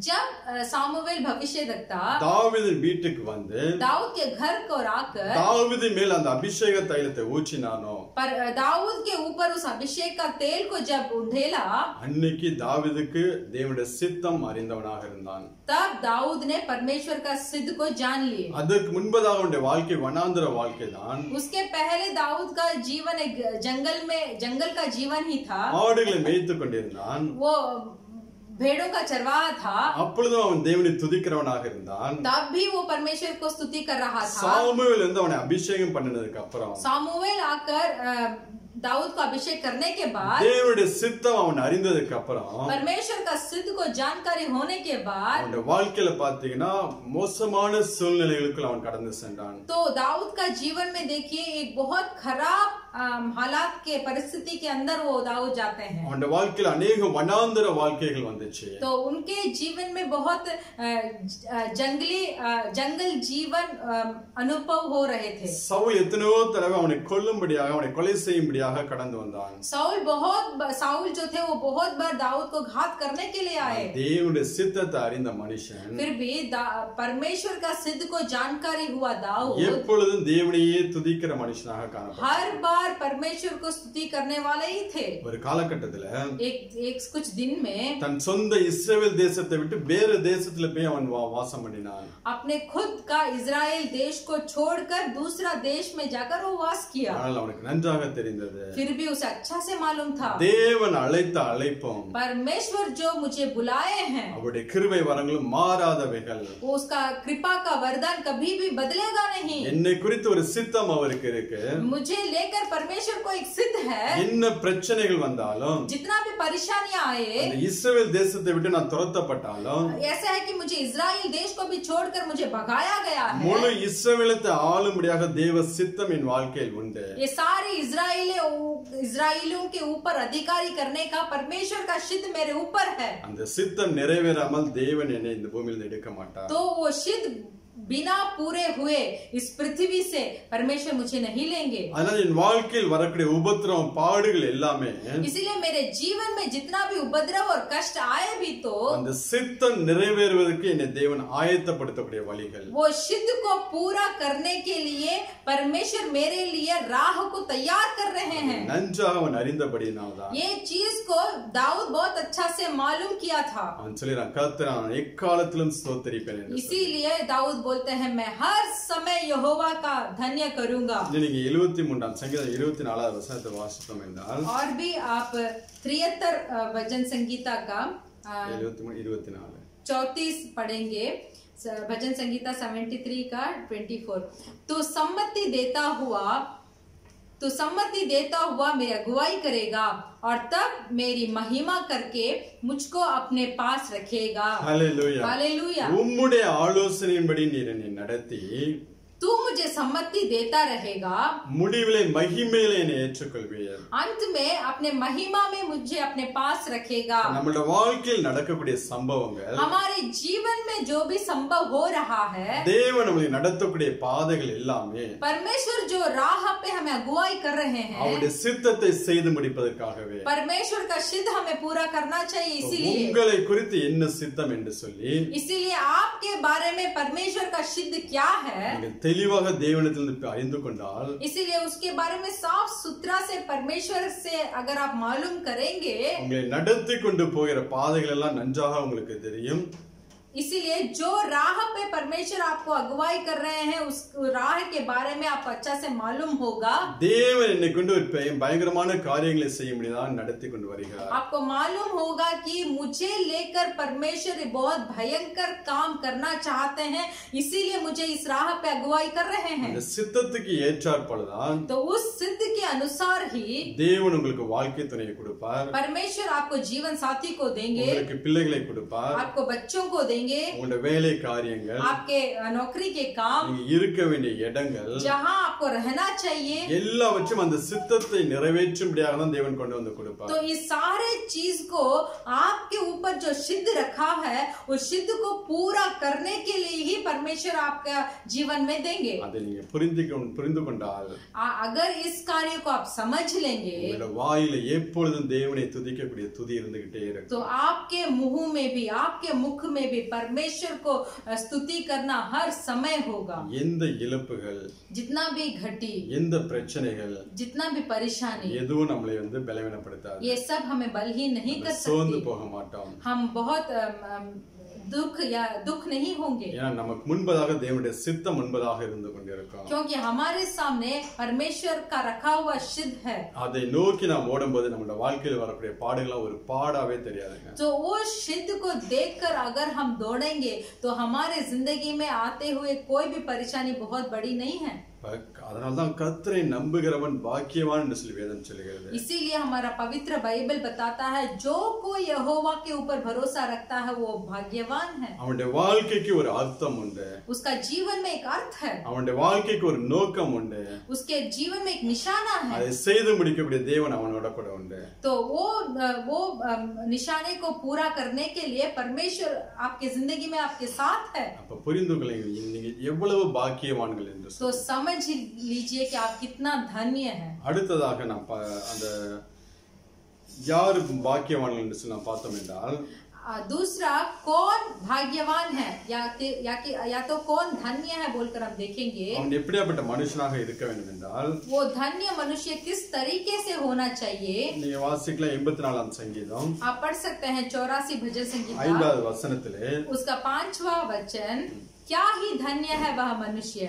जब सामुवेल भविष्यद्वक्ता தாவீதின் வீட்டுக்கு வந்து दाऊद के घर को आकर தாவீது மேல் அந்த அபிஷேக தைலத்தை ஊற்றினானோ, पर दाऊद के ऊपर उस अभिषेक का तेल को जब उंडेला, அன்னைக்கு தாவீதுக்கு தேவனுடைய சித்தம் அறிந்தவனாக இருந்தான்। तब दाऊद ने परमेश्वर का सिद्ध को जान लिया। அதற்கு முன்பதாக அவனுடைய வாழ்க்கை வனாந்தர வாழ்க்கை தான்। उसके पहले दाऊद का जीवन एक जंगल का जीवन ही था। ஆடுகளை மேய்த்துக் கொண்டிருந்தான்। वो भेड़ों का चरवाहा था। அப்பொழுதும் அவன் தேவனை துதிக்கிறவனாக இருந்தான்। तब भी वो परमेश्वर को स्तुति कर रहा था। சாமுவேல் வந்து அவனை அபிஷேகம் பண்ணினதுக்கு அப்புறம் सामुवेल आकर दाऊद को अभिषेक करने के बाद, தேவனுடைய சித்தம் அவன் அறிந்ததுக்கு அப்புறம் परमेश्वर का सिद्ध को जानकारी होने के बाद, அவனுடைய வாழ்க்கையில பாத்தீங்கன்னா மோசமான சூழ்நிலைகளுக்குள் அவன் கடந்து சென்றான்। तो दाऊद का जीवन में देखिए एक बहुत खराब हालात के परिस्थिति के अंदर वो दाऊद जाते हैं। அவனுடைய வாழ்க்கையில अनेक வனாந்தர வாழ்க்கைகள் வந்துச்சு। तो उनके जीवन में बहुत जंगल जीवन अनुभव हो रहे थे। சவுல் எத்தனையோ தடவை அவனை கொல்லும்படியாக அவனை கொலை செய்யும்படியாக கடந்து வந்தான்। साउल जो थे वो बहुत बार दाऊद को घात करने के लिए आए। தேவனுடைய சித்தத்தை அறிந்த மனுஷன் फिर भी परमेश्वर का सिद्ध को जानकारी हुआ दाऊद எப்பொழுதும் தேவனையே துதிக்கிற மனுஷனாக காணப்பட்டான்। हर बार परमेश्वर को स्तुति करने वाले ही थे। ஒரு காலகட்டத்துல एक कुछ दिन में தன் சொந்த இஸ்ரவேல் தேசத்தை விட்டு வேற தேசத்துல போய் அவன் வாசம் பண்ணினான்। अपने खुद का इजराइल देश को छोड़कर दूसरा देश में जाकर वो वास किया। ஆனால் அவனுக்கு நன்றாக தெரிந்தது, फिर भी उसे अच्छा से मालूम था, தேவன் அழைத்த அழைப்பும் परमेश्वर जो मुझे बुलाए हैं அவருடைய கிருபை வரங்களும் மாறாதவைகள்। वो उसका कृपा का वरदान कभी भी बदलेगा नहीं। என்னை குறித்து ஒரு சித்தம் அவருக்கு இருக்கு। मुझे लेकर परमेश्वर को एक सिद्ध है। என்ன பிரச்சனைகள் வந்தாலும், जितना भी परेशानियां आए, அந்த இஸ்ரவேல் தேசத்தை விட்டு நான் துரத்தப்பட்டாலும், ऐसा है कि मुझे इजराइल देश को भी छोड़कर मुझे भगाया गया है, முழு இஸ்ரவேலத்தை ஆளும்படியாக தேவ சித்தம் என் வாழ்க்கையில் உண்டு। ये सारे इजराइलियों के ऊपर अधिकारी करने का परमेश्वर का सिद्ध मेरे ऊपर है। அந்த சித்தம் நிறைவேறாமல் தேவன் என்னை இந்த பூமியில் எடுக்க மாட்டார்। तो वो सिद्ध बिना पूरे हुए इस पृथ्वी से परमेश्वर मुझे नहीं लेंगे। அதனால என் வாழ்க்கையில் வரக்கூடிய உபத்திரவம் பாடுகள் எல்லாமே इसीलिए मेरे जीवन में जितना भी उपद्रव और कष्ट आए भी तो அந்த சித்தம் நிறைவேறுவதற்கு என்னை தேவன் ஆயத்தப்படுத்தக்கூடிய வழிகள்। वो सिद्ध को पूरा करने के लिए परमेश्वर मेरे लिए राह को तैयार कर रहे हैं। நன்றாக அவன் அறிந்தபடியினால்தான் ये चीज को दाऊद बहुत अच्छा से मालूम किया था। அவன் சொல்றான், கர்த்தர் நான் எக்காலத்திலும் ஸ்தோத்திரிப்பேன் என்று। इसीलिए दाऊद बोलते हैं मैं हर समय यहोवा का धन्य करूंगा। நீங்க 73 சங்கீதம் 24வது வசனத்தை வாசித்தோம் என்றால், और भी आप 73 भजन संगीता का 73:24 34 पढ़ेंगे। भजन संगीता 73 का 24। तो सम्मति देता हुआ मेरी अगुवाई करेगा और तब मेरी महिमा करके मुझको अपने पास रखेगा। Hallelujah hallelujah. உம்முடைய ஆலோசனையின்படி நீர் என்னை நடத்தி तू मुझे सम्मति देता रहेगा, முடிவிலே மகிமையிலே என்னை ஏற்றுக்கொள்வீர்। अंत में अपने महिमा में मुझे अपने पास रखेगा। நம்முடைய வாழ்க்கையில் நடக்கக்கூடிய சம்பவங்கள், हमारे जीवन में जो भी संभव हो रहा है, தேவன் நம்மை நடத்தக்கூடிய பாதைகள் எல்லாமே परमेश्वर जो राह पे हमें अगुवाई कर रहे हैं, அவருடைய சித்தத்தை செய்து முடிப்பதற்காகவே। परमेश्वर का सिद्ध हमें पूरा करना चाहिए। इसीलिए உங்களை குறித்து என்ன சித்தம் என்று சொல்லி आपके बारे में परमेश्वर का सिद्ध क्या है, தெளிவாக தேவனிடத்திலிருந்து அறிந்து கொண்டால், इसीलिए उसके बारे में साफ सुथरा से परमेश्वर से अगर आप मालूम करेंगे, உங்களை நடத்தி கொண்டு போகிற பாதைகள் எல்லாம் நன்றாக உங்களுக்கு தெரியும்। इसीलिए जो राह पे परमेश्वर आपको अगुवाई कर रहे हैं उस राह के बारे में आपको अच्छा से मालूम होगा। தேவன் என்னை கொண்டு ஒரு பயங்கரமான காரியங்களை செய்யும்படிதான் நடத்தி கொண்டு வருகிறார்। आपको मालूम होगा कि मुझे लेकर परमेश्वर बहुत भयंकर काम करना चाहते हैं, इसीलिए मुझे इस राह पे अगुवाई कर रहे हैं। அந்த சித்தத்துக்கு ஏற்றாற்போலதான் तो उस सिद्ध के अनुसार ही தேவன் உங்களுக்கு வாழ்க்கை துணையை கொடுப்பார், परमेश्वर आपको जीवन साथी को देंगे, உங்களுக்கு பிள்ளைகளை கொடுப்பார், आपको बच्चों को देंगे, உங்களுடைய வேலை காரியங்கள், आपके नौकरी के काम, நீங்க இருக்க வேண்டிய இடங்கள், जहां आपको रहना चाहिए, எல்லாவற்றும் அந்த சித்தத்தை நிறைவேற்றும்படியாக தான் தேவன் கொண்டு வந்து கொடுப்பார்। तो इस सारे चीज को आपके ऊपर जो सिद्ध रखा है उस सिद्ध को पूरा करने के लिए ही परमेश्वर आपका जीवन में देंगे। அதை நீங்க புரிந்து கொண்டால் अगर इस कार्य को आप समझ लेंगे உங்களுடைய வாயில எப்பொழுதும் தேவனை துதிக்கக்கூடிய துதி இருந்துகிட்டே இருக்கும்। तो आपके मुंह में भी आपके मुख में भी परमेश्वर को स्तुति करना हर समय होगा। எந்த இழப்புகள், जितना भी घटी, எந்த பிரச்சனைகள், जितना भी परेशानी, எதுவும் நம்மளை பலவீனப்படுத்தாது, ये सब हमें बलहीन नहीं कर சோர்ந்து सकती। போக மாட்டோம், हम बहुत दुख नहीं होंगे, ஏன்னா நமக்கு முன்பதாக தேவனுடைய சித்தம் முன்பதாக இருந்து கொண்டிருக்கும்। क्योंकि हमारे सामने परमेश्वर का रखा हुआ सिद्ध है। அதை நோக்கி நாம் ஓடும்போது நம்மளுடைய வாழ்க்கையில் வரக்கூடிய பாடுகள் ஒரு பாடாவே தெரியாதுங்க। तो वो सिद्ध को देखकर अगर हम दौड़ेंगे तो हमारे जिंदगी में आते हुए कोई भी परेशानी बहुत बड़ी नहीं है। அதனால்தான் கர்த்தரை நம்புகிறவன் பாக்கியவான் என்று சொல்லி வேதம் சொல்கிறது। इसीलिए हमारा पवित्र बाइबल बताता है जो कोई यहोवा के ऊपर भरोसा रखता है वो भाग्यवान है। அவனுடைய வாழ்க்கைக்கு ஒரு அர்த்தம் உண்டு, उसका जीवन में एक अर्थ है, அவனுடைய வாழ்க்கைக்கு ஒரு நோக்கம் உண்டு, उसके जीवन में एक निशाना है, அதை செய்து முடிக்கக்கூடிய தேவன் அவனோட கூட உண்டு। तो वो निशाने को पूरा करने के लिए परमेश्वर आपकी जिंदगी में आपके साथ है। அப்ப புரிந்து கொள்ளுங்க நீங்க எவ்வளவு பாக்கியவான்கள் என்று। तो समझ लीजिए कि आप कितना धन्य हैं। அடுத்ததாக நாம் அந்த யார் பாக்கியவான்கள் என்று சொல்லி நாம் பார்த்தோம் என்றால் दूसरा कौन भाग्यवान है या तो कौन धन्य है बोलकर हम देखेंगे। அவன் எப்படியாப்பட்ட மனுஷனாக இருக்க வேண்டும் என்றால் वो धन्य मनुष्य किस तरीके से होना चाहिए। நீங்க வாசிக்கலாம் 84ஆம் சங்கீதம் आप पढ़ सकते हैं 84 भजन संगीत 5வது வசனத்திலே उसका 5वां वचन, क्या ही धन्य है वह मनुष्य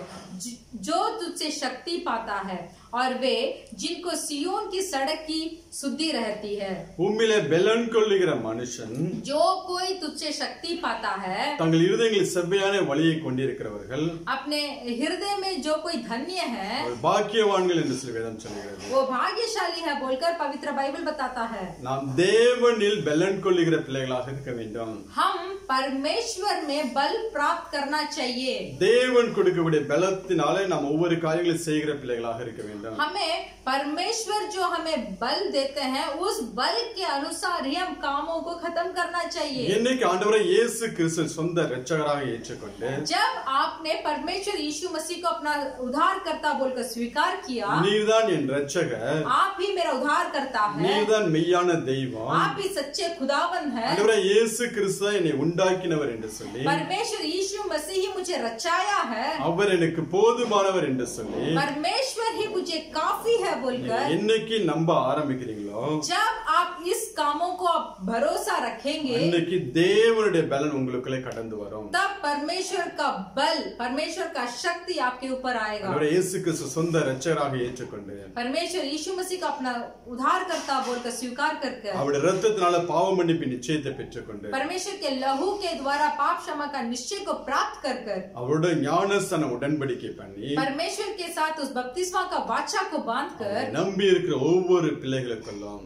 जो तुझसे शक्ति पाता है और वे जिनको सियोन की सड़क की शुद्धि रहती है। உம்மிலே பெலன் கொள்ளுகிற மனுஷன், जो कोई तुझसे शक्ति पाता है, தங்கள் இருதயங்களில் செவ்வையான வழியை கொண்டிருக்கிறவர்கள், अपने हृदय में जो कोई धन्य है பாக்கியவான்கள் என்று சொல்லி வேதம் சொல்கிறது। वो भाग्यशाली है बोलकर पवित्र बाइबल बताता है। நாம் தேவனில் பெலன் கொள்ளுகிற பிள்ளைகளாக இருக்க வேண்டும்। हम परमेश्वर में बल प्राप्त करना चाहिए। தேவன் கொடுக்கக்கூடிய பலத்தினாலே நாம் ஒவ்வொரு காரியங்களை செய்கிற பிள்ளைகளாக இருக்க வேண்டும்। हमें परमेश्वर जो हमें बल देते हैं उस बल के अनुसार ही हम कामों को खत्म करना चाहिए। இன்னைக்கு ஆண்டவரை இயேசு கிறிஸ்து சொந்த இரட்சகராக ஏற்றுக்கொண்டு जब आपने परमेश्वर यीशु मसीह को अपना उद्धारकर्ता बोलकर स्वीकार किया, நீர்தான் என் இரட்சகர், आप ही मेरा उद्धारकर्ता है, நீர்தான் மெய்யான தெய்வம், आप ही सच्चे खुदावन है, ஆண்டவரை இயேசு கிறிஸ்து என்னை உண்டாக்கினவர் என்று சொல்லி, परमेश्वर यीशु मसीह ही मुझे रचाया है, அவர் எனக்கு போதுமானவர் என்று சொல்லி, परमेश्वर ही मुझे काफी है बोलकर என்னைக்கு நம்ப ஆரம்பிக்கிறீங்களோ, जब आप इस कामों को आप भरोसा रखेंगे, அன்னைக்கு தேவனுடைய பலன் உங்களுக்குள்ளே கடந்து வரும்। तब परमेश्वर का बल, परमेश्वर का शक्ति आपके ऊपर आएगा। ஆண்டவரை இயேசு கிறிஸ்து சொந்த இரட்சகராக ஏற்றுக்கொண்டு परमेश्वर यीशु मसीह को अपना उद्धारकर्ता बोलकर स्वीकार करके, அவருடைய இரத்தத்தினால பாவ மன்னிப்பு நிச்சயத்தை பெற்றுக்கொண்டு, परमेश्वर के लहू के द्वारा पाप क्षमा का निश्चय को प्राप्त कर அவருடைய ஞானஸ்தான உடன்படிக்கை பண்ணி, परमेश्वर के साथ उस बपतिस्मा का वाचा को बांधकर, நம்பி இருக்கிற ஒவ்வொரு பிள்ளைகளுக்கெல்லாம்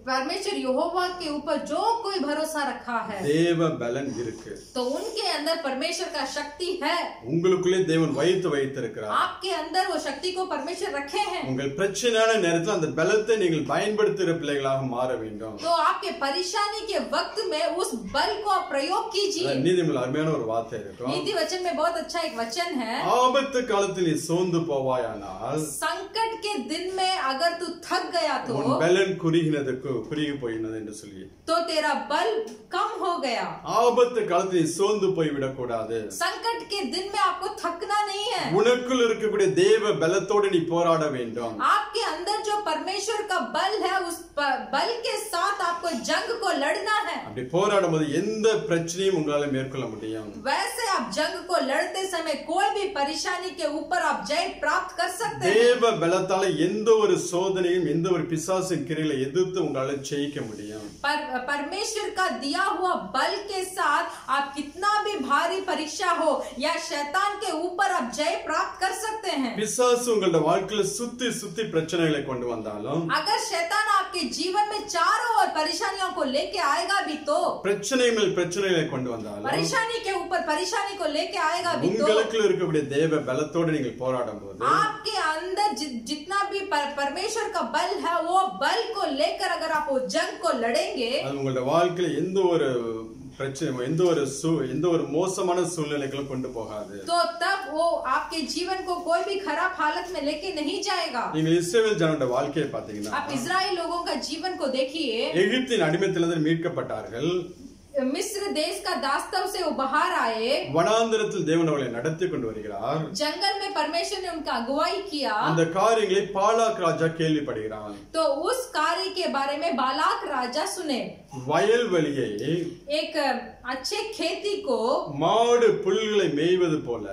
परमेश्वर यहोवा के ऊपर जो कोई भरोसा रखा है தேவ பலன் இருக்கு। तो उनके अंदर परमेश्वर का शक्ति है, உங்களுக்குள்ளே தேவன் வைத்திருக்கிறார்। आपके अंदर वो शक्ति को परमेश्वर रखे हैं। உங்கள் பிரச்சனையான நேரத்தில் அந்த பலத்தை நீங்கள் பயன்படுத்துகிற பிள்ளைகளாக மாற வேண்டும்। तो आपके परेशानी के वक्त में उस बल को आप प्रयोग कीजिए। நீதிமொழியில் அருமையான ஒரு வார்த்தை இருக்கும், नीति वचन में बहुत अच्छा एक वचन है, ஆபத்து காலத்தில் நீ சோர்ந்து போவாயானால் संकट के दिन में अगर तू थक गया तो உன் பலன் குறுகி போயினது என்று சொல்லி, तो तेरा बल कम हो गया। ஆபத்து காலத்தில் நீ சோர்ந்து போய் விடக்கூடாது। संकट के दिन में आपको थकना नहीं है, உனக்குள் இருக்கக்கூடிய தேவ பலத்தோடு நீ போராட வேண்டும்। आपके अंदर जो परमेश्वर का बल है, उस बल के साथ आपको जंग को लड़ना है। அப்படி போராடும் போது எந்த பிரச்சனையும் உங்களால மேற்கொள்ள முடியும். वैसे आप जंग को लड़ते समय कोई भी परेशानी के ऊपर आप जय प्राप्त कर सकते हैं। தேவ பலத்தால எந்த ஒரு சோதனையும் எந்த ஒரு பிசாசின் கிரியைகளை எதிர்த்து உங்களால ஜெயிக்க முடியும். परमेश्वर का दिया हुआ बल के साथ आप कितना भी भारी परीक्षा हो या शैतान के ऊपर आप जय प्राप्त कर सकते हैं। பிசாசு உங்களோட வாழ்க்கையில சுத்தி சுத்தி பிரச்சனைகளை கொண்டு வந்தாலும், अगर शैतान आपके जीवन में चारों ओर परेशानियों को लेके आएगा भी तो, பிரச்சனை மேல் பிரச்சனைகளை கொண்டு வந்தாலும், परेशानी के ऊपर परेशानी को लेके आएगा भी तो, உங்களுக்கு இருக்கக்கூடிய தேவ பலத்தோடு நீங்கள் போராடும் போது, आपके अंदर जितना भी परमेश्वर का बल है, वो बल को लेकर अगर आप वो जंग को लड़ेंगे, அது உங்களோட வாழ்க்கையில எந்த ஒரு பிரச்சனை எந்த ஒரு மோசமான சூழ்நிலைகளும் கொண்டு போகாது. तो तब वो आपके जीवन को कोई भी खराब हालत में लेके नहीं जाएगा। நீங்க இஸ்ரவேல் ஜனங்களோட வாழ்க்கையை பாத்தீங்கன்னா, आप इजराइल लोगों का जीवन को देखिए। எகிப்தின் அடிமைத்தனத்திலிருந்து மீட்கப்பட்டார்கள். मिस्र देश का दास्तव से वो बाहर आए। வனாந்தரத்தில் தேவன் அவர்களை நடத்தி கொண்டு வருகிறார். जंगल में परमेश्वर ने उनका अगुवाई किया। அந்த காரியங்களை பாலாக் ராஜா கேள்விப்படுகிறான். तो उस कार्य के बारे में बालाक राजा सुने। வயல்வெளியை एक अच्छे खेती को மாடு புல்களை மேய்வது போல,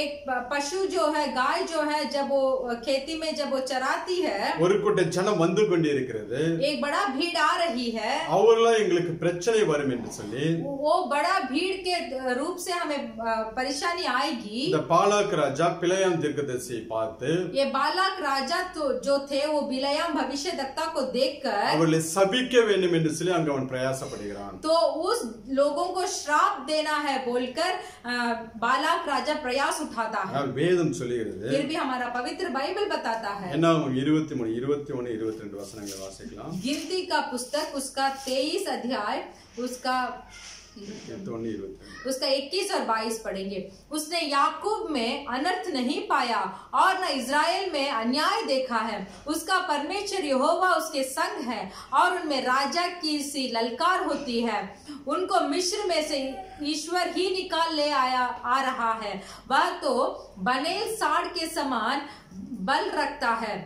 एक पशु जो है, गाय जो है, जब वो खेती में जब वो चराती है, ஒரு கூட்ட ஜனம் வந்து கொண்டிருக்கிறது. एक बड़ा भीड़ आ रही है। அவர்களால எங்களுக்கு பிரச்சனை வரும் என்று சொல்லி, वो बड़ा भीड़ के रूप से हमें परेशानी आएगी। இந்த பாலாக் ராஜா பிலேயாம் தீர்க்கதரிசியை பார்த்து, ये बालाक राजा तो जो थे वो बिलयाम भविष्यद्वक्ता को देखकर அவர்களை சபிக்க வேண்டும் என்று சொல்லி அங்க அவன் பிரயாசப்படுகிறான். तो उस लोगों को श्राप देना है बोलकर बालाक राजा प्रयास उठाता है। வேதம் சொல்லுகிறது, फिर भी हमारा पवित्र बाइबल बताता है। என்ன 23, 21, 22 வசனங்களை வாசிக்கலாம். गिनती का पुस्तक उसका 23 अध्याय उसका 21 और 22 पढ़ेंगे। उसने याकूब में अनर्थ नहीं पाया और न इज़राइल में अन्याय देखा है। उसका परमेश्वर यहोवा उसके संग है और उनमें राजा की सी ललकार होती है। उनको मिस्र में से ईश्वर ही निकाल ले आ रहा है। वह तो बनेल साड़ के समान बल रखता है।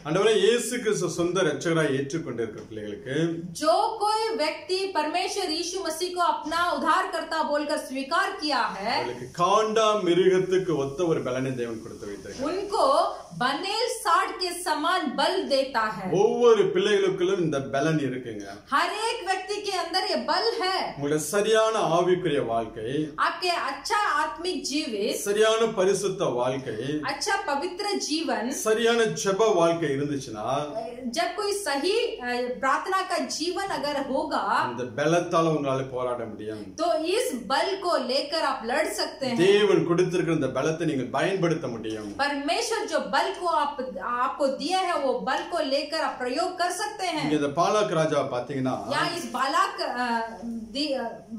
ஆண்டவரே இயேசு கிறிஸ்து சொந்த இரட்சகராய் ஏற்றுக்கொண்டிருக்கிற பிள்ளைகளுக்கு, जो कोई व्यक्ति परमेश्वर यीशु मसीह को अपना उद्धारकर्ता बोलकर स्वीकार किया है, காண்டா மிருகத்துக்கு ஒத்த ஒரு பலனை தேவன் கொடுத்து வைத்திருக்கிறார். उनको बनेल साड़ के समान बल देता है। ஒவ்வொரு பிள்ளைகளுக்கும் இந்த பலன் இருக்குங்க. हर एक व्यक्ति के अंदर ये बल है। உங்களுடைய சரியான ஆவிக்குரிய வாழ்க்கை, आपके अच्छा आत्मिक जीवित, சரியான பரிசுத்த வாழ்க்கை, अच्छा पवित्र जीवन, சரியான ஜெப வாழ்க்கை இருந்துச்சுன்னா, जब कोई सही प्रार्थना का जीवन अगर होगा, இந்த பலத்தால உங்களால போராட முடியும். तो इस बल को लेकर आप लड़ सकते हैं। தேவன் கொடுத்திருக்கிற இந்த பலத்தை நீங்கள் பயன்படுத்த முடியும். परमेश्वर जो बल को आपको दिया है, वो बल को लेकर आप प्रयोग कर सकते हैं। இந்த பாலாக் ராஜா பாத்தீங்கன்னா, यहाँ इस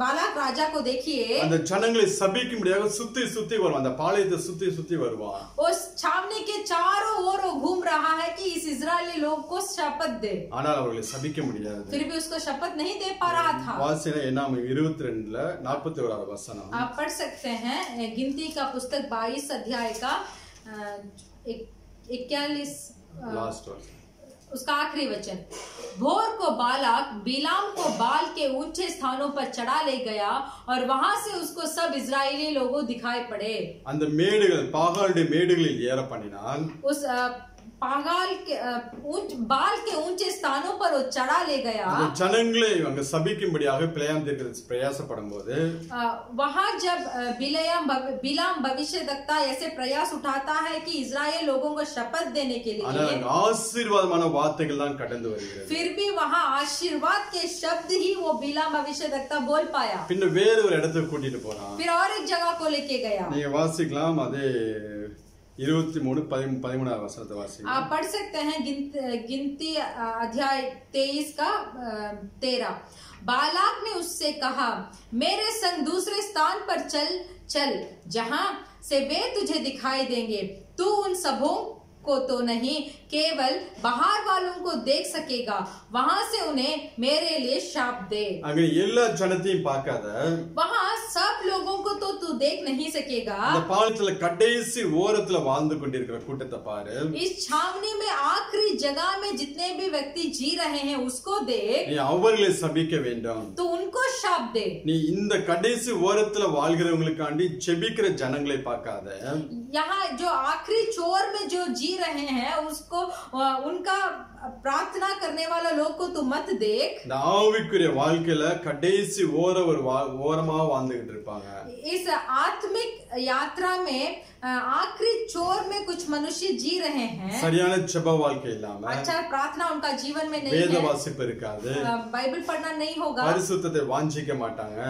बालाक राजा को देखिए। அந்த ஜனங்களை சபிக்கும்படியாக சுத்தி சுத்தி வருவான். அந்த பாளையத்தை சுத்தி சுத்தி வருவான். उस छावनी के चारों ओर वो घूम रहा है कि इस इजरायली लोग को शपथ दे, ஆனால் அவர்களை சபிக்க முடியாது. फिर भी उसको शपथ नहीं दे पा रहा था। வாசினா என்னாம் 22ல 41வது வசனம். आप पढ़ सकते हैं गिनती का पुस्तक 22 अध्याय का 41 லாஸ்ட் वर्स, उसका आखिरी वचन। भोर को बालाक बिलाम को बाल के ऊंचे स्थानों पर चढ़ा ले गया और वहां से उसको सब इजरायली लोगों दिखाई पड़े। அந்த மேடுகள் பாகாலுடைய மேடுகளில் ஏற பண்ணினான். उस पागाल के बाल के ऊंचे स्थानों पर वो चढ़ा ले गया। அந்த ஜனங்களை அங்க சபிக்கும்படியாக பிலேயாம் தீர்க்கதரிசி பிரயாசப்படும்போது, वहां जब बिलाम भविष्यद्वक्ता ऐसे प्रयास उठाता है कि इजराइल लोगों को शपथ देने के लिए, ஆசீர்வாதமான வார்த்தைகள் தான் கடந்து வருகிறது. फिर भी वहां आशीर्वाद के शब्द ही वो बिलाम भविष्यद्वक्ता बोल पाया। பின்ன வேற ஒரு இடத்துக்கு கூட்டிட்டு போறான். फिर और एक जगह को लेके गया। நீங்க வாசிக்கலாம், அதே 23 13 वचनத்தை வாசிங்க. आप पढ़ सकते हैं गिनती अध्याय 23 का 13। बालाक ने उससे कहा, मेरे संग दूसरे स्थान पर चल जहां से वे तुझे दिखाई देंगे। तू उन सबों को तो नहीं, केवल बाहर वालों को देख सकेगा। वहां से उन्हें मेरे लिए शाप दे। அங்க எல்லா ஜனத்தையும் பார்க்காத, वहां सब लोगों को तो तू देख नहीं सकेगा। இந்த பாலத்துல கடைசி ஓரத்துல வாழ்ந்து கொண்டிருக்கிற கூட்டத்தை பாரு. इस छावनी में आखिरी जगह में जितने भी व्यक्ति जी रहे हैं उसको देख। நீ அவர்களை சபிக்க வேண்டும். तो उनको शाप दे। நீ இந்த கடைசி ஓரத்துல வாழ்கிறவங்களுக்காண்டி ஜெபிக்கிற ஜனங்களை பார்க்காத. यहाँ जो आखिरी छोर में जो जी रहे हैं उसको उनका प्रार्थना करने वाला लोग को तू मत देख। இந்த ஆவிக்குரிய வாழ்க்கையில கடைசி ஓரமா வாழ்ந்துகிட்டு இருப்பாங்க. इस आत्मिक यात्रा में आखिरी छोर में कुछ मनुष्य जी रहे हैं। சரியான ஜெப வாழ்க்கை இல்லாம, अच्छा प्रार्थना उनका जीवन में नहीं வேத है, வாசிப்பு இருக்காது, बाइबल पढ़ना नहीं होगा, பரிசுத்தத்தை வாஞ்சிக்க மாட்டாங்க,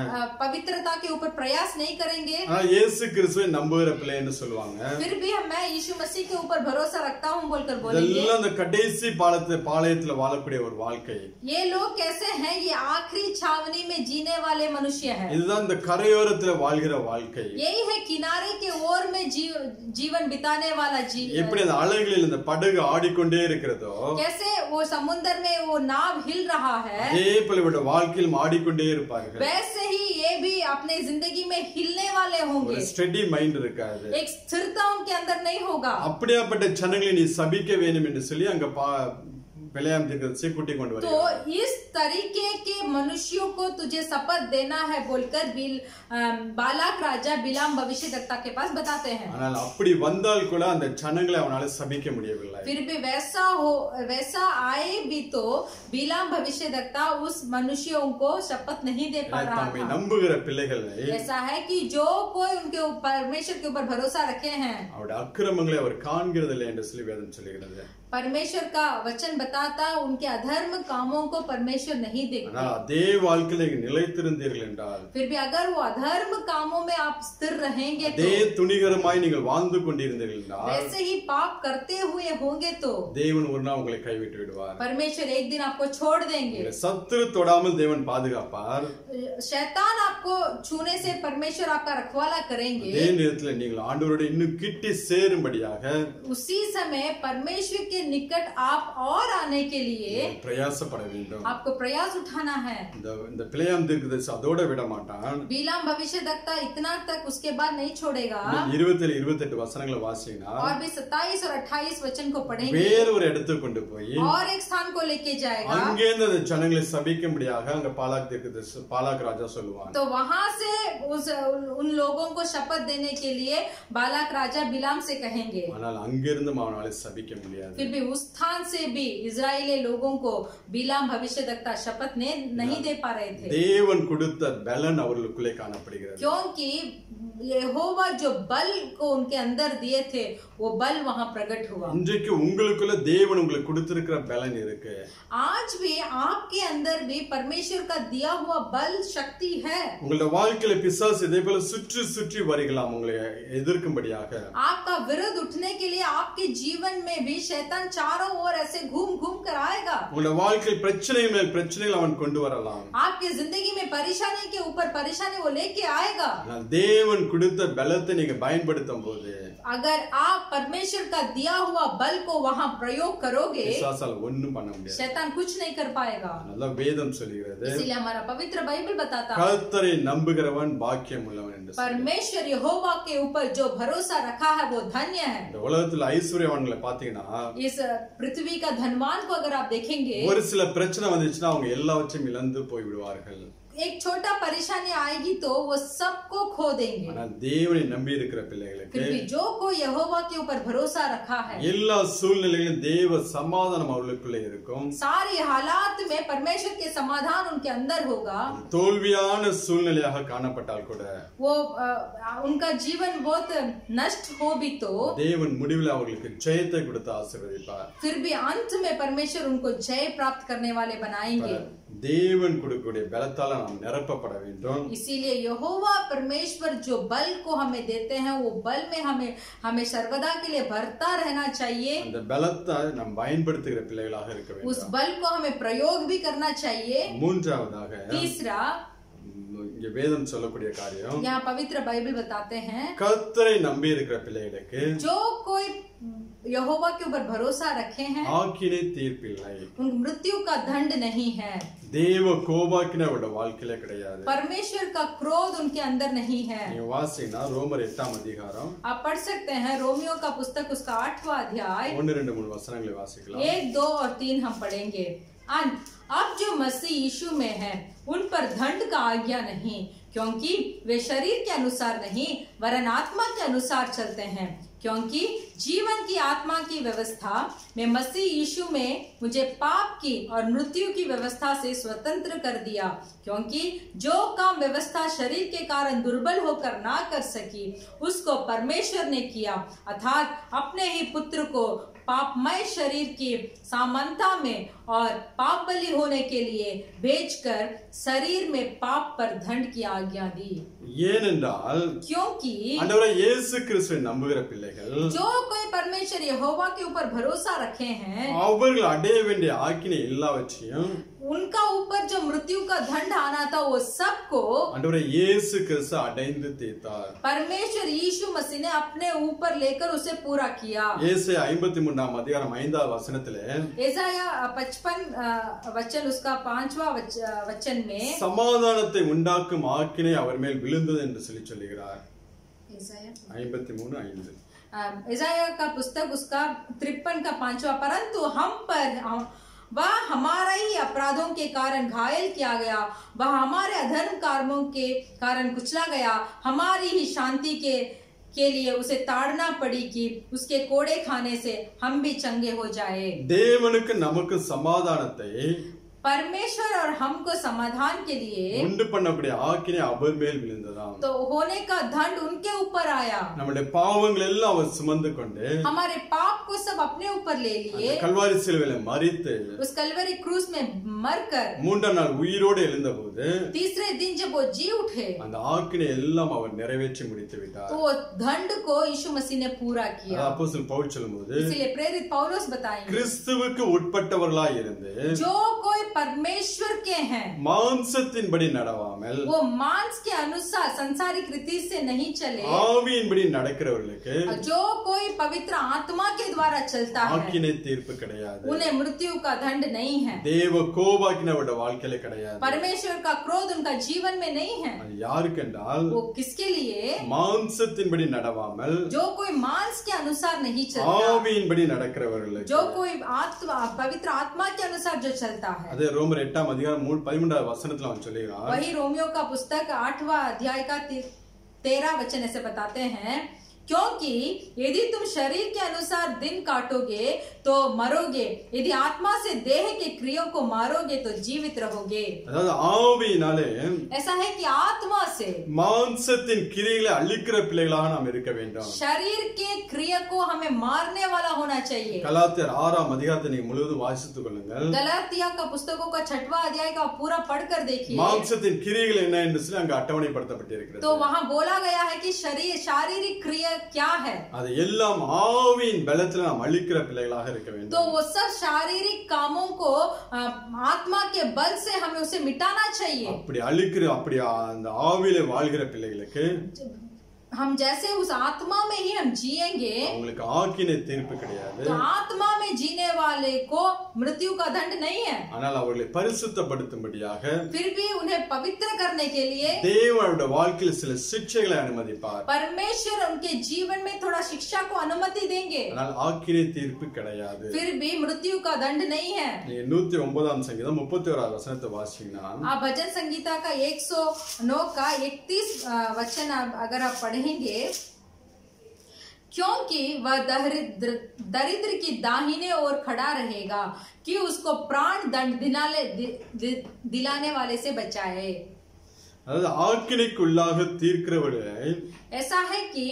पवित्रता के ऊपर प्रयास नहीं करेंगे। இயேசு கிறிஸ்துவை நம்புகிற பிள்ளைன்னு சொல்லுவாங்க. फिर भी मैं यीशु मसीह के ऊपर भरोसा रखता हूँ बोलकर बोलेंगे। இதெல்லாம் அந்த கடைசி பாளையத்துல வாழக்கூடிய ஒரு வாழ்க்கை. ये लोग कैसे हैं? ये आखिरी छावनी में जीने वाले मनुष्य हैं। இதுதான் இந்த கரையோரத்துல வாழ்கிற வாழ்க்கை. यही है किनारे के ओर में जीवन बिताने वाला जीवन। எப்படி அந்த அலைகளில் இந்த படகு ஆடிக்கொண்டே இருக்கிறதோ, कैसे वो समुद्र में वो नाव हिल रहा है, அதே போல இவருடைய வாழ்க்கையில் ஆடிக்கொண்டே இருப்பார்கள். वैसे ही ये भी अपने जिंदगी में हिलने वाले होंगे। ஒரு ஸ்டெடி மைண்ட் இருக்காது, एक स्थिरता उनके अंदर नहीं होगा। அப்படியாப்பட்ட ஜனங்களை நீ சபிக்க வேண்டும் என்று சொல்லி அங்க बिलाम से कुटी கொண்டு வருகிறார். तो इस तरीके के मनुष्यों को तुझे शपथ देना है बोलकर बालाक राजा बिलाम भविष्यद्वक्ता के पास बताते हैं. ஆனால் அப்படி வந்தால் கூட அந்த ஜனங்களை அவனால சபிக்க முடியவில்லை. फिर भी वैसा आए भी तो बिलाम भविष्यद्वक्ता उस मनुष्यों को शपथ नहीं दे पा रहा था. நம்புகிற பிள்ளைகளை ऐसा है कि जो कोई उनके परमेश्वर के ऊपर भरोसा रखे हैं அவருடைய அக்கிரமங்களை அவர் காண்கிறதில்லை என்று சொல்லி வேதம் சொல்லுகிறது. परमेश्वर का वचन बताता उनके अधर्म कामों को परमेश्वर नहीं देखते. அதே வாழ்க்கையில நிலைத்திருந்தீர்கள் என்றால், फिर भी अगर वो अधर्म कामों में आप स्थिर रहेंगे तो, அதே துணிகரமாய் நீங்கள் வாழ்ந்து கொண்டிருந்தீர்கள் என்றால், वैसे ही पाप करते हुए होंगे तो தேவன் ஒரு நாள் உங்களை கைவிட்டு விடுவார். परमेश्वर एक दिन आपको छोड़ देंगे. சத்துரு தொடாமல் தேவன் பாதுகாப்பார். शैतान आपको छूने से परमेश्वर आपका रखवाला करेंगे. அதே நேரத்தில் நீங்கள் ஆண்டவரோடு இன்னும் கிட்டி சேரும்படியாக उसी समय परमेश्वर के निकट आप और आने के लिए பிரயாசப்பட வேண்டும். आपको प्रयास उठाना है. இந்த பிலேயாம் தீர்க்கதரிசி அதோட விட மாட்டான். बिलाम भविष्यद्वक्ता इतना तक उसके बाद नहीं छोड़ेगा. 27-28 வசனங்களை வாசிங்கன்னா, और भी 27 और 28 वचन को पढ़ेंगे. வேற ஒரு இடத்துக்கு கொண்டு போய் और एक स्थान को लेके जाएगा. அங்கே அந்த ஜனங்களை சபிக்கும்படியாக அங்க பாலாக் ராஜா சொல்லுவான். तो वहां से उन लोगों को शपथ देने के लिए बालाक राजा बिलाम से कहेंगे. ஆனால் அங்கிருந்து அவனால சபிக்க முடியாது. फिर भी उस स्थान से भी इजरायली लोगों को बिलाम भविष्यद्वक्ता शपथ नहीं दे पा रहे थे. தேவன் கொடுத்த பலன் அவர்களுக்குள்ளே காணப்படுகிறது. क्योंकि यहोवा जो बल को उनके अंदर दिए थे वो बल वहां प्रकट हुआ. இன்றைக்கு உங்களுக்குள்ள தேவன் உங்களுக்கு கொடுத்திருக்கிற பலன் இருக்கு. आज भी आपके अंदर भी परमेश्वर का दिया हुआ बल शक्ति है. உங்களுடைய வாழ்க்கையில பிசாசு இதே போல சுற்றி சுற்றி வருகலாம் உங்களை எதிர்க்கும்படியாக. आपका विरोध उठने के लिए आपके जीवन में भी शैतान चारों ओर ऐसे घूम घूम कर आएगा. உங்களுடைய வாழ்க்கையில் பிரச்சனை மேல் பிரச்சனைகள் அவன் கொண்டு வரலாம். आपके जिंदगी में परेशानी के ऊपर परेशानी वो लेके आएगा. தேவன் கொடுத்த பலத்தை நீங்க பயன்படுத்தும் போது, अगर आप परमेश्वर का दिया हुआ बल को वहां प्रयोग करोगे, பிசாசால ஒண்ணும் பண்ண முடியாது. शैतान कुछ नहीं कर पाएगा. நல்லா வேதம் சொல்கிறது. इसीलिए हमारा पवित्र बाइबल बताता है, கர்த்தரை நம்புகிறவன் பாக்கியம் உள்ளவன் என்று. परमेश्वर यहोवा के ऊपर जो भरोसा रखा है वो धन्य है. இந்த உலகத்துல ஐஸ்வர்யவான்களை பாத்தீங்கன்னா, इस पृथ्वी का धनवान को अगर आप देखेंगे, ஒரு சில பிரச்சனை வந்துச்சுன்னா அவங்க எல்லாவற்றையும் இழந்து போய் விடுவார்கள். एक छोटा परेशानी आएगी तो वो सबको खो देंगे. ஆனால் தேவனை நம்பி இருக்கிற பிள்ளைகளுக்கு, फिर भी जो कोई यहोवा के ऊपर भरोसा रखा है, எல்லா சூழ்நிலைகளிலும் தேவ சமாதானம் அவர்களுக்குள்ளே இருக்கும். सारी हालात में परमेश्वर के समाधान उनके अंदर होगा. தோல்வியான சூழ்நிலையாக காணப்பட்டால் கூட, वो उनका जीवन बहुत नष्ट हो भी तो தேவன் முடிவில் அவர்களுக்கு ஜெயத்தை கொடுத்து ஆசீர்வதிப்பார். फिर भी अंत में परमेश्वर उनको जय प्राप्त करने वाले बनाएंगे. தேவன் கொடுக்கக்கூடிய பலத்தால நாம் நிரப்பப்பட வேண்டும். इसीलिए यहोवा परमेश्वर जो बल को हमें देते हैं वो बल में हमें सर्वदा के लिए भरता रहना चाहिए. அந்த பலத்தை நாம் பயன்படுத்துகிற பிள்ளைகளாக இருக்க வேண்டும். उस बल को हमें प्रयोग भी करना चाहिए. மூன்றாவதாக, तीसरा, இங்க வேதம் சொல்லக்கூடிய காரியம் यहाँ पवित्र बाइबल बताते हैं கர்த்தரை நம்பி இருக்கிற பிள்ளைகளுக்கு जो कोई यहोवा के ऊपर भरोसा रखे हैं ஆக்கினை தீர்ப்பில்லை उन मृत्यु का दंड नहीं है தேவ கோபாக்கினை அவருடைய வாழ்க்கையில கிடையாது परमेश्वर का क्रोध उनके अंदर नहीं है நீங்க வாசிங்கன்னா ரோமர் 8ஆம் அதிகாரம் आप पढ़ सकते हैं रोमियो का पुस्तक उसका 8वां अध्याय 1 2 3 वचनங்களை வாசிக்கலாம் 1 2 और 3 हम पढ़ेंगे अब जो मसीह यीशु में है उन पर दंड का आज्ञा नहीं क्योंकि वे शरीर के अनुसार नहीं वरन आत्मा के अनुसार चलते हैं क्योंकि जीवन की आत्मा की व्यवस्था में मसीह यीशु में मुझे पाप की और मृत्यु की व्यवस्था से स्वतंत्र कर दिया क्योंकि जो काम व्यवस्था शरीर के कारण दुर्बल होकर ना कर सकी उसको परमेश्वर ने किया अर्थात अपने ही पुत्र को पापमय शरीर की सामंता में और पाप बलि होने के लिए भेजकर शरीर में पाप पर दंड की आज्ञा दी ஏனென்றால் क्योंकि ஆண்டவரே இயேசு கிறிஸ்துவை நம்புகிற பிள்ளைகள் जो कोई परमेश्वर यहोवा के ऊपर भरोसा रखे हैं அவர்கள் அடைய வேண்டிய ஆக்கினை எல்லாவற்றையும் उनका ऊपर जो मृत्यु का दंड आना था वो सबको ஆண்டவரே இயேசு கிறிஸ்து அடைந்து தீர்த்தார் परमेश्वर यीशु मसीह ने अपने ऊपर लेकर उसे पूरा किया ஏசாயா 53ஆம் அதிகாரம் 5ஆம் வசனத்திலே एसाया 55 वचन उसका 5वां वचन में சமாதானத்தை உண்டாக்கும் ஆக்கினை அவர் மேல் விழுந்தது என்று சொல்லுகிறார் 53:5 एसाया का पुस्तक उसका 53 का 5वां परंतु हम पर वह हमारा ही अपराधों के कारण घायल किया गया वह हमारे अधर्म कर्मों के कारण कुचला गया हमारी ही शांति के लिए उसे ताड़ना पड़ी कि उसके कोड़े खाने से हम भी चंगे हो जाए தேவனுக்கு நமக்கு சமாதானத்தை परमेश्वर और हमको समाधान के लिए உண்டு பண்ணக்கூடிய ஆக்கினை அவர் மேல் விழுந்ததாம் तो होने का दंड उनके ऊपर आया நம்முடைய பாவங்கள் எல்லாம் அவர் சுமந்து கொண்டு हमारे पाप को सब अपने ऊपर ले लिए கல்வாரி சிலுவையில மரித்து उस कलवरी क्रूस में मरकर மூன்றாம் நாள் உயிரோடு எழுந்தபோது तीसरे दिन जब वो जी उठे அந்த ஆக்கினை எல்லாம் அவர் நிறைவேற்றி முடித்து விட்டார் तो वो दंड को यीशु मसीह ने पूरा किया அப்போஸ்தலன் பவுல் சொல்லும்போது इसलिए प्रेरित पौलुस बताएंगे கிறிஸ்துவுக்கு உட்பட்டவர்களாய் இருந்து जो कोई परमेश्वर के हैं மாம்சத்தின்படி நடவாமல் वो मांस के अनुसार संसारिक रीति से नहीं चले ஆவியின்படி நடக்கிறவர்களுக்கு जो कोई पवित्र आत्मा के द्वारा चलता है ஆக்கினை தீர்ப்பு கிடையாது उन्हें मृत्यु का दंड नहीं है தேவ கோபாக்கினை அவருடைய வாழ்க்கையில கிடையாது परमेश्वर का क्रोध उनका जीवन में नहीं है அது யாருக்கு என்றால் वो किसके लिए மாம்சத்தின்படி நடவாமல் जो कोई मांस के अनुसार नहीं चलता ஆவியின்படி நடக்கிறவர்களுக்கு जो कोई आत्मा पवित्र आत्मा के अनुसार जो चलता है அதே ரோமர் 8ஆம் அதிகாரம் 13ஆம் வசனத்துல அவன் சொல்லுகிறான் वही रोमियो का पुस्तक 8वां अध्याय का 13 वचन ऐसे बताते हैं क्योंकि यदि तुम शरीर के अनुसार दिन काटोगे तो मरोगे यदि आत्मा से देह के क्रियों को मारोगे तो जीवित रहोगे அதாவது ஆவியினாலே ऐसा है कि आत्मा से மாம்சத்தின் கிரியைகளை அழிக்கிற பிள்ளைகளாக நாம் இருக்க வேண்டும் शरीर के क्रिया को हमें मारने वाला होना चाहिए கலாத்தியர் 6ஆம் அதிகாரத்தை நீங்க முழுவதும் வாசித்துக் கொள்ளுங்கள் गलातिया का पुस्तकों का 6वां अध्याय का पूरा पढ़कर देखिए மாம்சத்தின் கிரியைகள் என்ன என்று சொல்லி அங்க அட்டவணைப்படுத்தப்பட்டிருக்கிறது तो वहाँ बोला गया है कि शारीरिक क्रिया क्या है அது எல்லாம் ஆவியின் பலத்துல நாம் அழிக்கிற பிள்ளைகளாக இருக்க வேண்டும் तो वो सब शारीरिक कामों को आत्मा के बल से हमें उसे मिटाना चाहिए அப்படி அந்த ஆவியிலே வாழ்கிற பிள்ளைகளுக்கு हम जैसे उस आत्मा में ही हम जिएंगे அவங்களுக்கு ஆக்கினை தீர்ப்பு கிடையாது तो आत्मा में जीने वाले को मृत्यु का दंड नहीं है ஆனால் அவர்களை பரிசுத்தப்படுத்தும்படியாக फिर भी उन्हें पवित्र करने के लिए தேவனுடைய வாழ்க்கையில் சில சிக்ஷைகளை அனுமதிப்பார் परमेश्वर उनके जीवन में थोड़ा शिक्षा को अनुमति देंगे ஆனால் ஆக்கினை தீர்ப்பு கிடையாது फिर भी मृत्यु का दंड नहीं है 109ஆம் சங்கீதம் 31ஆம் வசனத்தை வாசிங்கன்னா आप भजन संगीता का 109 का 31 वचन अगर आप पढ़ेंगे क्योंकि वह दरिद्र की दाहिने ओर खड़ा रहेगा कि उसको प्राण दंड दिलाने वाले से बचाए அதாவது ஆக்கினைக்குள்ளாக தீர்க்கிறவர்களை ऐसा है कि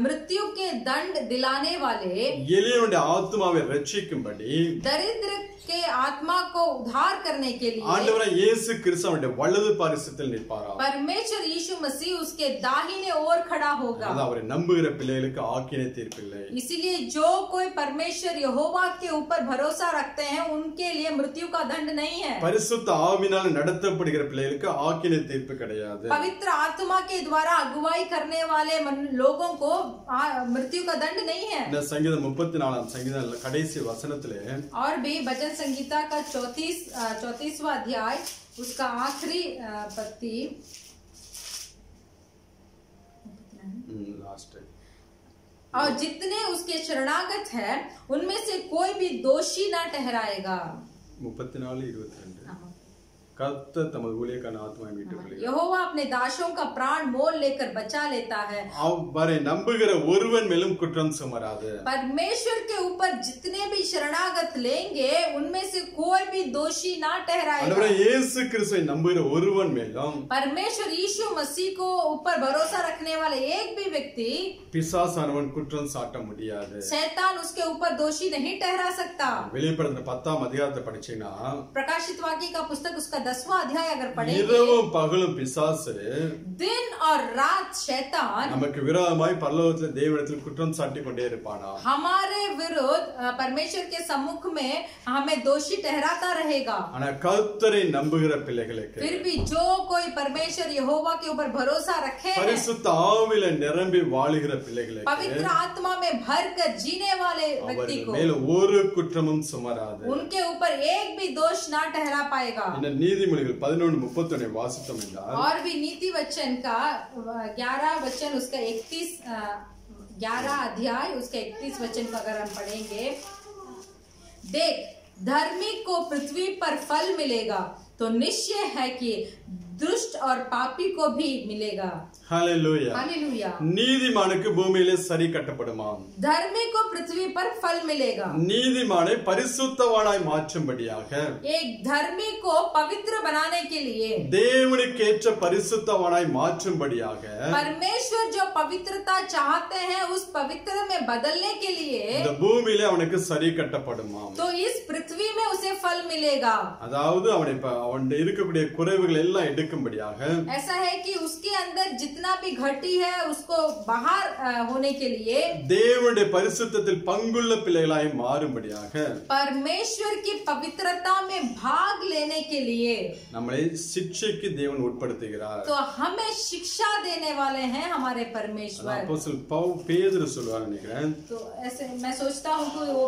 मृत्यु के दंड दिलाने वाले, எளியவனுடைய ஆத்துமாவை ரட்சிக்கும்படி, दरिद्र के आत्मा को उद्धार करने के लिए ஆண்டவராகிய இயேசு கிறிஸ்து அவருடைய வலது பாரிசத்தில் நிற்பாராம். परमेश्वर यीशु मसीह उसके दाहिने ओर खड़ा होगा. அது அவரை நம்புகிற பிள்ளைகளுக்கு ஆக்கினை தீர்ப்பில்லை. इसीलिए जो कोई परमेश्वर यहोवा के ऊपर भरोसा रखते हैं उनके लिए मृत्यु का दंड नहीं है. பரிசுத்த ஆவியினால் நடத்தப்படுகிற பிள்ளைகளுக்கு ஆக்கினை தீர்ப்பு கிடையாது. पवित्र आत्मा के द्वारा अगुवाई करने वाले लोगों को मृत्यु का दंड नहीं है. இந்த சங்கீதம் 34 சங்கீதம் கடைசி வசனத்திலே, और भी भजन संगीता का 34वां अध्याय उसका आखिरी पत्ती लास्ट, और जितने उसके शरणागत है उनमें से कोई भी दोषी ना ठहराएगा. 34:22 கர்த்தர் தமது ஊழியக்காரன் ஆத்மாவை மீட்டு यहोवा अपने दासों का प्राण मोल लेकर बचा लेता है. அவரை நம்புகிற ஒருவன் மேலும் குற்றம் சுமராது. परमेश्वर के ऊपर जितने भी शरणागत लेंगे उनमें से कोई भी दोषी ना ठहराएगा. ஆண்டவராகிய இயேசு கிறிஸ்துவை நம்புகிற ஒருவன் மேலும், परमेश्वर यीशु मसीह को ऊपर भरोसा रखने वाले एक भी व्यक्ति, பிசாசானவன் குற்றம் சாட்ட முடியாது. शैतान उसके ऊपर दोषी नहीं ठहरा सकता. வெளிப்படுத்தின 10ஆம் அதிகாரத்தை படிச்சீங்கன்னா, प्रकाशित वाक्य का पुस्तक उसका 10वां अध्याय अगर पढ़ेंगे, இரவும் பகலும் பிசாசு दिन और रात शैतान நமக்கு விரோதமாய் பரலோகத்தில் தேவனிடத்தில் குற்றம் சாட்டி கொண்டே இருப்பானா. हमारे विरुद्ध परमेश्वर के सम्मुख में हमें दोषी ठहराता रहेगा. ஆனா கர்த்தரை நம்புகிற பிள்ளைகளுக்கு, फिर भी जो कोई परमेश्वर यहोवा के ऊपर भरोसा रखे हैं, பரிசுத்த ஆவியில நிரம்பி வாழுகிற பிள்ளைகளுக்கு, पवित्र आत्मा में भर कर जीने वाले व्यक्ति को மேல ஒரு குற்றமும் சுமராது. उनके ऊपर एक भी दोष ना ठहरा पाएगा. இந்த நீதிமொழிகள் 11:31 வாசித்தோம் என்றால், और भी नीति वचन का 11 वचन उसका 11 अध्याय उसका 31 वचन का अगर हम पढ़ेंगे, देख धर्मी को पृथ्वी पर फल मिलेगा तो निश्चय है कि दुष्ट और पापी को भी मिलेगा. हालेलुया. हालेलुया. நீதிமானுக்கு பூமியிலே சரி கட்டப்படுமாம். धर्मी को पृथ्वी पर फल मिलेगा. நீதிமானை பரிசுத்தவானாய் மாற்றும்படியாக, एक धर्मी को पवित्र बनाने के लिए, தேவனுக்கேற்ற பரிசுத்தவானாய் மாற்றும்படியாக, परमेश्वर जो पवित्रता चाहते हैं उस पवित्र में बदलने के लिए, இந்த பூமியிலே அவனுக்கு சரி கட்டப்படுமாம். तो इस पृथ्वी में उसे फल मिलेगा. அதாவது அவன் இருக்கக்கூடிய குறைவுகள் எல்லாம் எடுக்கும்படியாக, ऐसा है कि उसके अंदर जितना भी घटी है उसको बाहर होने के लिए, தேவனுடைய பரிசுத்தத்தில் பங்குள்ள பிள்ளைகளாய் மாறும்படியாக, परमेश्वर की पवित्रता में भाग लेने के लिए நம்மளை சிக்ஷைக்கு தேவன் உட்படுத்துகிறார். तो हमें शिक्षा देने वाले हैं हमारे परमेश्वर. அப்போஸ்தலன் பேதுரு சொல்வார் நினைக்கிறேன், तो ऐसे मैं सोचता हूँ कि वो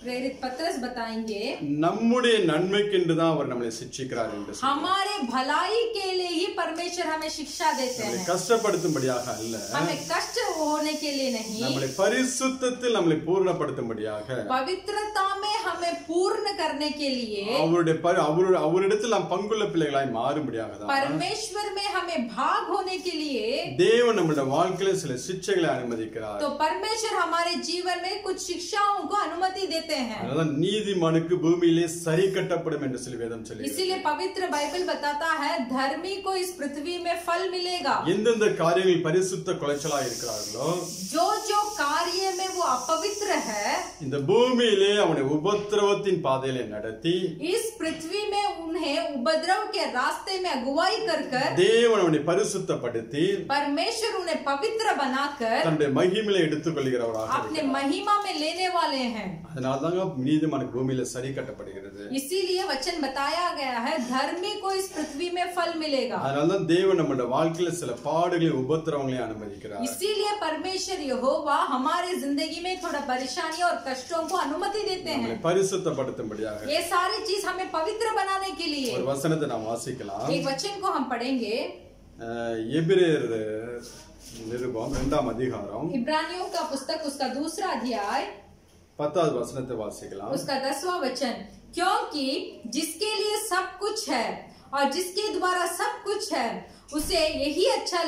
प्रेरित पत्रस बताएंगे, நம்முடைய நன்மைக்கென்று தான் அவர் நம்மளை சிக்ஷிக்கிறார் என்று சொல்றார். हमारे भलाई के लिए ही परमेश्वर हमें शिक्षा देते हैं, கஷ்டப்படுத்தும்படியாக அல்ல, हमें कष्ट होने के लिए नहीं, நம்மளை பரிசுத்தத்தில் நம்மளை பூர்ணப்படுத்தும்படியாக, पवित्रता में हमें पूर्ण करने के लिए, அவரிடத்தில் நாம் பங்குள்ள பிள்ளைகளாய் மாறும்படியாக தான் परमेश्वर में हमें भाग होने के लिए தேவன் நம்முடைய வாழ்க்கையில சில சிக்ஷைகளை அனுமதிக்கிறார். तो परमेश्वर हमारे जीवन में कुछ शिक्षाओं को अनुमति देते हैं. அதனால நீதிமானுக்கு பூமியிலே சரி கட்டப்படும் என்று சொல்லி வேதம் சொல்லி, इसीलिए पवित्र बाइबल बताता है धर्मी को इस पृथ्वी में फल मिलेगा. எந்தெந்த காரியங்கள் பரிசுத்த குலைச்சலா இருக்கிறார்களோ, जो जो कार्य में वो अपवित्र है, இந்த பூமியிலே அவனை உபத்திரவத்தின் பாதையிலே நடத்தி, इस पृथ्वी में उन्हें उपद्रव के रास्ते में अगुवाई कर தேவன் அவனை பரிசுத்தப்படுத்தி परमेश्वर उन्हें पवित्र बनाकर தன்னுடைய மகிமையிலே எடுத்துக்கொள்கிறவராக अपने महिमा में लेने वाले हैं. அதனாலதாங்க நீதிமானுக்கு பூமியில சரி கட்டப்படுகிறது. इसीलिए वचन बताया गया है धर्मी को इस पृथ्वी में फल मिलेगा. அதனாலதான் தேவன் நம்முடைய வாழ்க்கையில சில பாடுகளையும் உபத்திரவங்களையும் அனுமதிக்கிறார். इसीलिए परमेश्वर यहोवा हमारे जिंदगी में थोड़ा परेशानियों और कष्टों को अनुमति देते हैं, பரிசுத்தப்படுத்தும்படியாக. ये सारी चीज हमें पवित्र बनाने के लिए. ஒரு வசனத்தை நாம் வாசிக்கலாம். एक वचन को हम पढ़ेंगे, எபிரேயர் நிருபம் 2ஆம் அதிகாரம் इब्रानियों का पुस्तक उसका 2रा अध्याय 10வது வசனத்தை வாசிக்கலாம். उसका 10वां वचन, क्योंकि जिसके लिए सब कुछ है और जिसके द्वारा सब कुछ है उसे यही अच्छा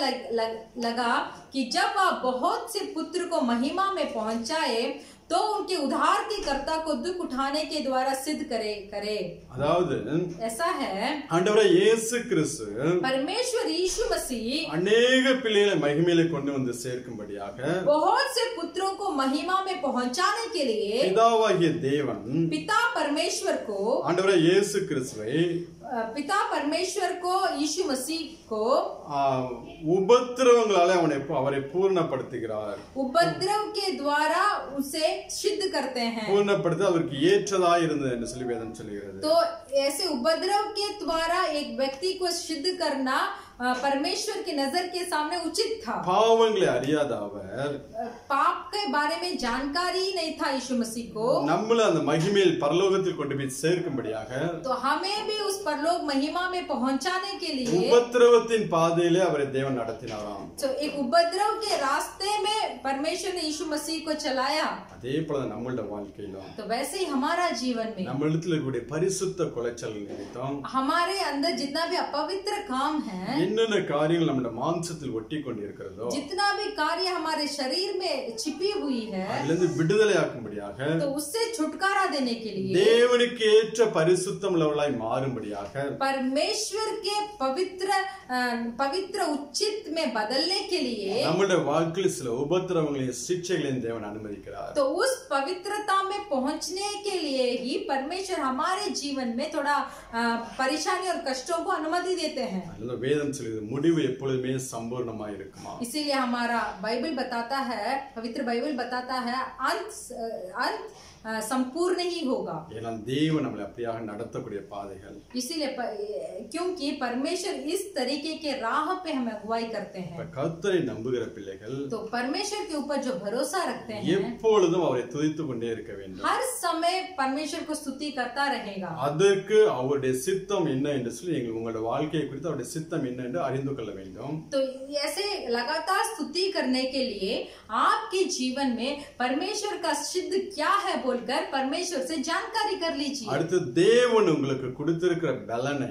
लगा कि जब वह बहुत से पुत्र को महिमा में पहुंचाए तो उनके उद्धार के कर्ता को दुख उठाने के द्वारा सिद्ध करे। அதாவது ऐसा है ஆண்டவரே இயேசு கிறிஸ்து परमेश्वर यीशु मसीह अनेक பிள்ளைகளை மகிமையிலே கொண்டு வந்து சேர்க்கும்படியாக बहुत से पुत्रों को महिमा में पहुंचाने के लिए பிதாவாகிய தேவன் पिता परमेश्वर को ஆண்டவரே இயேசு கிறிஸ்துவை पिता परमेश्वर को यीशु मसीह को உபத்திரவங்களால அவரை பூர்ணப்படுத்துகிறார்। उपद्रव के द्वारा उसे सिद्ध करते हैं। பூர்ணப்படுத்த அவருக்கு ஏற்றதா இருந்தது என்று சொல்லி வேதம் சொல்கிறது। तो ऐसे उपद्रव के द्वारा एक व्यक्ति को सिद्ध करना परमेश्वर की नजर के सामने उचित था। பாவங்களை அறியாத அவர் पाप के बारे में जानकारी नहीं था यीशु मसीह को நம்மள அந்த மகிமையில் பரலோகத்தில் கொண்டு போய் சேர்க்கும்படியாக तो हमें भी उस परलोक महिमा में पहुंचाने के लिए உபத்திரவத்தின் பாதையிலே அவரை தேவன் நடத்தினாராம்। तो एक उपद्रव के रास्ते में परमेश्वर ने यीशु मसीह को चलाया। அதே போல நம்மளுடைய வாழ்க்கையிலும் तो वैसे ही हमारा जीवन में நம்மளிடத்தில் இருக்கக்கூடிய பரிசுத்த குலைச்சல் நிமித்தம் हमारे अंदर जितना भी अपवित्र काम है என்னென்ன காரியங்கள் நம்முடைய மாம்சத்தில் ஒட்டி கொண்டிருக்கிறதோ जितना भी कार्य हमारे शरीर में छिपी हुई है அதிலிருந்து விடுதலையாக்கும்படியாக तो उससे छुटकारा देने के लिए தேவனுக்கு ஏற்ற பரிசுத்தம் உள்ளவர்களாய் மாறும்படியாக परमेश्वर के पवित्र उचित में बदलने के लिए நம்முடைய வாழ்க்கையில் சில உபத்திரவங்களையும் சிக்ஷைகளையும் தேவன் அனுமதிக்கிறார்। तो उस पवित्रता में पहुंचने के लिए ही परमेश्वर हमारे जीवन में थोड़ा परेशानी और कष्टों को अनुमति देते हैं। வேதம் சொல்லுது முடிவு எப்பொழுதுமே சம்பூர்ணமாய் இருக்குமா। इसीलिए हमारा बाइबल बताता है, पवित्र बाइबल बताता है अंत संपूर्ण ही होगा। ஏன்னா தேவன் நம்மளை அப்படியாக நடத்தக்கூடிய பாதைகள் इसीलिए क्योंकि परमेश्वर इस तरीके के राह पे हमें अगुवाई करते हैं। கர்த்தரை நம்புகிற பிள்ளைகள் तो परमेश्वर के ऊपर जो भरोसा रखते हैं எப்பொழுதும் அவரை துதித்துக் கொண்டே இருக்க வேண்டும்। हर समय परमेश्वर को स्तुति करता रहेगा। அதற்கு அவருடைய சித்தம் என்ன என்று சொல்லி நீங்கள் உங்களுடைய வாழ்க்கையை குறித்து அவருடைய சித்தம் என்ன என்று அறிந்து கொள்ள வேண்டும்। तो ऐसे लगातार स्तुति करने के लिए आपके जीवन में परमेश्वर का सिद्ध क्या है बोलकर परमेश्वर से जानकारी कर लीजिए। அடுத்து தேவன் உங்களுக்கு கொடுத்திருக்கிற பலனை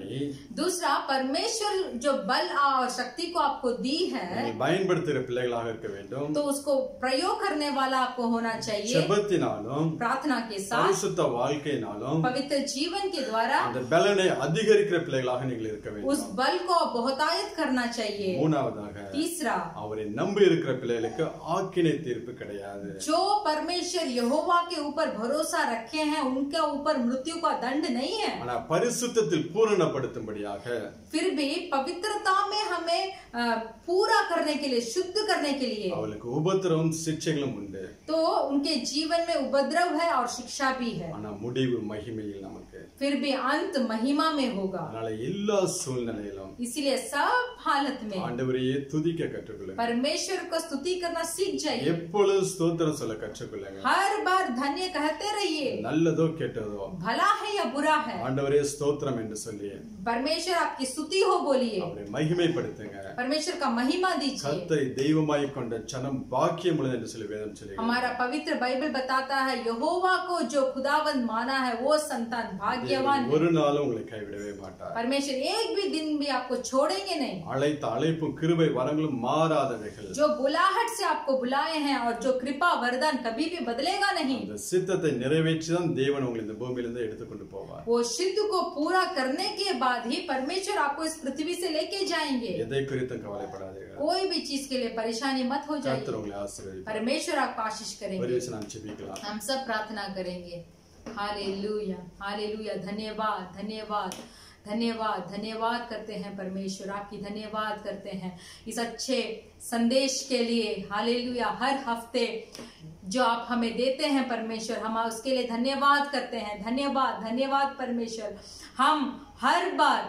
दूसरा परमेश्वर जो बल और शक्ति को आपको दी है பயன்படுத்துகிற பிள்ளைகளாக இருக்க வேண்டும்। तो उसको प्रयोग करने वाला आपको होना चाहिए। ஜெபத்தினாலும் प्रार्थना के साथ பரிசுத்த வாழ்க்கையினாலும் पवित्र जीवन के द्वारा அந்த பலனை அதிகரிக்கிற பிள்ளைகளாக நீங்கள் இருக்க வேண்டும்। उस बल को बहुतायत करना चाहिए। மூணாவதாக तीसरा அவரை நம்பி இருக்கிற பிள்ளைகளுக்கு ஆக்கினை தீர்ப்பு கிடையாது। जो परमेश्वर यहोवा के ऊपर भरोसा रखे हैं उनके ऊपर मृत्यु का दंड नहीं है। ஆனா பரிசுத்தத்தில் பூரணப்படுத்தும்படியாக फिर भी पवित्रता में हमें पूरा करने के लिए, शुद्ध करने के लिए அவளுக்கு உபத்திரவம் சிக்ஷைகளும் உண்டு। तो उनके जीवन में उपद्रव है और शिक्षा भी है। ஆனா முடிவு மகிமையில் நமக்கு फिर भी अंत महिमा में होगा। அதனால எல்லா சூழ்நிலையிலும் इसीलिए सब हालत में ஆண்டவரையே துதிக்க கற்றுக்கொள்ளுங்க। परमेश्वर को स्तुति करना सीख जाइए। எப்பொழுதும் ஸ்தோத்திரம் சொல்ல கற்றுக்கொள்ளுங்க। हर बार धन्य कहते रहिए, நல்லதோ கெட்டதோ भला है या बुरा है ஆண்டவரே ஸ்தோத்திரம் என்று சொல்லி परमेश्वर आपकी स्तुति हो बोलिए, அவரை மகிமைப்படுத்துங்க। परमेश्वर का महिमा दीजिए। கர்த்தரை தெய்வமாய் கொண்ட ஜனம் பாக்கியம் உள்ளது என்று சொல்லி வேதம் சொல்லுகிறது। हमारा पवित्र बाइबल बताता है यहोवा को जो खुदावंद माना है वो संतान भाग्यवान है। ஒரு நாளும் உங்களை கைவிடவே மாட்டார்। परमेश्वर एक भी दिन भी आपको छोड़ेंगे नहीं। அழைத்த அழைப்பும் கிருபை வரங்களும் மாறாதவைகள்। जो बुलाहट से आपको बुलाए हैं और जो कृपा वरदान कभी भी बदलेगा नहीं। அந்த சித்தத்தை நிறைவேற்றிதான் தேவன் உங்களை இந்த பூமியிலிருந்து எடுத்துக்கொண்டு போவார்। वो सिद्ध को पूरा करने के बाद ही परमेश्वर आपको इस पृथ्वी से लेके जाएंगे। எதை குறித்தும் கவலைப்படாதீர்கள்। कोई भी चीज के लिए परेशानी मत हो जाइए। கர்த்தர் உங்களை ஆசீர்வதிப்பார்। परमेश्वर आपको आशीष ஒரு करेंगे। விஷயம் நாம் ஜெபிக்கலாம்। हम सब प्रार्थना करेंगे। Hallelujah, hallelujah. धन्यवाद, धन्यवाद, धन्यवाद, धन्यवाद करते हैं परमेश्वर, आपकी धन्यवाद करते हैं इस अच्छे संदेश के लिए। हालेलुया। हर हफ्ते जो आप हमें देते हैं परमेश्वर, हम उसके लिए धन्यवाद करते हैं। धन्यवाद, धन्यवाद परमेश्वर। हम हर बार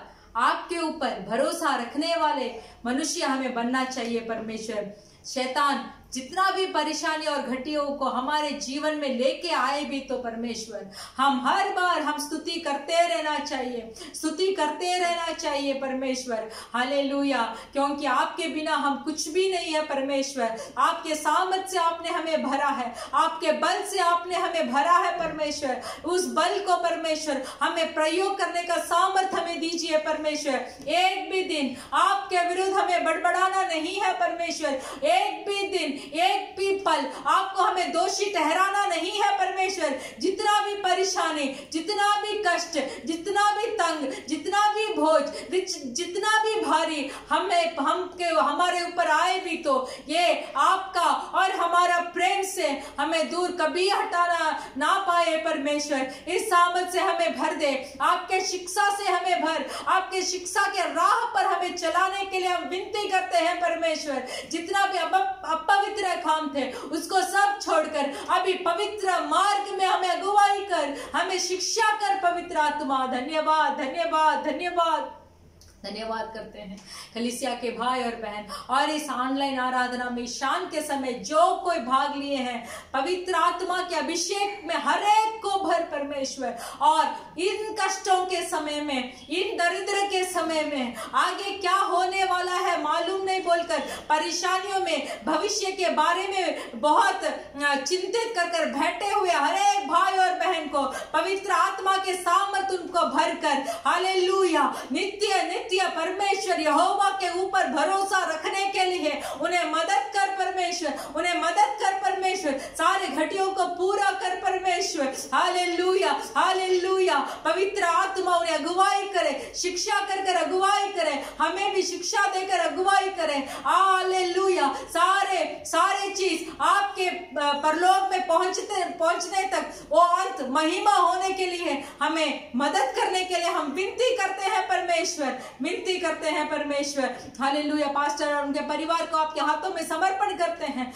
आपके ऊपर भरोसा रखने वाले मनुष्य हमें बनना चाहिए परमेश्वर। शैतान जितना भी परेशानी और घटियों को हमारे जीवन में लेके आए भी तो परमेश्वर हम हर बार हम स्तुति करते रहना चाहिए, स्तुति करते रहना चाहिए परमेश्वर। हालेलुया, क्योंकि आपके बिना हम कुछ भी नहीं है परमेश्वर। आपके सामर्थ से आपने हमें भरा है, आपके बल से आपने हमें भरा है परमेश्वर। उस बल को परमेश्वर हमें प्रयोग करने का सामर्थ हमें दीजिए परमेश्वर। एक भी दिन आपके विरुद्ध हमें बड़बड़ाना नहीं है परमेश्वर। एक भी दिन, एक भी पल आपको हमें दोषी ठहराना नहीं है परमेश्वर। जितना भी परेशानी, जितना भी कष्ट, जितना भी तंग, जितना भी बोझ, जितना भी भारी हमारे ऊपर आए भी तो ये आपका और हमारा प्रेम से हमें दूर कभी हटाना ना पाए परमेश्वर। इस सामर्थ से हमें भर दे, आपके शिक्षा से हमें भर, आपके शिक्षा के राह पर हमें चलाने के लिए हम विनती करते हैं परमेश्वर। जितना भी अपवित्र काम थे उसको सब छोड़कर अभी पवित्र मार्ग में हमें अगुवाई कर, हमें शिक्षा कर पवित्र आत्मा। धन्यवाद धन्यवाद धन्यवाद धन्यवाद करते हैं कलीसिया के भाई और बहन और इस ऑनलाइन आराधना में शाम के समय जो कोई भाग लिए हैं, पवित्र आत्मा के अभिषेक में हर एक को भर परमेश्वर। और इन कष्टों के समय में, इन दरिद्र के समय में आगे क्या होने वाला है मालूम नहीं बोलकर परेशानियों में, भविष्य के बारे में बहुत चिंतित कर बैठे हुए हर एक भाई और बहन को पवित्र आत्मा के सामर्थ उनको भरकर हालेलुया नित्य नित्य परमेश्वर यहोवा के ऊपर भरोसा रखने के लिए उन्हें मदद कर परमेश्वर, उन्हें मदद कर परमेश्वर। सारे घटियों को पूरा कर परमेश्वर। हालेलुया हालेलुया, पवित्र आत्मा उन्हें अगुवाई करे, शिक्षा कर अगुवाई करे, हमें भी शिक्षा देकर अगुवाई करे। हालेलुया, सारे चीज आपके परलोक में पहुंचने तक वो अंत महिमा होने के लिए हमें मदद करने के लिए हम विनती करते हैं परमेश्वर, विनती करते हैं परमेश्वर। हालेलुया, पास्टर और उनके परिवार को आपके हाथों में समर्पण करते हैं।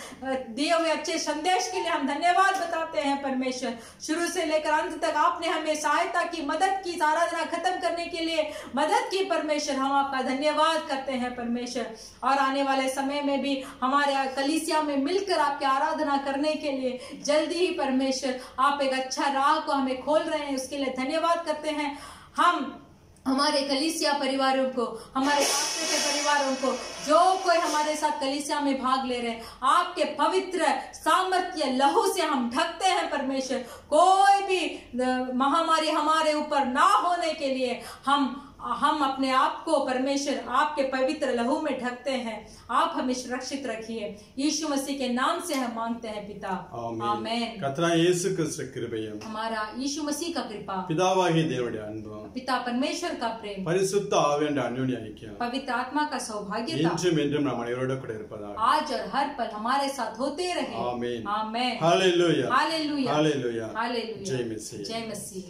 दिए हुए अच्छे संदेश के लिए हम धन्यवाद बताते हैं परमेश्वर। शुरू से लेकर अंत तक आपने हमें सहायता की, मदद की, आराधना खत्म करने के लिए मदद की परमेश्वर। हम आपका धन्यवाद करते हैं परमेश्वर। और आने वाले समय में भी हमारे कलीसिया में मिलकर आपकी आराधना करने के लिए जल्दी ही परमेश्वर आप एक अच्छा राह को हमें खोल रहे हैं, उसके लिए धन्यवाद करते हैं। हम हमारे कलीसिया परिवारों को, हमारे पास्टर के परिवारों को, जो कोई हमारे साथ कलीसिया में भाग ले रहे हैं, आपके पवित्र सामर्थ्य लहू से हम ढकते हैं परमेश्वर। कोई भी महामारी हमारे ऊपर ना होने के लिए हम अपने आप को परमेश्वर आपके पवित्र लहू में ढकते हैं। आप हमें सुरक्षित रखिए, यीशु मसीह के नाम से हम मांगते हैं पिता, आमीन। கர்த்தராகிய இயேசு கிறிஸ்து கிருபையும் हमारा यीशु मसीह का कृपा, பிதாவாகிய தேவனுடைய அன்பும், पिता परमेश्वर का प्रेम, பரிசுத்த ஆவியின் அந்யோன்ய ஐக்கியம், पवित्र आत्मा का सौभाग्यता இன்றும் என்றும் நம் அனைவரோடு கூட இருப்பதாக आज और हर पल हमारे साथ होते रहे। आमीन आमीन। Hallelujah hallelujah hallelujah hallelujah. जय मसीह। जय मसीह।